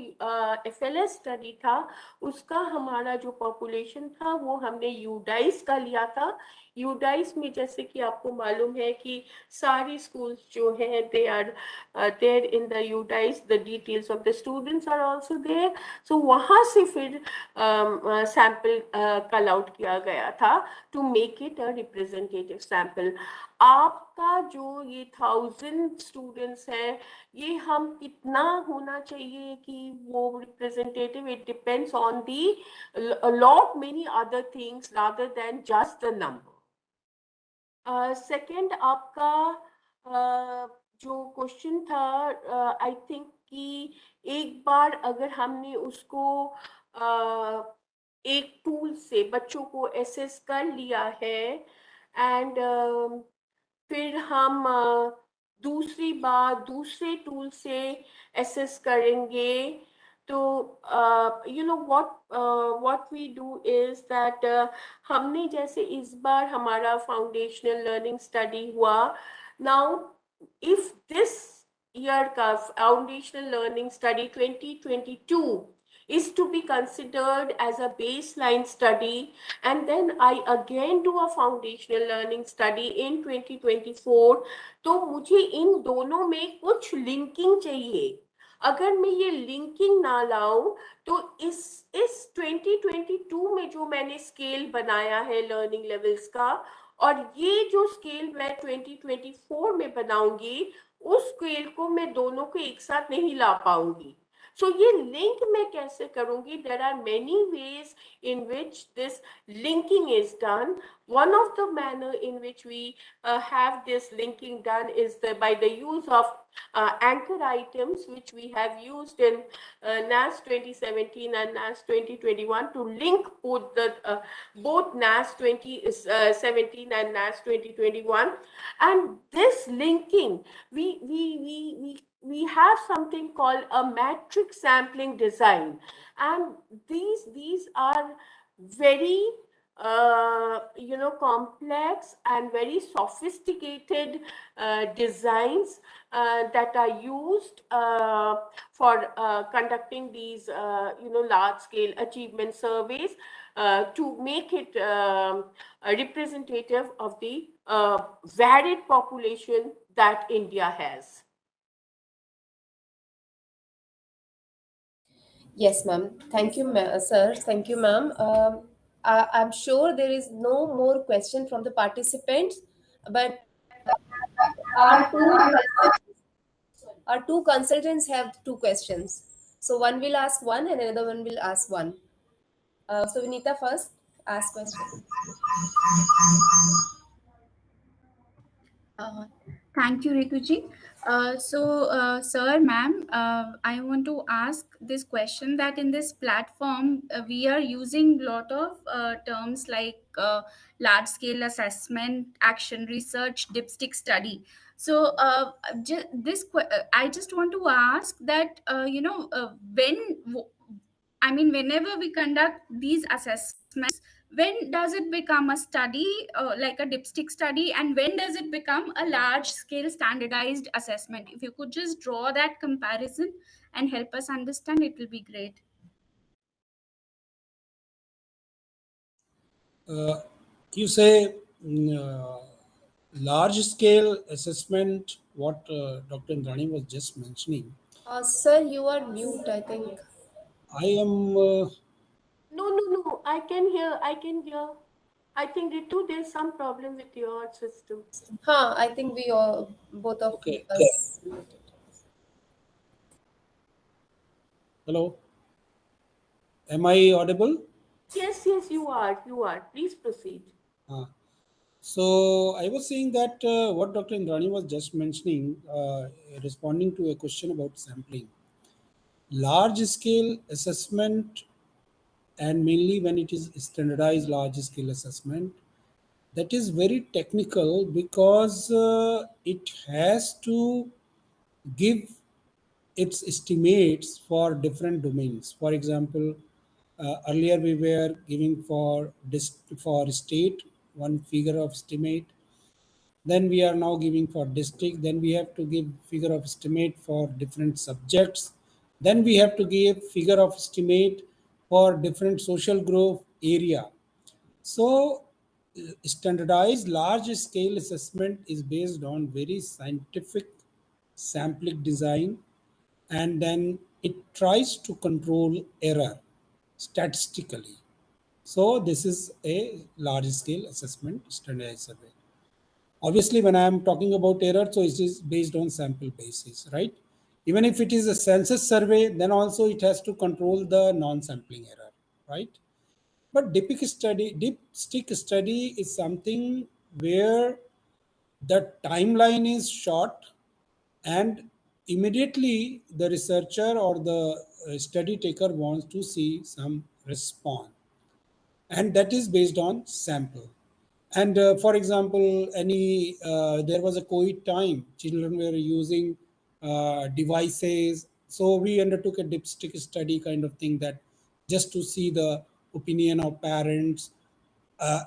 FLS study था, उसका हमारा जो population था वो हमने UDISE का लिया था। यूडाइस में जैसे कि आपको मालूम है कि सारी स्कूल्स जो हैं they are there in the UDIs, the details of the students are also there. So वहाँ से फिर सैंपल कल आउट किया गया था to make it a representative sample. आपका जो ये 1000 स्टूडेंट्स है, ये हम कितना होना चाहिए कि वो representative? It depends on the lot many other things rather than just the number. Second आपका जो क्वेश्चन था, आई थिंक कि एक बार अगर हमने उसको एक टूल से बच्चों को एसेस कर लिया है एंड फिर हम दूसरी बार दूसरे टूल से एसेस करेंगे, तो you know what we do is that हमने जैसे इस बार हमारा फाउंडेशनल लर्निंग स्टडी हुआ। नाउ इफ दिस year का foundational learning study 2022 is to be considered as a baseline study, and then I again do a foundational learning study in 2024, तो मुझे इन दोनों में कुछ लिंकिंग चाहिए। अगर मैं ये लिंकिंग ना लाऊं तो इस 2022 में जो मैंने स्केल बनाया है लर्निंग लेवल्स का, और ये जो स्केल मैं 2024 में बनाऊंगी, उस स्केल को मैं दोनों को एक साथ नहीं ला पाऊंगी। सो ये लिंक मैं कैसे करूंगी? There are many ways in which this linking is done. One of the manner in which we have this linking done is by the use of anchor items, which we have used in NAS 2017 and NAS 2021 to link both NAS 2017 and NAS 2021. And this linking, we have something called a matrix sampling design, and these are very complex and very sophisticated designs that are used for conducting these large scale achievement surveys. to make it representative of the varied population that India has. Yes, ma'am. Thank you, sir. Thank you, ma'am. I'm sure there is no more question from the participants, but our our two consultants have two questions. So one will ask one, and another one will ask one. So Vinita first, ask question. Uh, Thank you, Rituji. Sir, ma'am, I want to ask this question that in this platform, we are using lot of terms like large-scale assessment, action research, dipstick study. So, I just want to ask that, whenever we conduct these assessments, when does it become a study, like a dipstick study, and when does it become a large scale standardized assessment? If you could just draw that comparison and help us understand, it will be great. You say large scale assessment, what Dr. Indrani was just mentioning. Sir, you are mute, I think. I am. No, no, no. I can hear. I can hear. I think Ritu, there's some problem with your system. Huh, I think we all, both of Okay. us. Hello. Am I audible? Yes, yes, you are. You are. Please proceed. Uh, so I was saying that what Dr. Indrani was just mentioning, responding to a question about sampling. Large scale assessment, and mainly when it is standardized large scale assessment, that is very technical because it has to give its estimates for different domains. For example, earlier we were giving for state one figure of estimate, then we are now giving for district, then we have to give figure of estimate for different subjects, then we have to give figure of estimate for different social group area. So standardized large scale assessment is based on very scientific sampling design, and then it tries to control error statistically. So this is a large scale assessment standardized survey. Obviously, when I am talking about error, so it is based on sample basis, right? Even if it is a census survey, then also it has to control the non-sampling error, right? But dipstick study is something where the timeline is short, and immediately the researcher or the study taker wants to see some response, and that is based on sample. And for example, any there was a COVID time, children were using devices, so we undertook a dipstick study kind of thing, that just to see the opinion of parents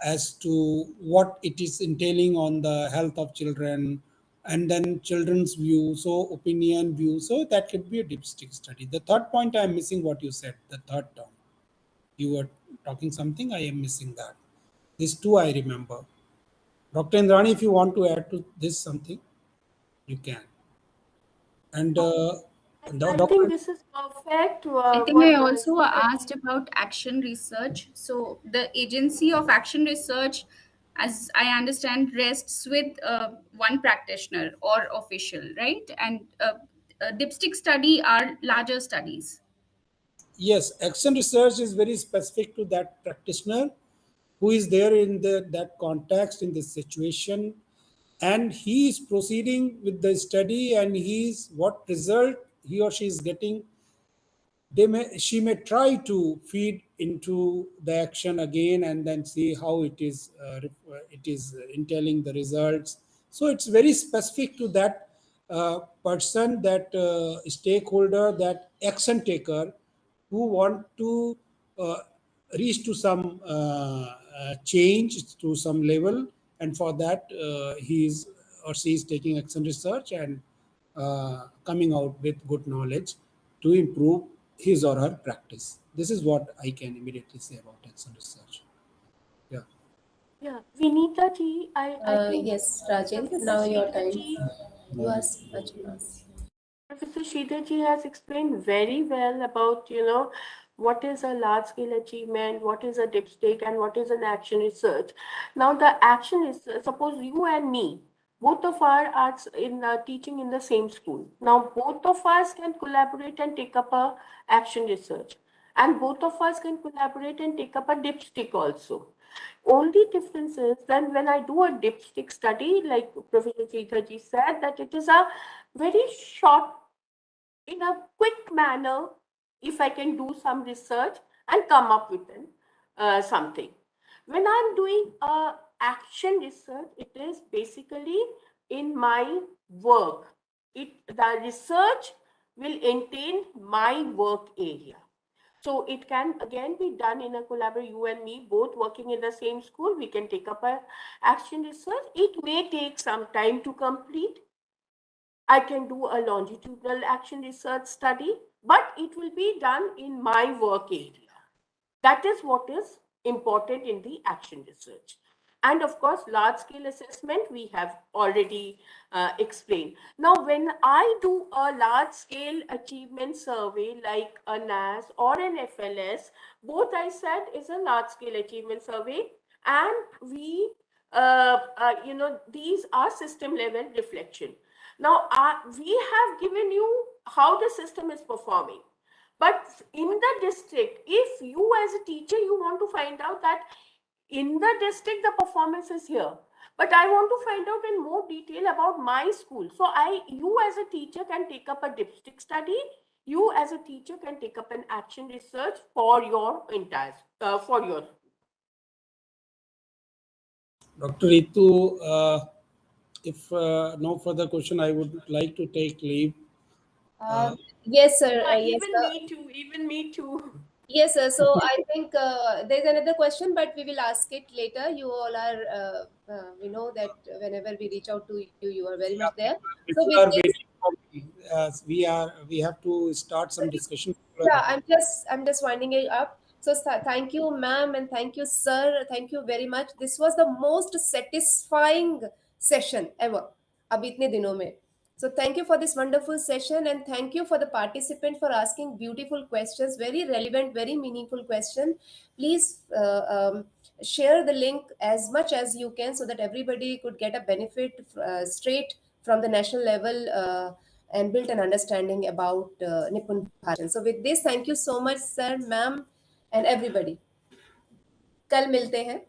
as to what it is entailing on the health of children, and then children's view, so opinion view, so that could be a dipstick study. The third point, I am missing what you said, the third term. You were talking something, I am missing that. These two I remember. Dr. Indrani, if you want to add to this something, you can. And I think Dr. this is perfect. I think I What also Sneha. asked about action research. So the agency of action research, as I understand, rests with one practitioner or official, right? And dipstick study are larger studies. Yes, action research is very specific to that practitioner who is there in that context, in this situation, and he is proceeding with the study, and he is what result he or she is getting, she may try to feed into the action again, and then see how it is entailing the results. So it's very specific to that person, that stakeholder, that action taker, who want to uh, reach to some change to some level, and for that he is or she is taking action research and coming out with good knowledge to improve his or her practice. This is what I can immediately say about action research. Yeah. Yeah, Vinita ji, I think Yes, Rajendra, Professor now your Sridhar time. ji, You ask Rajendra. Professor Sridhar ji has explained very well about, what is a large-scale achievement, what is a dipstick, and what is an action research. Now, the action is, suppose you and me, both of our are in teaching in the same school. Now, both of us can collaborate and take up a action research, and both of us can collaborate and take up a dipstick also. Only difference is then when I do a dipstick study, like Professor Sridhar ji said, that it is a very short, in a quick manner, if I can do some research and come up with something. When I'm doing action research, it is basically in my work. The research will entail my work area. So it can again be done in a collaboration, you and me both working in the same school, we can take up a action research. It may take some time to complete. I can do a longitudinal action research study, but it will be done in my work area. That is what is important in the action research. And of course, large scale assessment, we have already explained. Now, when I do a large scale achievement survey like a NAS or an FLS, both I said is a large scale achievement survey, and these are system level reflection. Now, we have given you how the system is performing. But in the district, if you as a teacher, you want to find out that in the district, the performance is here. But I want to find out in more detail about my school. So you as a teacher can take up a dipstick study. You as a teacher can take up an action research for your entire, for your. Dr. Ritu, if no further question, I would like to take leave. Yes, sir. Yes, Even sir. me too. Even me too. Yes, sir. So I think there's another question, but we will ask it later. You all are, we know that whenever we reach out to you, you are very much there. So People with are this, waiting for me. We have to start some discussion. People are yeah, waiting. I'm just winding it up. So thank you, ma'am, and thank you, sir. Thank you very much. This was the most satisfying session ever. अब इतने दिनों में. So thank you for this wonderful session, and thank you for the participant for asking beautiful questions, very relevant, very meaningful question. Please share the link as much as you can so that everybody could get a benefit straight from the national level. And built an understanding about NIPUN Bharat. So with this, thank you so much, sir, ma'am, and everybody. कल मिलते हैं